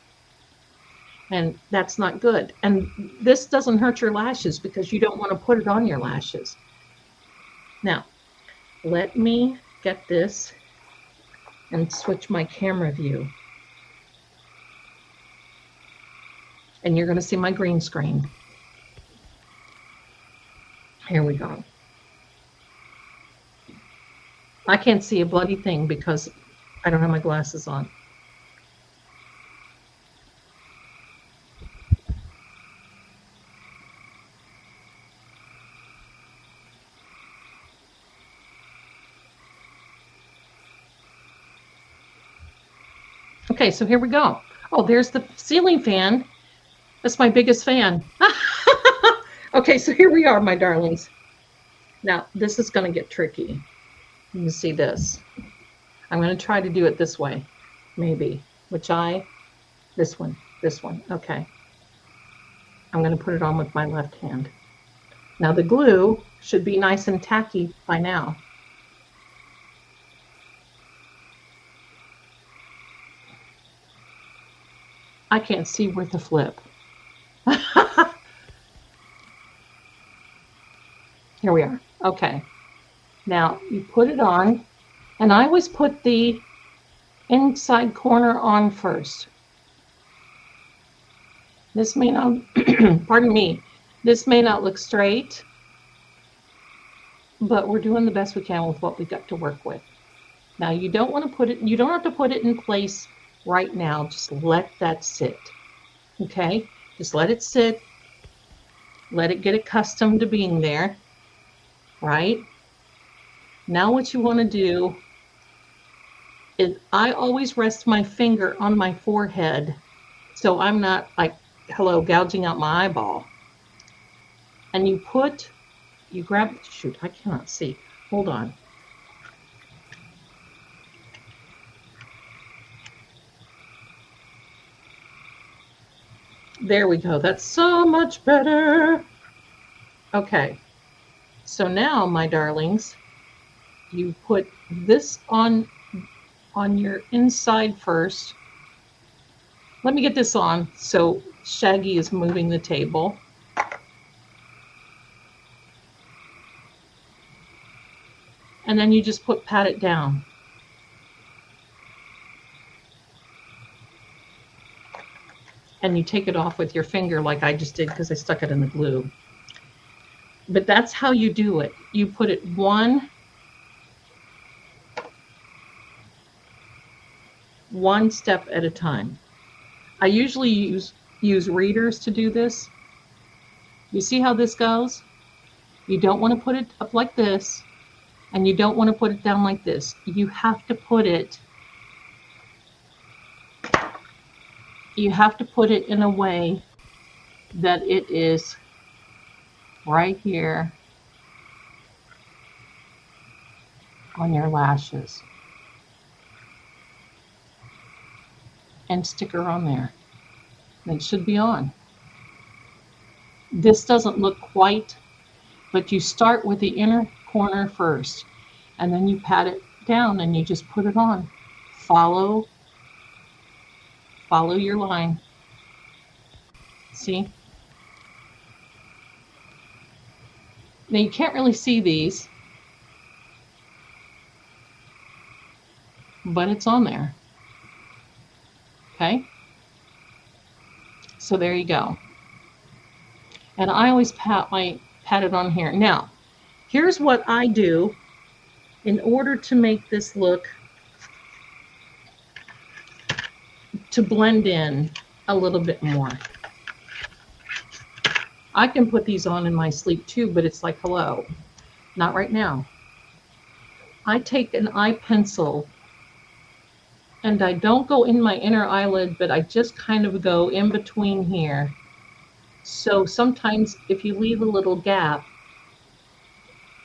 And that's not good. And this doesn't hurt your lashes because you don't want to put it on your lashes. Now, let me get this and switch my camera view. And you're going to see my green screen. Here we go. I can't see a bloody thing because I don't have my glasses on. Okay, so here we go. Oh, there's the ceiling fan. That's my biggest fan. Okay, so here we are, my darlings. Now, this is going to get tricky. You can see this. I'm going to try to do it this way, maybe. This one. Okay. I'm going to put it on with my left hand. Now, the glue should be nice and tacky by now. I can't see worth a flip. Here we are. Okay. Now you put it on, and I always put the inside corner on first. This may not, pardon me, this may not look straight, but we're doing the best we can with what we got to work with. Now you don't want to put it, you don't have to put it in place right now. Just let that sit. Okay? Just let it sit. Let it get accustomed to being there. Right? Now what you want to do is, I always rest my finger on my forehead so I'm not like, hello, gouging out my eyeball. And you grab, shoot, I cannot see. Hold on. There we go. That's so much better. Okay. So now, my darlings, you put this on your inside first. Let me get this on so Shaggy is moving the table. And then you just pat it down. And you take it off with your finger like I just did because I stuck it in the glue. But that's how you do it. You put it one step at a time. I usually use readers to do this. You see how this goes? You don't want to put it up like this, and you don't want to put it down like this. You have to put it in a way that it is right here on your lashes. And stick her on there. It should be on. This doesn't look quite, but you start with the inner corner first, and then you pat it down and you just put it on. Follow your line. See? Now you can't really see these, but it's on there. Okay? So there you go. And I always pat it on here. Now, here's what I do in order to make this look, to blend in a little bit more. I can put these on in my sleep too, but it's like, hello, not right now. I take an eye pencil and I don't go in my inner eyelid, but I just kind of go in between here. So sometimes if you leave a little gap,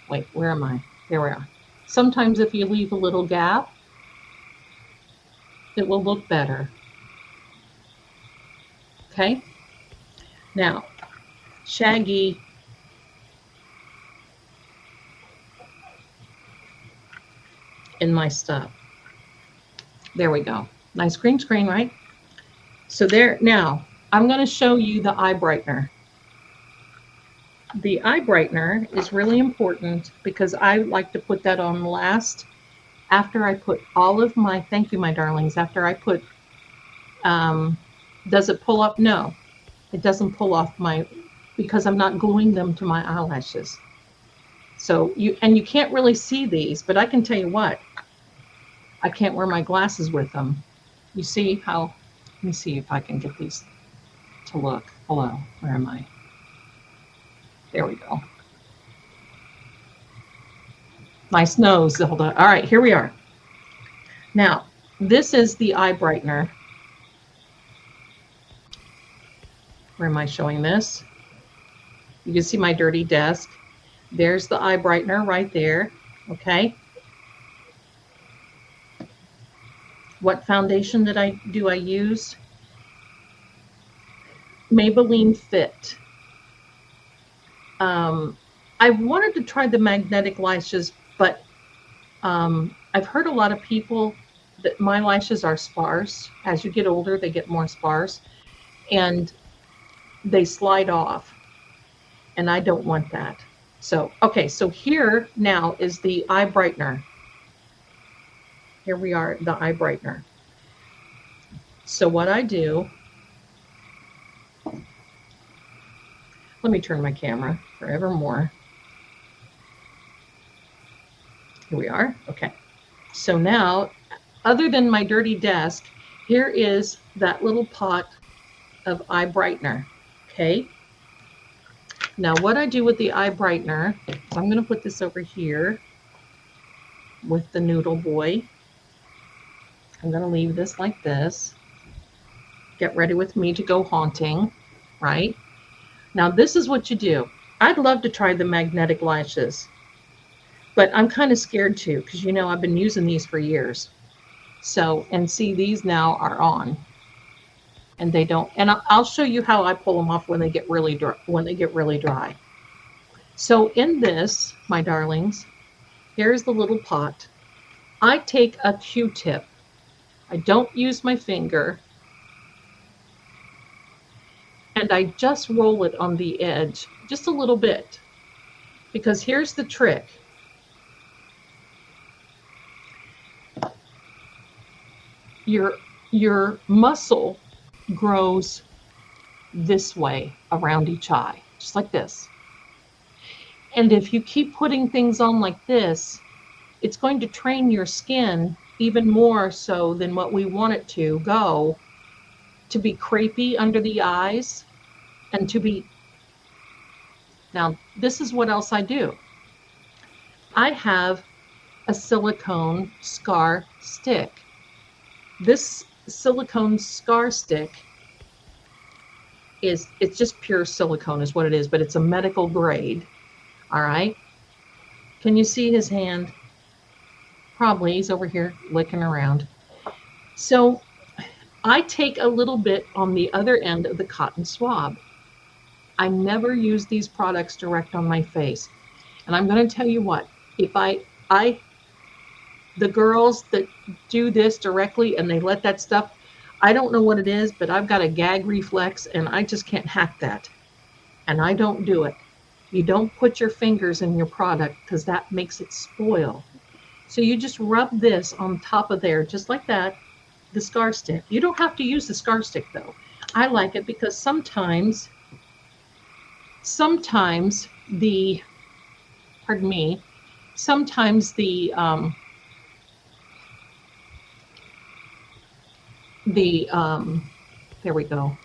wait, where am I? There we are. Sometimes if you leave a little gap, it will look better. Okay? Now, Shaggy in my stuff. There we go. Nice green screen, right? So there, now I'm going to show you the eye brightener. The eye brightener is really important because I like to put that on last after I put all of my, thank you, my darlings, after I put, does it pull up? No, it doesn't pull off my, because I'm not gluing them to my eyelashes. So you can't really see these, but I can tell you what, I can't wear my glasses with them. You see how, let me see if I can get these to look. Hello, where am I? There we go. Nice nose, Zelda. All right, here we are. Now, this is the eye brightener. Where am I showing this? You can see my dirty desk. There's the eye brightener right there, okay? What foundation did I use? Maybelline Fit. I wanted to try the magnetic lashes, but I've heard a lot of people that my lashes are sparse. As you get older, they get more sparse, and they slide off, and I don't want that. So, okay, so here now is the eye brightener. Here we are, the eye brightener. So what I do, let me turn my camera forevermore. Here we are. Okay. So now, other than my dirty desk, here is that little pot of eye brightener. Okay. Now what I do with the eye brightener, I'm going to put this over here with the noodle boy. I'm going to leave this like this. Get ready with me to go haunting, right? Now this is what you do. I'd love to try the magnetic lashes, but I'm kind of scared too, because you know I've been using these for years. So, and see, these now are on, and they don't. And I'll show you how I pull them off when they get really dry. When they get really dry. So in this, my darlings, here's the little pot. I take a Q-tip. I don't use my finger. And I just roll it on the edge, just a little bit. Because here's the trick. Your muscle grows this way around each eye, just like this. And if you keep putting things on like this, it's going to train your skin even more so than what we want it to go, to be crepey under the eyes, and to be, now this is what else I do. I have a silicone scar stick. This silicone scar stick it's just pure silicone is what it is, but it's a medical grade. All right. Can you see his hand? Probably. He's over here licking around. So I take a little bit on the other end of the cotton swab. I never use these products direct on my face. And I'm going to tell you what, if the girls that do this directly and they let that stuff, I don't know what it is, but I've got a gag reflex and I just can't hack that. And I don't do it. You don't put your fingers in your product because that makes it spoil. So you just rub this on top of there, just like that, the scar stick. You don't have to use the scar stick though. I like it because sometimes the, pardon me, sometimes there we go.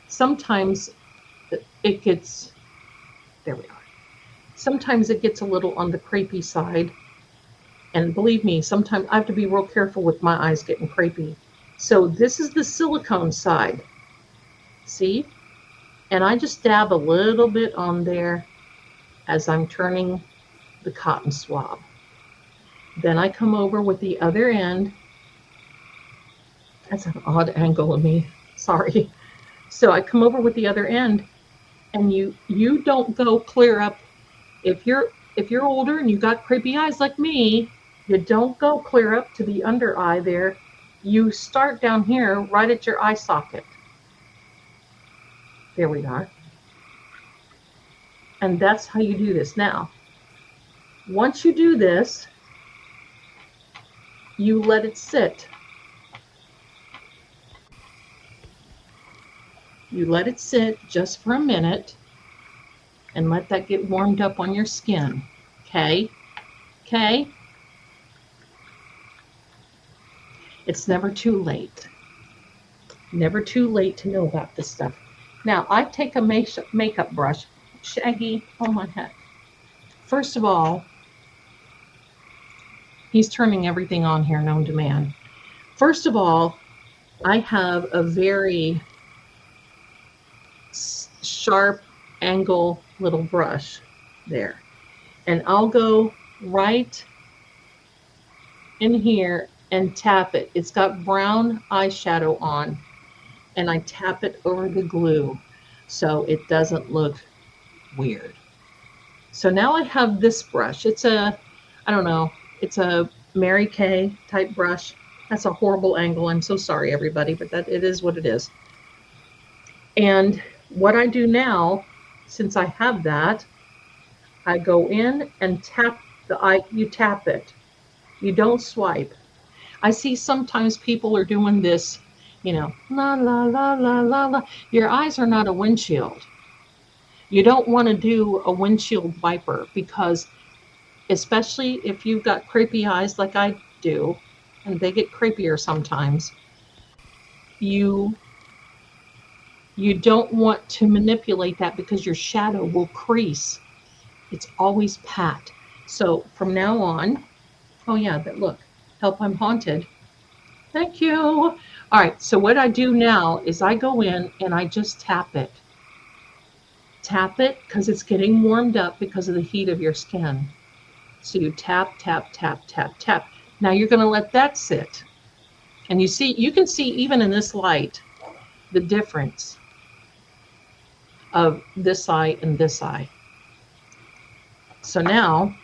Sometimes it gets, there we are. Sometimes it gets a little on the crepey side. And believe me, sometimes I have to be real careful with my eyes getting crepey. So this is the silicone side. See? And I just dab a little bit on there as I'm turning the cotton swab. Then I come over with the other end. That's an odd angle of me. Sorry. So I come over with the other end, and you don't go clear up. If you're older and you got crepey eyes like me, you don't go clear up to the under eye there. You start down here right at your eye socket. There we are. And that's how you do this. Now, once you do this, you let it sit. You let it sit just for a minute and let that get warmed up on your skin. Okay? Okay? It's never too late. Never too late to know about this stuff. Now, I take a makeup brush. Shaggy, oh my heck. First of all, he's turning everything on here known to man. First of all, I have a very sharp angle little brush there. And I'll go right in here and tap it. It's got brown eyeshadow on. And I tap it over the glue so it doesn't look weird. So now I have this brush. It's a, I don't know, it's a Mary Kay type brush. That's a horrible angle. I'm so sorry, everybody, but that it is what it is. And what I do now, since I have that, I go in and tap the eye. You tap it. You don't swipe. I see sometimes people are doing this, you know, la, la, la, la, la, la. Your eyes are not a windshield. You don't want to do a windshield wiper because, especially if you've got crepey eyes like I do, and they get crepier sometimes, you don't want to manipulate that because your shadow will crease. It's always pat. So from now on, oh yeah, but look, help I'm haunted. Thank you. All right, so what I do now is I go in and I just tap it. Tap it because it's getting warmed up because of the heat of your skin. So you tap, tap, tap, tap, tap. Now you're going to let that sit. And you can see even in this light, the difference of this eye and this eye. So now,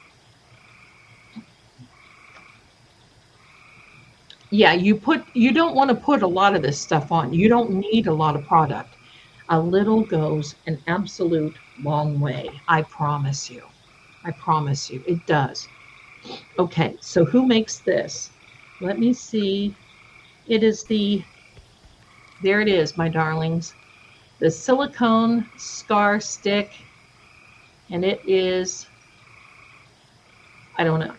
yeah, you don't want to put a lot of this stuff on. You don't need a lot of product. A little goes an absolute long way. I promise you. I promise you. It does. Okay, so who makes this? Let me see. It is there it is, my darlings. The silicone scar stick. And it is, I don't know.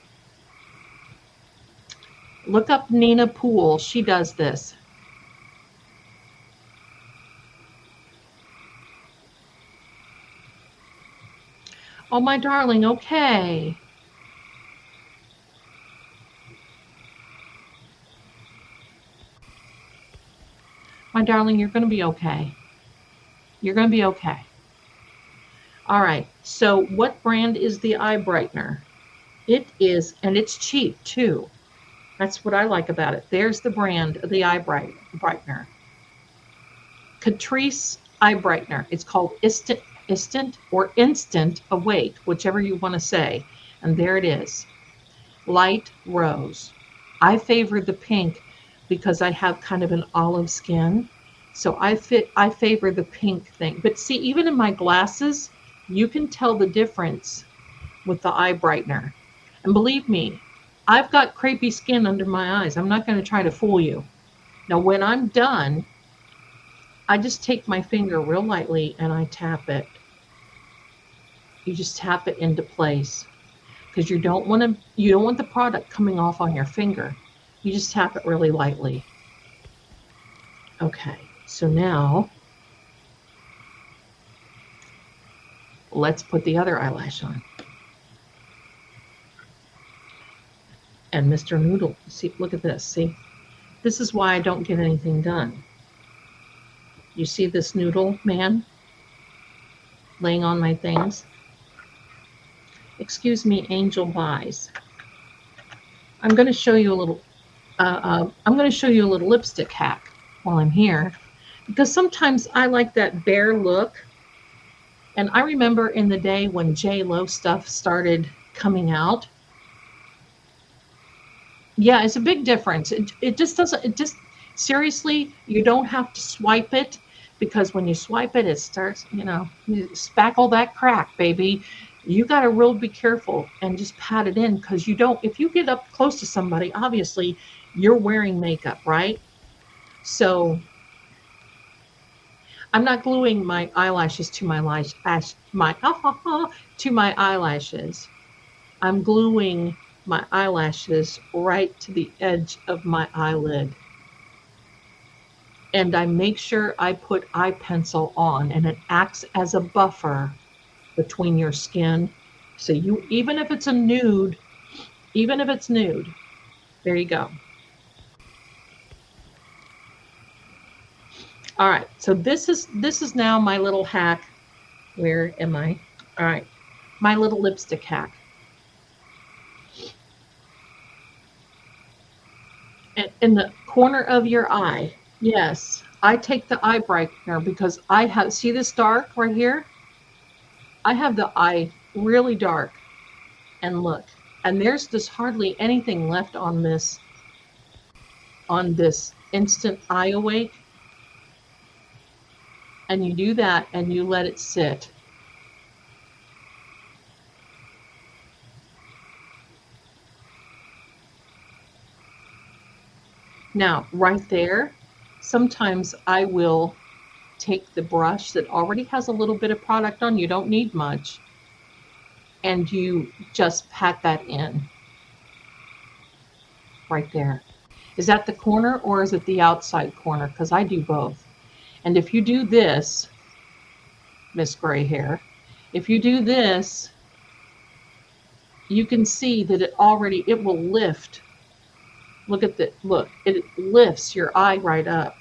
Look up Nina Poole. She does this. Oh, my darling, okay. My darling, you're going to be okay. You're going to be okay. All right, so what brand is the eye brightener? It is, and it's cheap too. That's what I like about it. There's the brand of the eye brightener. Catrice Eye Brightener. It's called Instant or Instant Awake, whichever you want to say. And there it is. Light Rose. I favor the pink because I have kind of an olive skin. So I favor the pink thing. But see, even in my glasses, you can tell the difference with the eye brightener. And believe me, I've got crepey skin under my eyes. I'm not going to try to fool you. Now, when I'm done, I just take my finger real lightly and I tap it. You just tap it into place because you don't want the product coming off on your finger. You just tap it really lightly. Okay, so now let's put the other eyelash on. And Mr. Noodle, see, look at this. See, this is why I don't get anything done. You see this noodle man laying on my things? Excuse me, angel buys. I'm going to show you a little. I'm going to show you a little lipstick hack while I'm here, because sometimes I like that bare look. And I remember in the day when J.Lo stuff started coming out. Yeah, it's a big difference. It just doesn't. It just seriously, you don't have to swipe it, because when you swipe it, it starts. You spackle that crack, baby. You got to really be careful and just pat it in, because you don't. If you get up close to somebody, obviously you're wearing makeup, right? So I'm not gluing my eyelashes to my eyelashes. I'm gluing my eyelashes right to the edge of my eyelid. And I make sure I put eye pencil on, and it acts as a buffer between your skin. So even if it's nude, there you go. All right, so this is now my little hack. Where am I? All right, my little lipstick hack. In the corner of your eye, yes, I take the eye brightener because I have, see this dark right here? I have the eye really dark, and look, and there's just hardly anything left on this instant eye awake. And you do that and you let it sit. Now, right there, sometimes I will take the brush that already has a little bit of product on, you don't need much, and you just pat that in. Right there. Is that the corner or is it the outside corner? Because I do both. And if you do this, Miss Gray Hair, if you do this, you can see that it will lift. Look, it lifts your eye right up.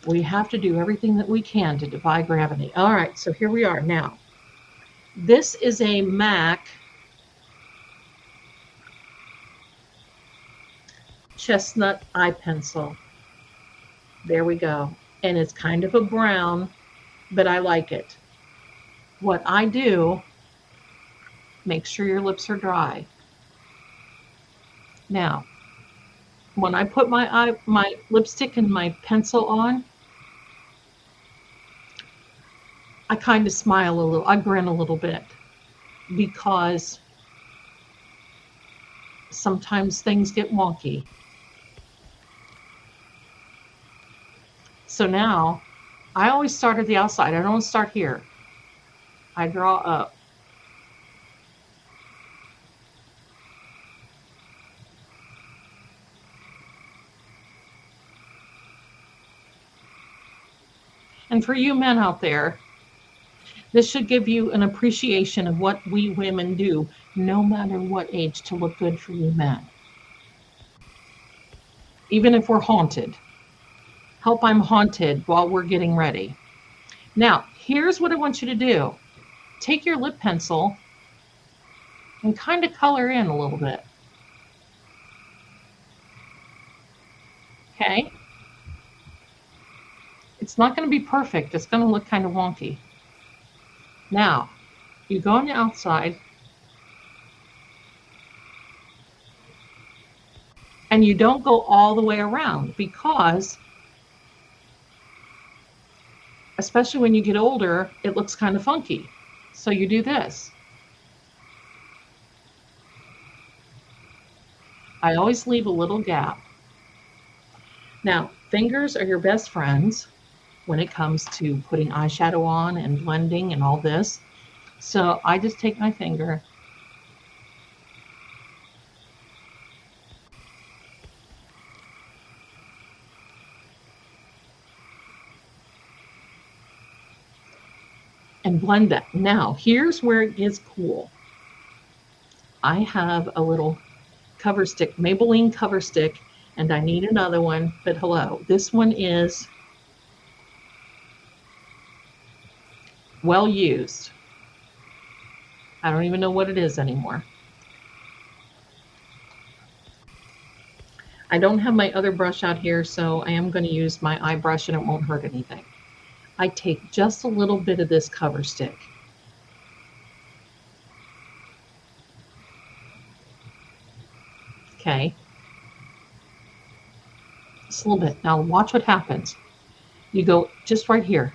We have to do everything that we can to defy gravity. All right, so here we are now. This is a MAC chestnut eye pencil. There we go. And it's kind of a brown, but I like it. What I do, make sure your lips are dry. Now, when I put my lipstick and my pencil on, I kind of smile a little, I grin a little bit, because sometimes things get wonky. So now, I always start at the outside. I don't start here. I draw up. And for you men out there, this should give you an appreciation of what we women do, no matter what age, to look good for you men. Even if we're haunted. Help, I'm haunted while we're getting ready. Now, here's what I want you to do. Take your lip pencil and kind of color in a little bit. Okay? It's not going to be perfect. It's going to look kind of wonky. Now, you go on the outside and you don't go all the way around because, especially when you get older, it looks kind of funky. So you do this. I always leave a little gap. Now, fingers are your best friends when it comes to putting eyeshadow on and blending and all this. So I just take my finger and blend that. Now, here's where it gets cool. I have a little cover stick, Maybelline cover stick, and I need another one, but hello, this one is well used. I don't even know what it is anymore. I don't have my other brush out here, so I am going to use my eye brush and it won't hurt anything. I take just a little bit of this cover stick. Okay. Just a little bit. Now watch what happens. You go just right here.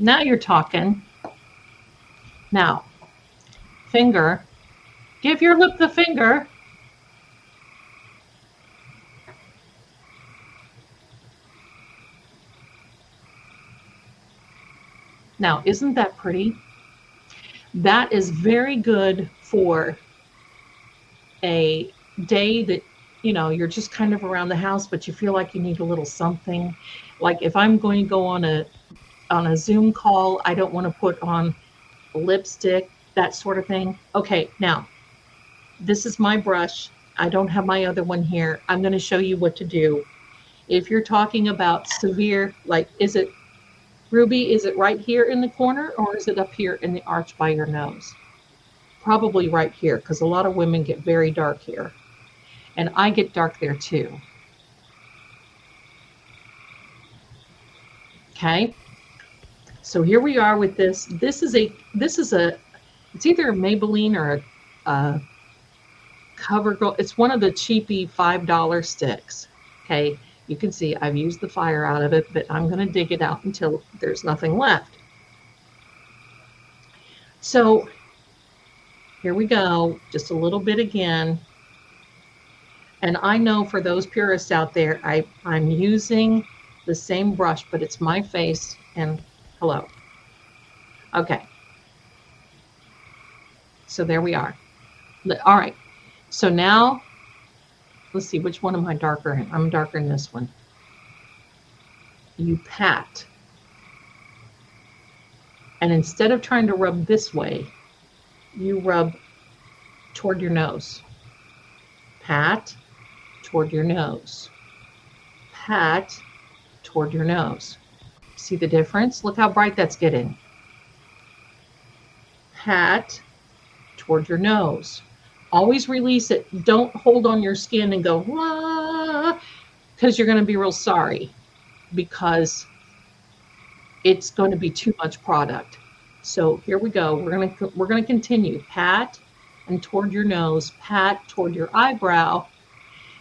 Now you're talking. Now, finger. Give your lip the finger. Now, isn't that pretty? That is very good for a day that, you know, you're just kind of around the house, but you feel like you need a little something. Like if I'm going to go on a Zoom call, I don't want to put on lipstick, that sort of thing. Okay, now, this is my brush. I don't have my other one here. I'm going to show you what to do. If you're talking about severe, like, is it, Ruby, is it right here in the corner or is it up here in the arch by your nose? Probably right here, because a lot of women get very dark here. And I get dark there too. Okay. So here we are with this. This is a, it's either a Maybelline or a CoverGirl. It's one of the cheapy $5 sticks. Okay. You can see I've used the fire out of it, but I'm going to dig it out until there's nothing left. So here we go. Just a little bit again. And I know for those purists out there, I'm using the same brush, but it's my face and hello. Okay. So there we are. All right. So now, let's see, which one am I darker in? I'm darker in this one. You pat. And instead of trying to rub this way, you rub toward your nose. Pat toward your nose. Pat toward your nose. See the difference? Look how bright that's getting. Pat toward your nose. Always release it. Don't hold on your skin and go, wah, because you're going to be real sorry because it's going to be too much product. So here we go. We're going to continue. Pat and toward your nose. Pat toward your eyebrow.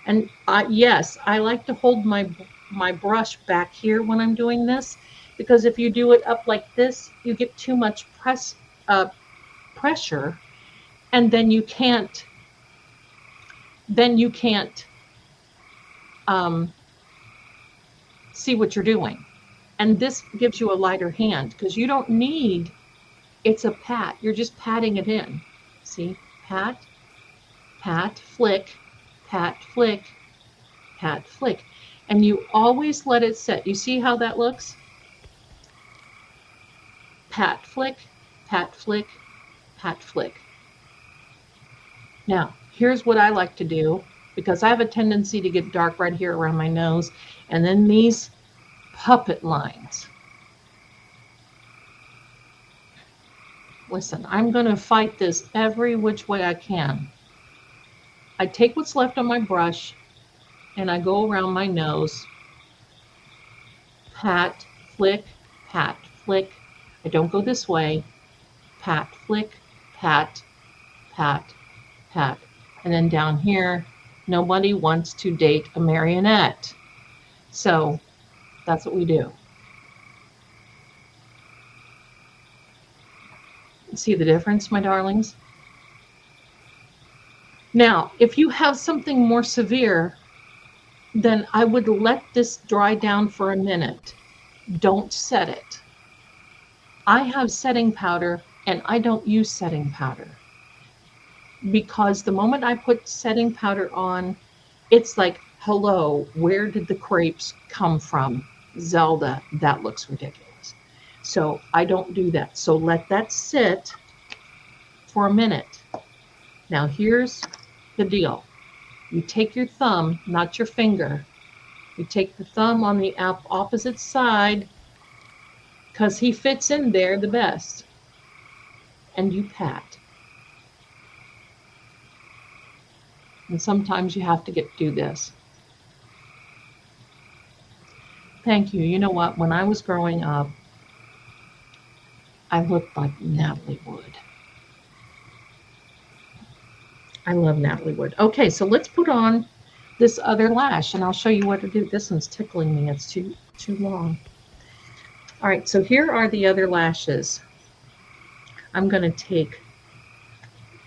And yes, I like to hold my brush back here when I'm doing this, because if you do it up like this, you get too much pressure, and then you can't see what you're doing. And this gives you a lighter hand because you don't need, it's a pat. You're just patting it in. See, pat, pat, flick, pat, flick, pat, flick. And you always let it set. You see how that looks? Pat, flick, pat, flick, pat, flick. Now, here's what I like to do, because I have a tendency to get dark right here around my nose, and then these puppet lines. Listen, I'm going to fight this every which way I can. I take what's left on my brush and I go around my nose. Pat, flick, pat, flick. I don't go this way. Pat, flick, pat, pat, pat. And then down here, nobody wants to date a marionette. So that's what we do. See the difference, my darlings? Now, if you have something more severe, then I would let this dry down for a minute. Don't set it. I have setting powder and I don't use setting powder because the moment I put setting powder on, it's like, hello, where did the crepes come from? Zelda, that looks ridiculous. So I don't do that. So let that sit for a minute. Now here's the deal. You take your thumb, not your finger. You take the thumb on the opposite side because he fits in there the best. And you pat. And sometimes you have to do this. Thank you. You know what? When I was growing up, I looked like Natalie Wood. I love Natalie Wood. Okay, so let's put on this other lash and I'll show you what to do. This one's tickling me. It's too long. All right, so here are the other lashes. I'm going to take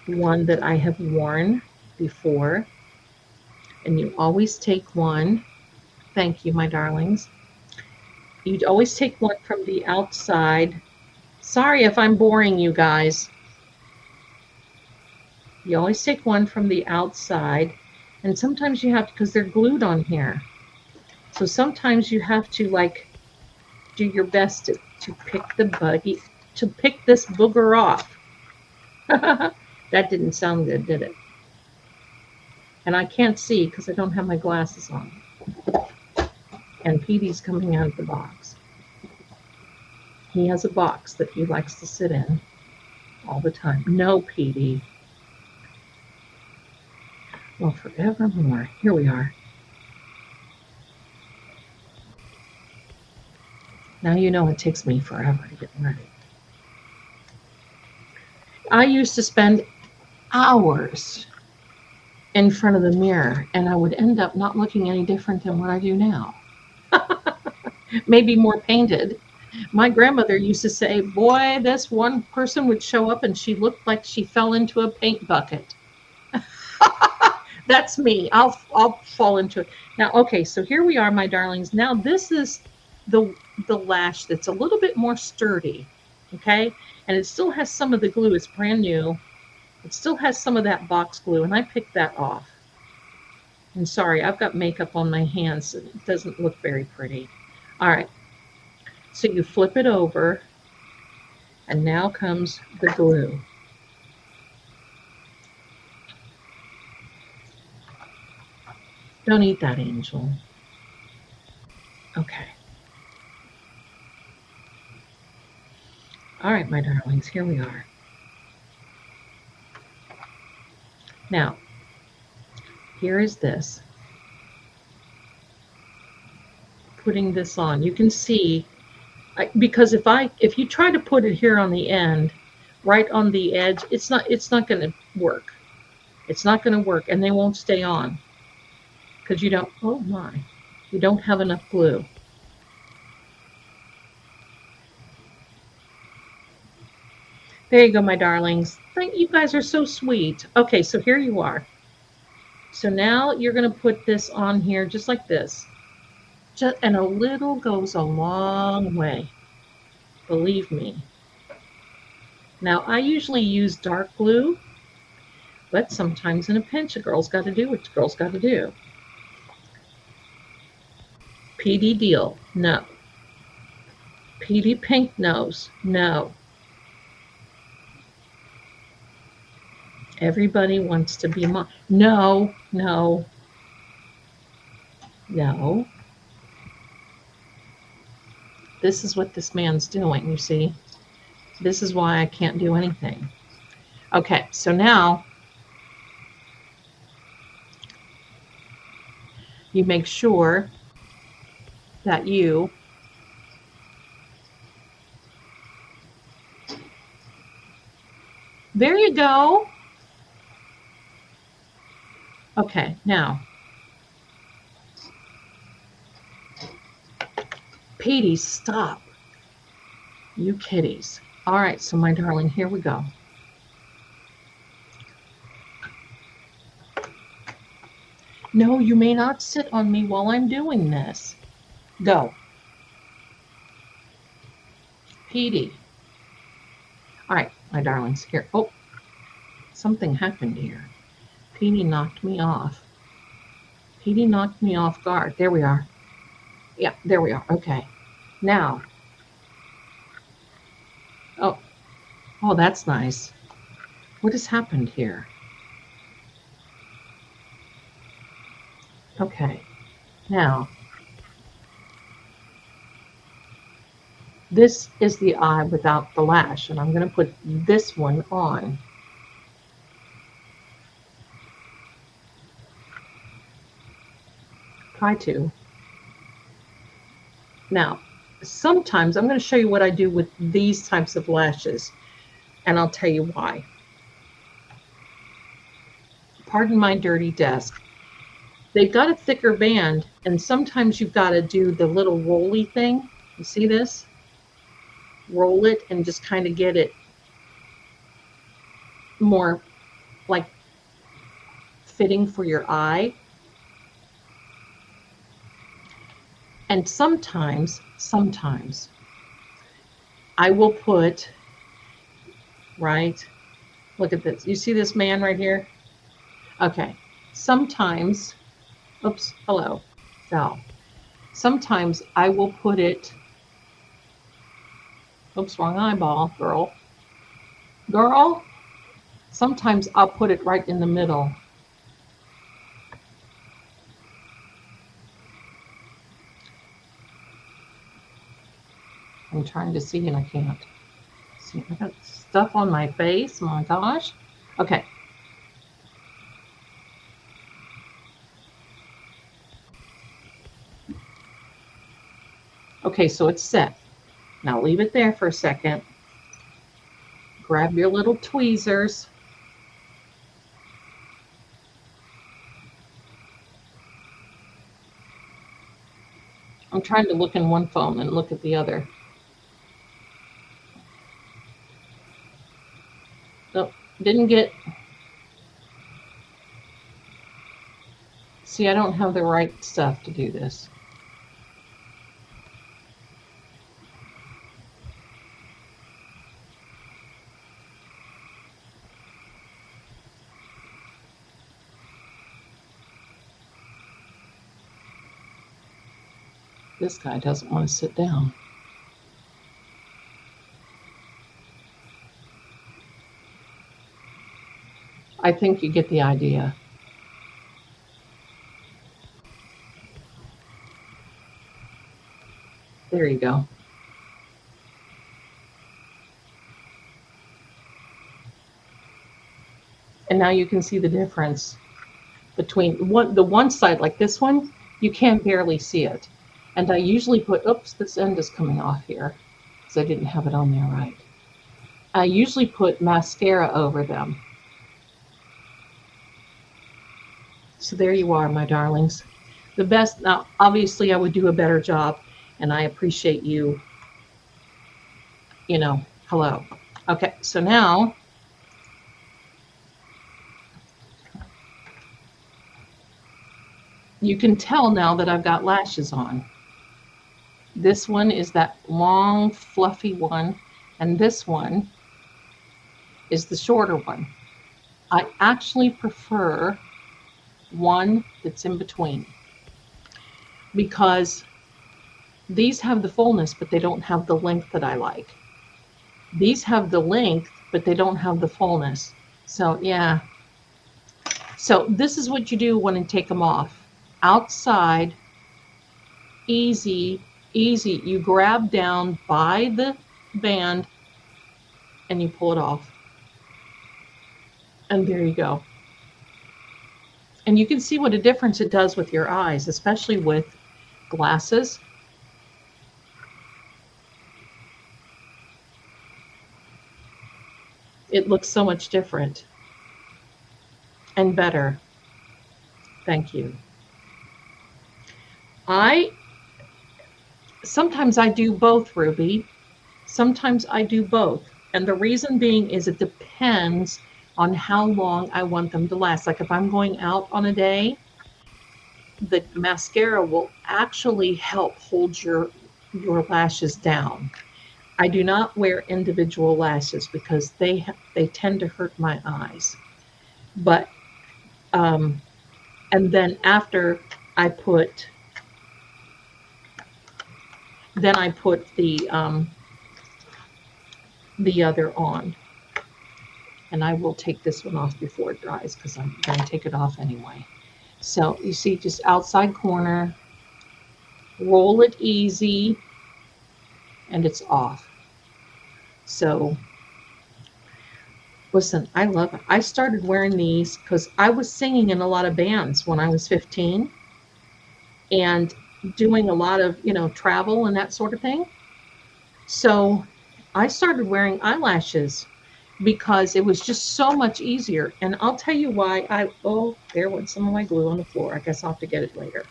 one that I have worn before, and you always take one. Thank you, my darlings. You'd always take one from the outside. Sorry if I'm boring you guys. You always take one from the outside, and sometimes you have to, because they're glued on here. So sometimes you have to like do your best to pick the buggy, to pick this booger off. That didn't sound good, did it? And I can't see because I don't have my glasses on. And Petey's coming out of the box. He has a box that he likes to sit in all the time. No, Petey. Well, forevermore. Here we are. Now you know it takes me forever to get ready. I used to spend hours in front of the mirror, and I would end up not looking any different than what I do now. Maybe more painted. My grandmother used to say, boy, this one person would show up and she looked like she fell into a paint bucket. That's me. I'll fall into it. Now, okay, so here we are, my darlings. Now this is the lash that's a little bit more sturdy, okay? And it still has some of the glue. It's brand new. It still has some of that box glue, and I picked that off. And sorry, I've got makeup on my hands, so it doesn't look very pretty. All right, so you flip it over, and now comes the glue. Don't eat that, Angel. Okay. All right, my darlings, here we are. Now, here is this. Putting this on, you can see, because if you try to put it here on the end, right on the edge, it's not going to work. It's not going to work, and they won't stay on because you don't. Oh my, you don't have enough glue. There you go, my darlings. You guys are so sweet. Okay, so here you are. So now you're going to put this on here just like this. And a little goes a long way. Believe me. Now, I usually use dark glue, but sometimes in a pinch, a girl's got to do what a girl's got to do. PD deal, no. PD pink nose, no. Everybody wants to be mom. No, no, no. This is what this man's doing, you see. This is why I can't do anything. Okay, so now you make sure that there you go. Okay, now, Petey, stop. You kitties. All right, so my darling, here we go. No, you may not sit on me while I'm doing this. Go. Petey. All right, my darlings, here. Oh, something happened here. Petey knocked me off. Petey knocked me off guard. There we are. Yeah, there we are. Okay. Now. Oh, that's nice. What has happened here? Okay. Now, this is the eye without the lash, and I'm going to put this one on. Try to. Now, sometimes I'm going to show you what I do with these types of lashes, and I'll tell you why. Pardon my dirty desk. They've got a thicker band, and sometimes you've got to do the little rolly thing. You see this? Roll it and just kind of get it more like fitting for your eye. And sometimes I will put, right, look at this. You see this man right here? Okay. Sometimes, oops, hello, Val. Sometimes I will put it, oops, wrong eyeball, girl. Girl, sometimes I'll put it right in the middle. I'm trying to see and I can't. See, I got stuff on my face. My gosh. Okay. Okay, so it's set. Now leave it there for a second. Grab your little tweezers. I'm trying to look in one phone and look at the other. Nope, didn't get. See, I don't have the right stuff to do this. This guy doesn't want to sit down. I think you get the idea. There you go. And now you can see the difference between the one side, like this one, you can barely see it. And I usually put, oops, this end is coming off here because I didn't have it on there right. I usually put mascara over them. So there you are, my darlings. The best, now obviously I would do a better job, and I appreciate you, you know, hello. Okay, so now, you can tell now that I've got lashes on. This one is that long, fluffy one, and this one is the shorter one. I actually prefer one that's in between because these have the fullness, but they don't have the length that I like. These have the length, but they don't have the fullness. So yeah. So this is what you do when you take them off. Outside, easy, easy. You grab down by the band and you pull it off. And there you go. And you can see what a difference it does with your eyes, especially with glasses. It looks so much different and better. Thank you. Sometimes I do both, Ruby. Sometimes I do both. And the reason being is it depends on how long I want them to last. Like if I'm going out on a day, the mascara will actually help hold your lashes down. I do not wear individual lashes because they tend to hurt my eyes. But and then after I put the other on, and I will take this one off before it dries because I'm going to take it off anyway. So you see, just outside corner, roll it easy, and it's off. So listen, I love it. I started wearing these because I was singing in a lot of bands when I was 15 and doing a lot of, travel and that sort of thing. So I started wearing eyelashes because it was just so much easier. And I'll tell you why there went some of my glue on the floor. I guess I'll have to get it later.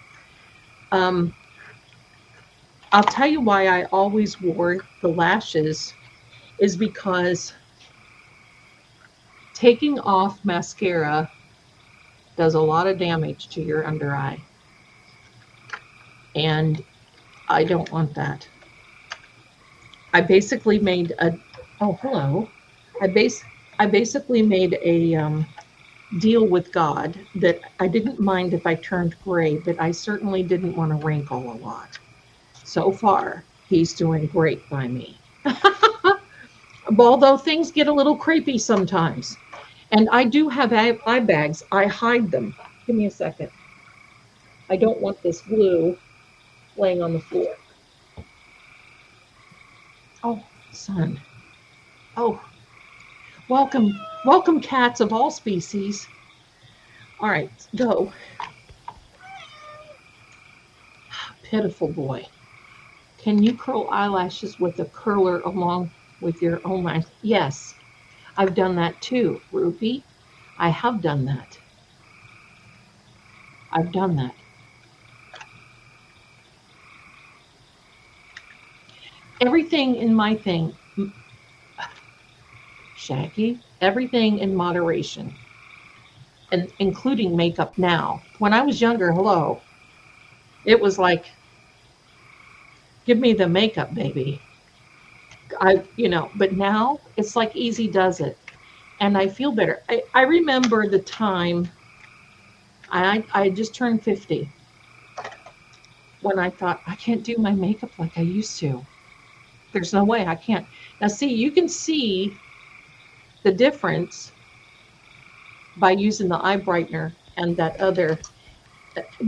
I'll tell you why I always wore the lashes is because taking off mascara does a lot of damage to your under eye. And I don't want that. I basically made I basically made a deal with God that I didn't mind if I turned gray, but I certainly didn't want to wrinkle a lot. So far, he's doing great by me. Although things get a little creepy sometimes. And I do have eye bags. I hide them. Give me a second. I don't want this glue laying on the floor. Oh, son. Oh, welcome cats of all species. All right, go. Pitiful boy. Can you curl eyelashes with a curler along with your own line? Yes, I've done that too, Ruby. I have done that. I've done that. Everything in my thing, Shaggy, everything in moderation, and including makeup now. When I was younger, hello, it was like, give me the makeup, baby. But now it's like easy does it. And I feel better. I remember the time I just turned 50 when I thought, I can't do my makeup like I used to. There's no way I can't. Now, see, you can see the difference by using the eye brightener and that other,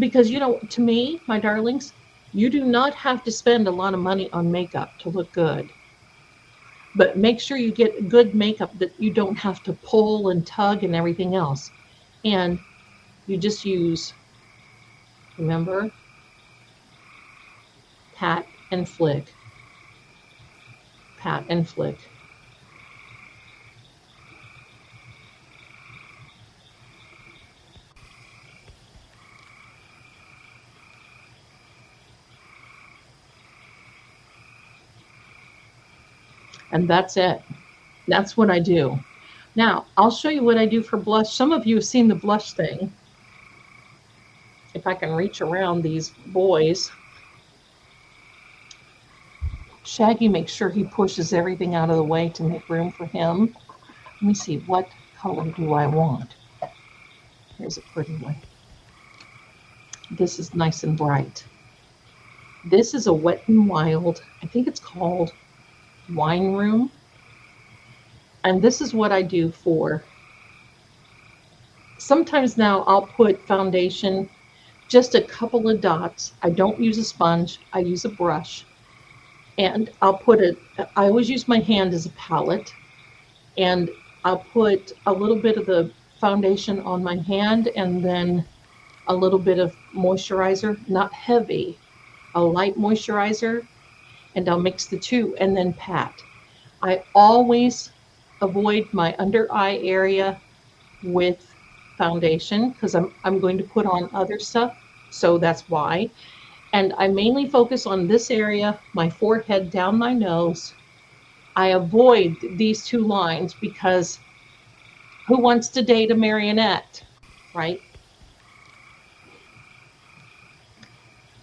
because, to me, my darlings, you do not have to spend a lot of money on makeup to look good. But make sure you get good makeup that you don't have to pull and tug and everything else. And you just use, remember, pat and flick. Pat and flick. And that's it. That's what I do. Now, I'll show you what I do for blush. Some of you have seen the blush thing. If I can reach around these boys. Shaggy makes sure he pushes everything out of the way to make room for him. Let me see, what color do I want? Here's a pretty one. This is nice and bright. This is a Wet n Wild. I think it's called Wine Room. And this is what I do for. Sometimes now I'll put foundation, just a couple of dots. I don't use a sponge. I use a brush. And I'll put it, I always use my hand as a palette. And I'll put a little bit of the foundation on my hand and then a little bit of moisturizer, not heavy, a light moisturizer, and I'll mix the two and then pat. I always avoid my under eye area with foundation because I'm going to put on other stuff, so that's why. And I mainly focus on this area, my forehead, down my nose. I avoid these two lines because who wants to date a marionette, right?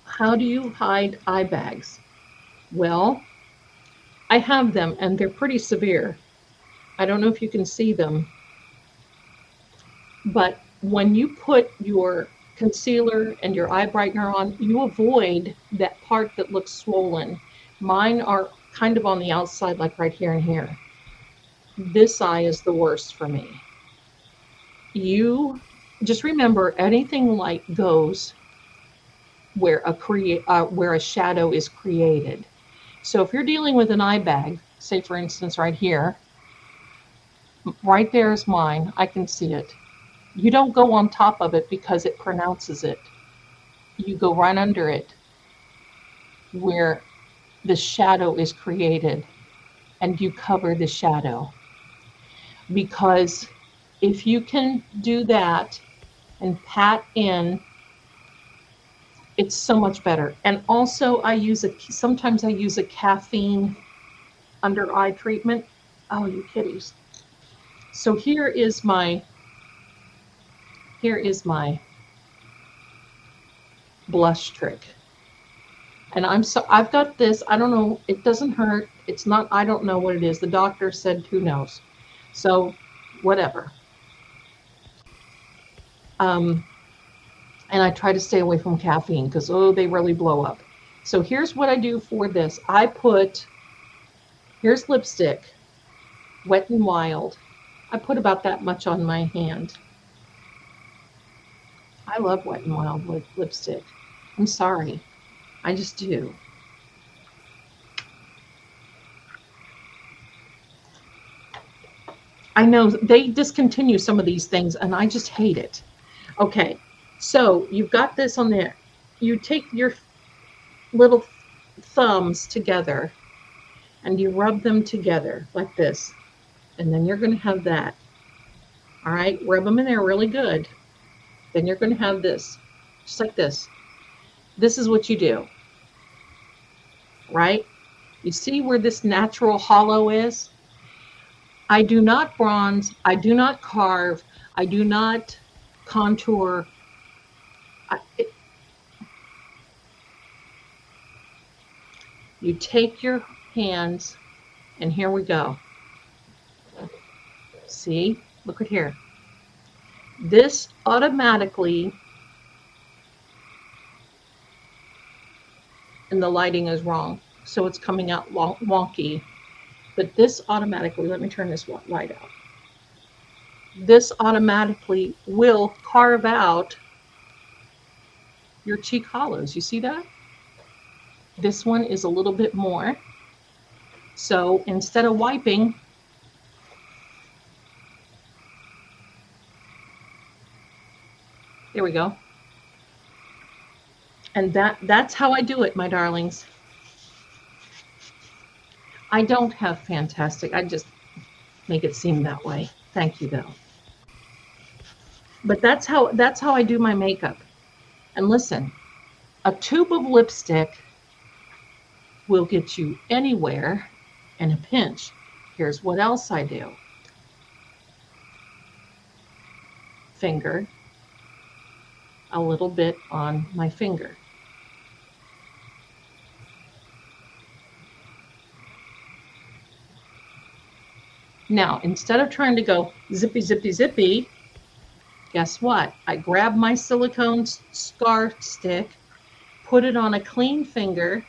How do you hide eye bags? Well, I have them and they're pretty severe. I don't know if you can see them, but when you put your concealer and your eye brightener on, you avoid that part that looks swollen. Mine are kind of on the outside, like right here and here. This eye is the worst for me. You just remember, anything light goes where a shadow is created. So if you're dealing with an eye bag, say for instance right here, right there is mine, I can see it. You don't go on top of it because it pronounces it. You go right under it where the shadow is created and you cover the shadow. Because if you can do that and pat in, it's so much better. And also sometimes I use a caffeine under eye treatment. Oh, you kitties. So here is my blush trick. And I've got this, I don't know, it doesn't hurt. It's not, I don't know what it is. The doctor said, who knows? So whatever. And I try to stay away from caffeine because, oh, they really blow up. So here's what I do for this. Here's lipstick, Wet n Wild. I put about that much on my hand. I love Wet n Wild lipstick. I'm sorry. I just do. I know they discontinue some of these things and I just hate it. Okay, so you've got this on there. You take your little thumbs together and you rub them together like this. And then you're going to have that. All right, rub them in there really good. Then you're going to have this, just like this. This is what you do, right? You see where this natural hollow is? I do not bronze. I do not carve. I do not contour. You take your hands, and here we go. See? Look at here. This automatically, and the lighting is wrong, so it's coming out wonky. But this automatically, let me turn this light out. This automatically will carve out your cheek hollows. You see that? This one is a little bit more. So instead of wiping, there we go. And that's how I do it, my darlings. I don't have fantastic. I just make it seem that way. Thank you, though. But that's how I do my makeup. And listen, a tube of lipstick will get you anywhere in a pinch. Here's what else I do. Finger, a little bit on my finger. Now, instead of trying to go zippy, zippy, zippy, guess what? I grab my silicone scar stick, put it on a clean finger,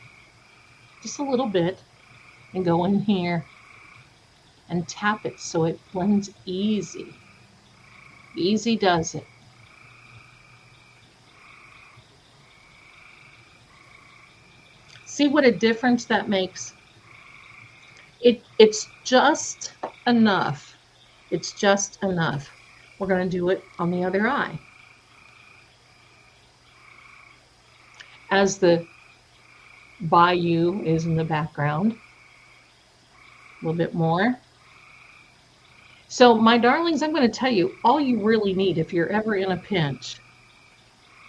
just a little bit, and go in here and tap it so it blends easy. Easy does it. See what a difference that makes? It's just enough It's just enough. We're going to do it on the other eye. As the bayou is in the background, a little bit more. So my darlings, I'm going to tell you, all you really need, if you're ever in a pinch,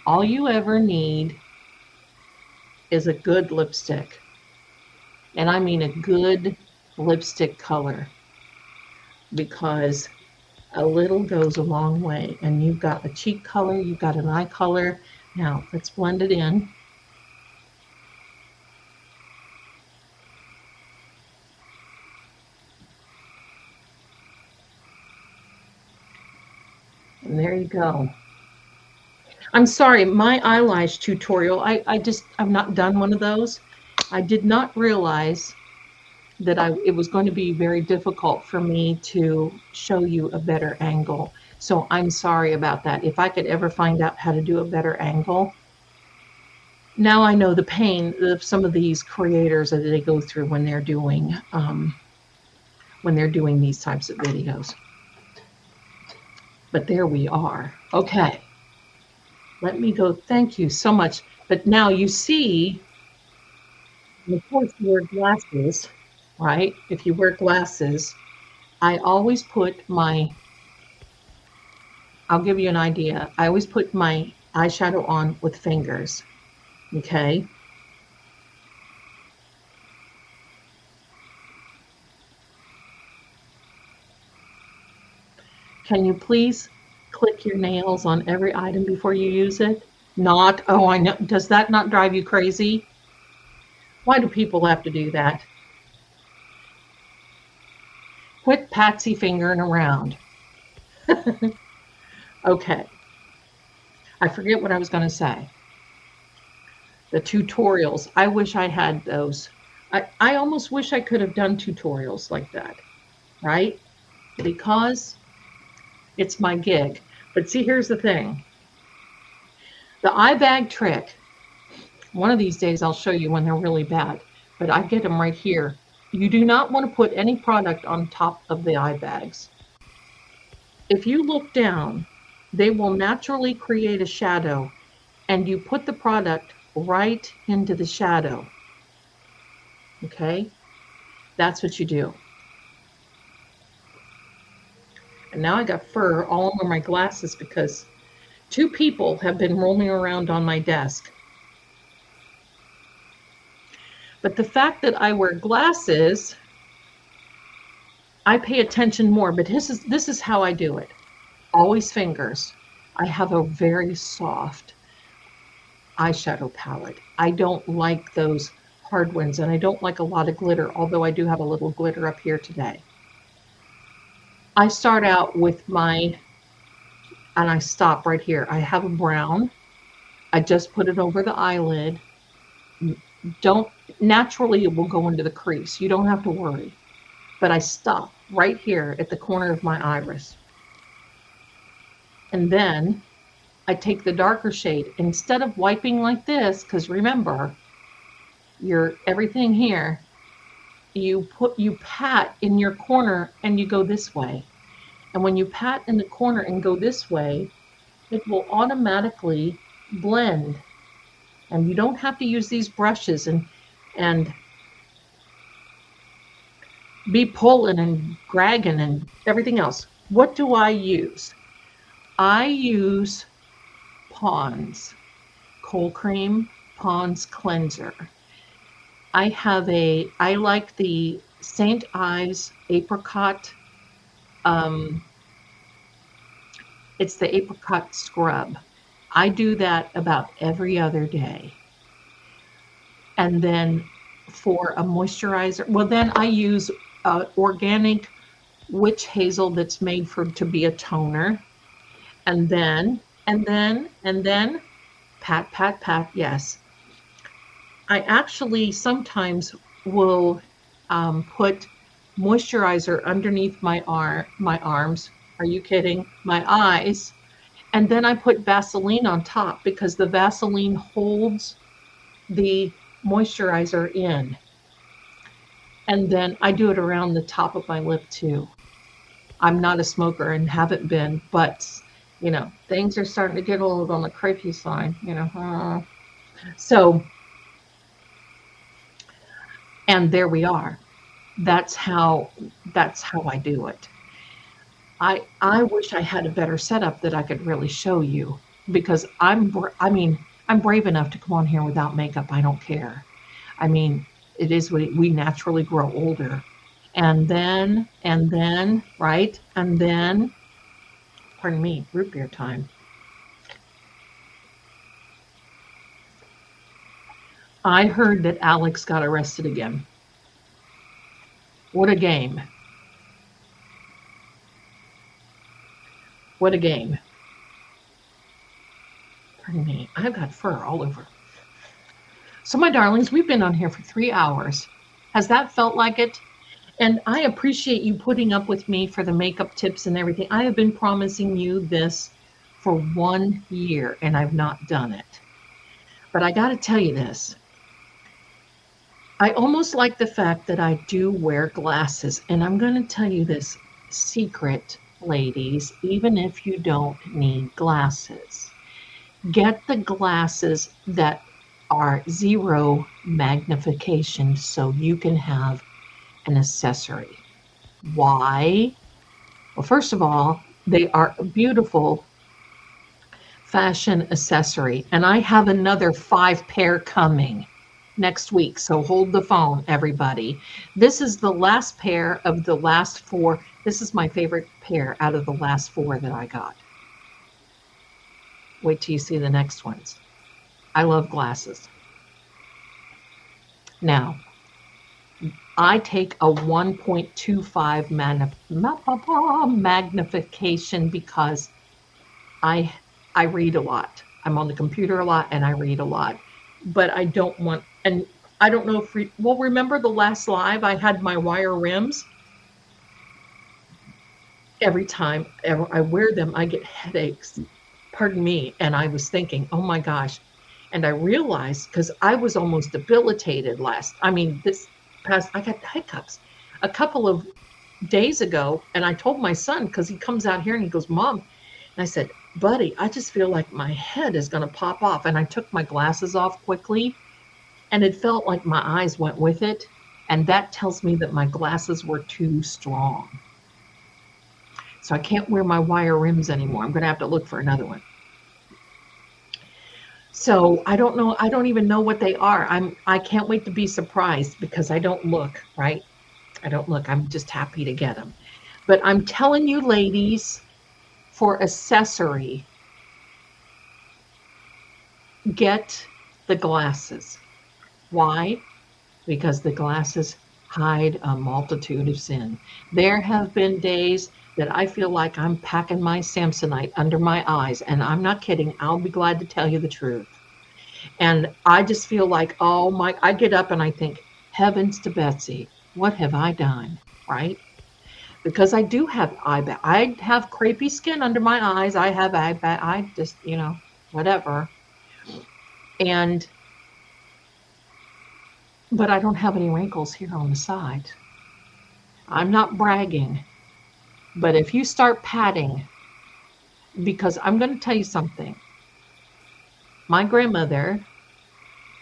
all you ever need is a good lipstick. And I mean a good lipstick color, because a little goes a long way. And you've got a cheek color, you've got an eye color. Now let's blend it in. And there you go. I'm sorry, my eyelash tutorial, I've not done one of those. I did not realize that it was going to be very difficult for me to show you a better angle. So I'm sorry about that. If I could ever find out how to do a better angle. Now I know the pain of some of these creators that they go through when they're doing these types of videos. But there we are. Okay. Let me go. Thank you so much. But now you see, and of course you wear glasses, right? If you wear glasses, I always put I'll give you an idea. I always put my eyeshadow on with fingers. Okay. Can you please click your nails on every item before you use it? Not, oh, I know. Does that not drive you crazy? Why do people have to do that? Quit patsy fingering around. Okay. I forget what I was going to say. The tutorials. I wish I had those. I almost wish I could have done tutorials like that, right? Because it's my gig. But see, here's the thing. The eye bag trick, one of these days I'll show you when they're really bad, but I get them right here. You do not want to put any product on top of the eye bags. If you look down, they will naturally create a shadow, and you put the product right into the shadow. Okay? That's what you do. And now I got fur all over my glasses because 2 people have been rolling around on my desk. But the fact that I wear glasses, I pay attention more. But this is how I do it. Always fingers. I have a very soft eyeshadow palette. I don't like those hard ones, and I don't like a lot of glitter, although I do have a little glitter up here today. I start out with and I stop right here. I have a brown. I just put it over the eyelid. Naturally it will go into the crease. You don't have to worry. But I stop right here at the corner of my iris. And then I take the darker shade. Instead of wiping like this, because remember, everything here, you pat in your corner and you go this way. And when you pat in the corner and go this way, it will automatically blend. And you don't have to use these brushes and be pulling and dragging and everything else. What do I use? I use Pond's Cold Cream Pond's Cleanser. I like the St. Ives Apricot. It's the apricot scrub. I do that about every other day. And then for a moisturizer, well, then I use organic witch hazel that's made to be a toner. And then, pat, pat, pat, yes. I actually sometimes will put moisturizer underneath my arms. Are you kidding? My eyes. And then I put Vaseline on top because the Vaseline holds the moisturizer in. And then I do it around the top of my lip too. I'm not a smoker and haven't been, but you know, things are starting to get a little on the creepy side, you know. So, and there we are. That's how I do it. I wish I had a better setup that I could really show you, because I mean, I'm brave enough to come on here without makeup. I don't care. I mean, it is we naturally grow older. And then, right? And then, pardon me, root beer time. I heard that Alex got arrested again. What a game. What a game. Pardon me, I've got fur all over. So my darlings, we've been on here for 3 hours. Has that felt like it? And I appreciate you putting up with me for the makeup tips and everything. I have been promising you this for 1 year and I've not done it. But I got to tell you this. I almost like the fact that I do wear glasses. And I'm going to tell you this secret, ladies, even if you don't need glasses. Get the glasses that are 0 magnification so you can have an accessory. Why? Well, first of all, they are a beautiful fashion accessory, and I have another 5 pair coming next week, so hold the phone, everybody. This is the last pair of the last 4. This is my favorite pair out of the last 4 that I got. Wait till you see the next ones. I love glasses. Now, I take a 1.25 magnification because I read a lot. I'm on the computer a lot and I read a lot. But I don't want, and I don't know if well, remember the last live I had my wire rims? Every time I wear them, I get headaches. Pardon me. And I was thinking, oh my gosh. And I realized, because I was almost debilitated this past, I got hiccups a couple of days ago. And I told my son, because he comes out here and he goes, Mom. And I said, buddy, I just feel like my head is going to pop off. And I took my glasses off quickly and it felt like my eyes went with it. And that tells me that my glasses were too strong. So I can't wear my wire rims anymore. I'm going to have to look for another one. So I don't know. I don't even know what they are. I can't wait to be surprised because I don't look, right? I don't look. I'm just happy to get them. But I'm telling you, ladies, for accessory, get the glasses. Why? Because the glasses hide a multitude of sin. There have been days that I feel like I'm packing my Samsonite under my eyes, and I'm not kidding. I'll be glad to tell you the truth. And I just feel like, oh my, I get up and I think, heavens to Betsy, what have I done, right? Because I do have I have crepey skin under my eyes. I just, you know, whatever. But I don't have any wrinkles here on the side. I'm not bragging. But if you start patting, because I'm going to tell you something. My grandmother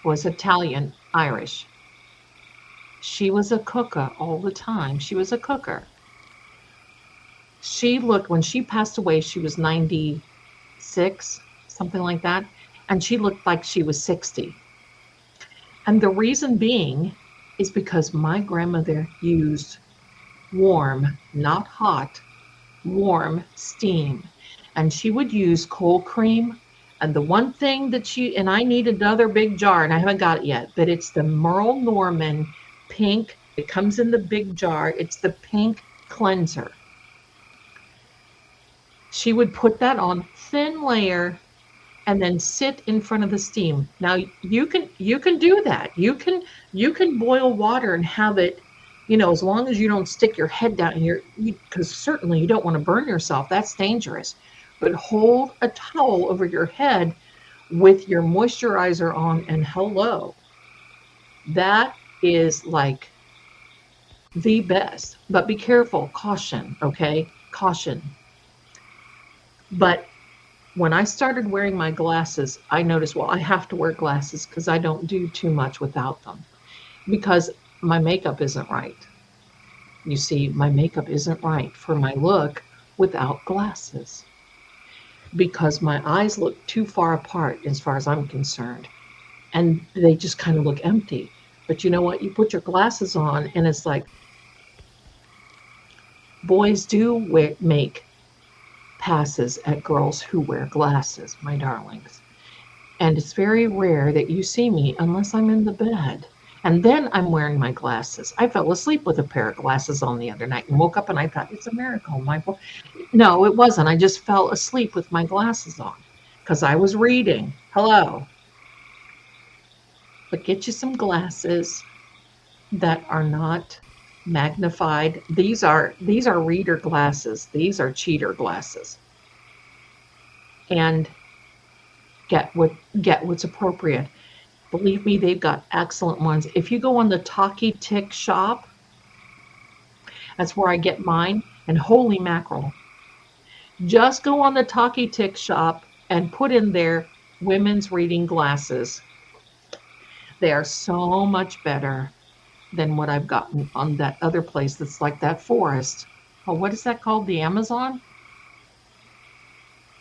was Italian, Irish. She was a cooker all the time. She was a cooker. She looked, when she passed away, she was 96, something like that. And she looked like she was 60. And the reason being is because my grandmother used warm, not hot, warm steam. And she would use cold cream. And the one thing that and I need another big jar, and I haven't got it yet, but it's the Merle Norman pink. It comes in the big jar. It's the pink cleanser. She would put that on thin layer and then sit in front of the steam. Now you can do that. You can boil water and have it, you know, as long as you don't stick your head down here, because certainly you don't want to burn yourself. That's dangerous. But hold a towel over your head with your moisturizer on, and hello. That is like the best. But be careful, caution, okay? caution. But when I started wearing my glasses, I noticed, well, I have to wear glasses because I don't do too much without them, because my makeup isn't right. You see, my makeup isn't right for my look without glasses, because my eyes look too far apart as far as I'm concerned, and they just kind of look empty. But you know what? You put your glasses on, and it's like, boys do make passes at girls who wear glasses, my darlings. And it's very rare that you see me unless I'm in the bed. And then I'm wearing my glasses. I fell asleep with a pair of glasses on the other night and woke up and I thought, it's a miracle. No, it wasn't. I just fell asleep with my glasses on because I was reading. Hello. But get you some glasses that are not magnified. These are reader glasses. These are cheater glasses. And get what's appropriate. Believe me, they've got excellent ones. If you go on the Talkie Tick shop, that's where I get mine. And holy mackerel, just go on the Talkie Tick shop and put in there women's reading glasses. They are so much better than what I've gotten on that other place that's like that forest. Oh, what is that called? The Amazon?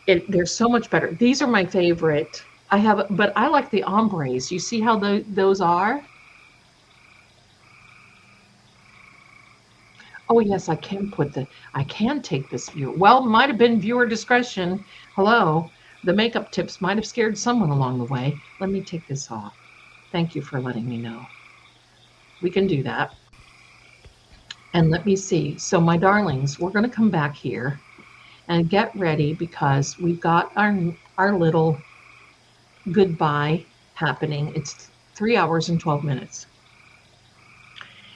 They're so much better. These are my favorite. But I like the ombres. You see how those are? Oh yes, I can take this view. Well, might have been viewer discretion. Hello. The makeup tips might have scared someone along the way. Let me take this off. Thank you for letting me know. We can do that. And let me see. So my darlings, we're going to come back here and get ready because we've got our little goodbye happening. It's 3 hours and 12 minutes.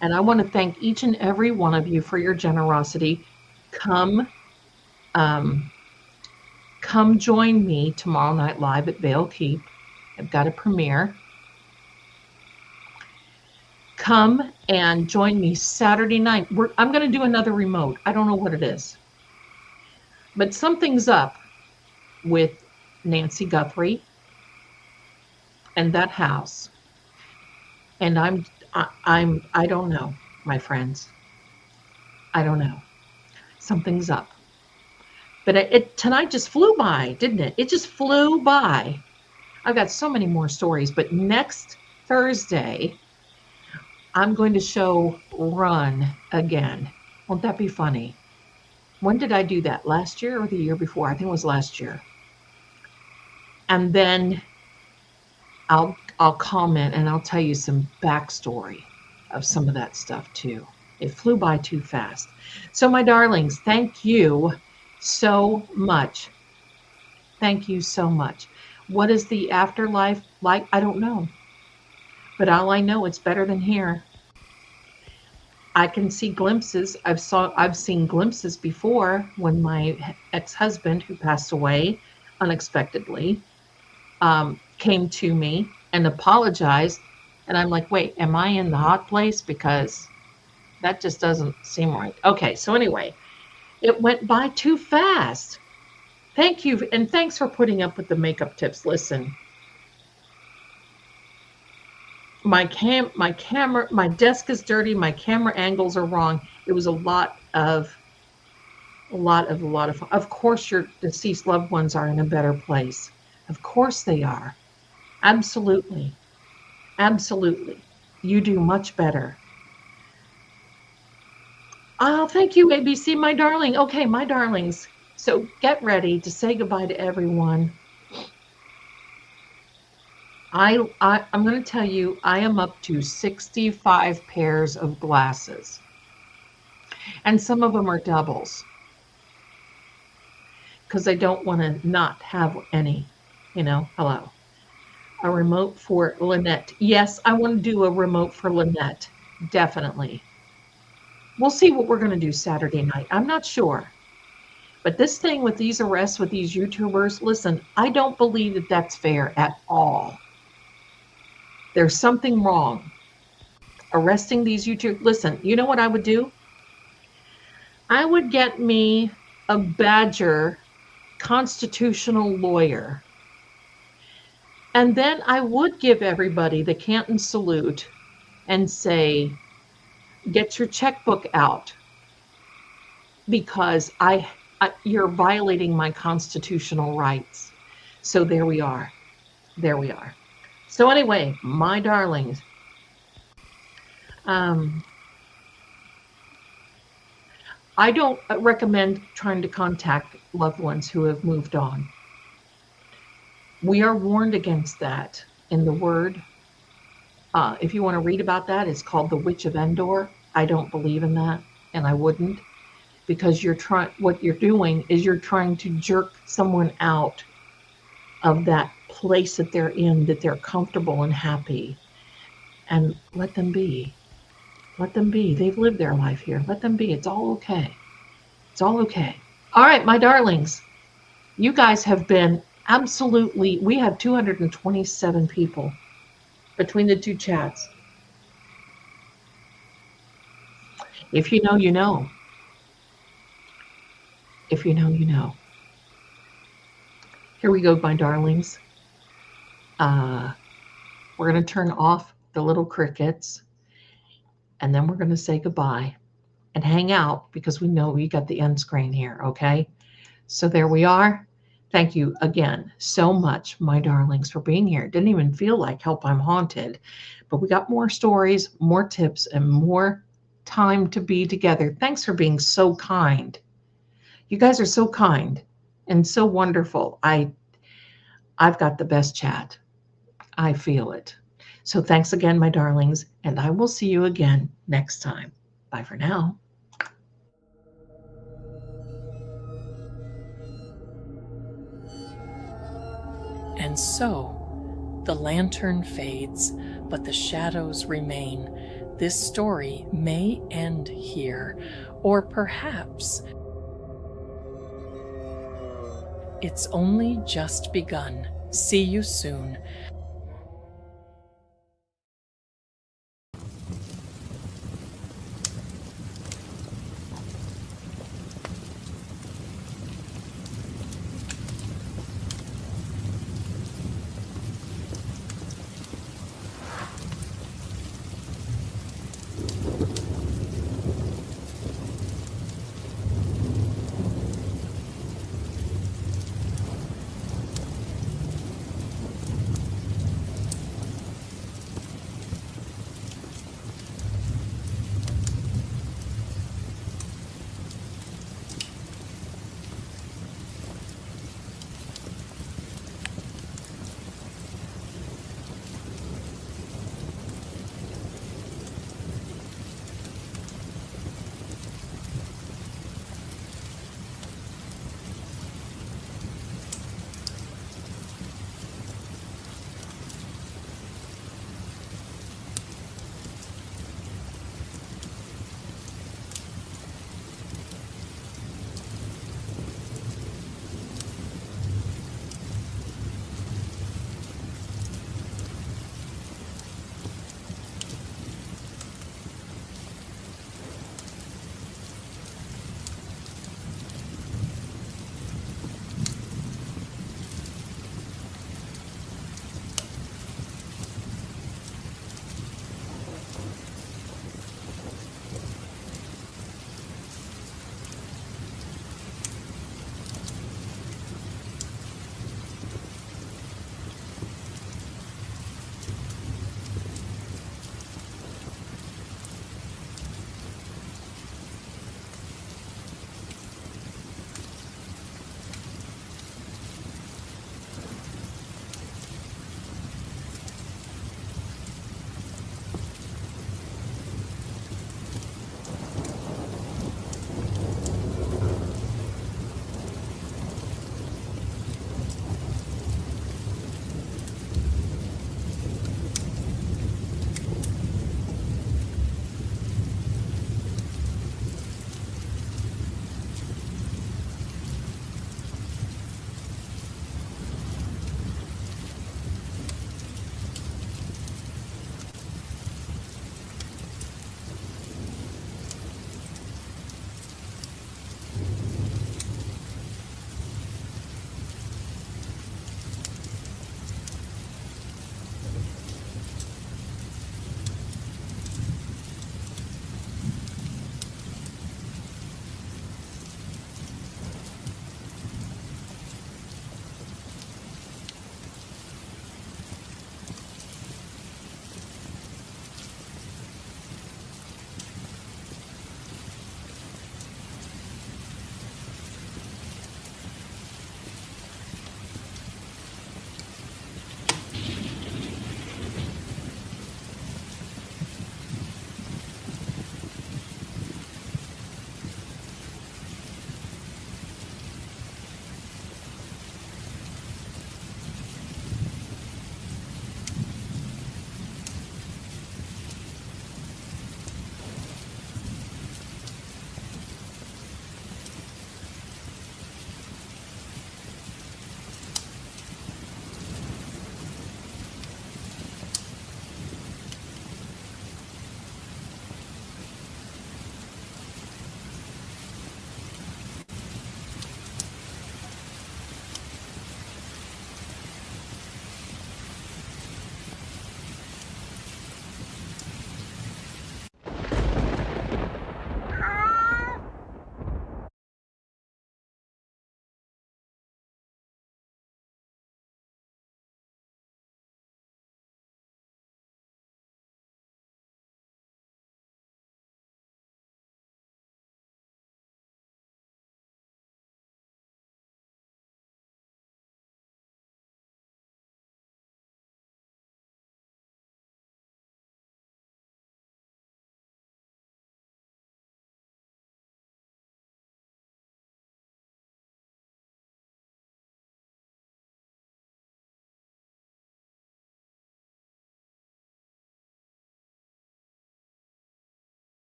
And I want to thank each and every one of you for your generosity. Come join me tomorrow night live at Vale Keep. I've got a premiere. Come and join me Saturday night. I'm going to do another remote. I don't know what it is. But something's up with Nancy Guthrie and that house. And I don't know, my friends. I don't know. Something's up. But tonight just flew by, didn't it? It just flew by. I've got so many more stories, but next Thursday, I'm going to show Run again. Won't that be funny? When did I do that? Last year or the year before? I think it was last year. And then I'll comment and I'll tell you some backstory of some of that stuff too. It flew by too fast. So my darlings, thank you so much. Thank you so much. What is the afterlife like? I don't know. But all I know, it's better than here. I can see glimpses. I've seen glimpses before when my ex-husband, who passed away unexpectedly, came to me and apologized. And I'm like, wait, am I in the hot place? Because that just doesn't seem right. Okay, so anyway, it went by too fast. Thank you. And thanks for putting up with the makeup tips. Listen, my camera, my desk is dirty. My camera angles are wrong. It was a lot of fun. Of course, your deceased loved ones are in a better place. Of course they are. Absolutely. Absolutely. You do much better. Oh, thank you, ABC, my darling. Okay, my darlings. So get ready to say goodbye to everyone. I'm going to tell you, I am up to 65 pairs of glasses. And some of them are doubles. Because I don't want to not have any, hello. A remote for Lynette. Yes, I want to do a remote for Lynette. Definitely. We'll see what we're going to do Saturday night. I'm not sure. But this thing with these arrests with these YouTubers, listen, I don't believe that that's fair at all. There's something wrong. Arresting these YouTubers. Listen, you know what I would do? I would get me a Badger constitutional lawyer. And then I would give everybody the Canton salute and say, get your checkbook out, because you're violating my constitutional rights. So there we are. There we are. So anyway, my darlings, I don't recommend trying to contact loved ones who have moved on. We are warned against that in the Word. If you want to read about that, it's called The Witch of Endor. I don't believe in that, and I wouldn't, because what you're doing is you're trying to jerk someone out of that place that they're in, that they're comfortable and happy, and let them be. Let them be. They've lived their life here. Let them be. It's all okay. It's all okay. All right, my darlings, you guys have been absolutely, we have 227 people between the two chats. If you know, you know. If you know, you know. Here we go, my darlings. We're going to turn off the little crickets, and then we're going to say goodbye and hang out, because we know we got the end screen here, okay? So there we are. Thank you again so much, my darlings, for being here. It didn't even feel like Help I'm Haunted, but we got more stories, more tips, and more time to be together. Thanks for being so kind. You guys are so kind and so wonderful. I've got the best chat. I feel it. So thanks again, my darlings, and I will see you again next time. Bye for now. And so, the lantern fades, but the shadows remain. This story may end here, or perhaps it's only just begun. See you soon.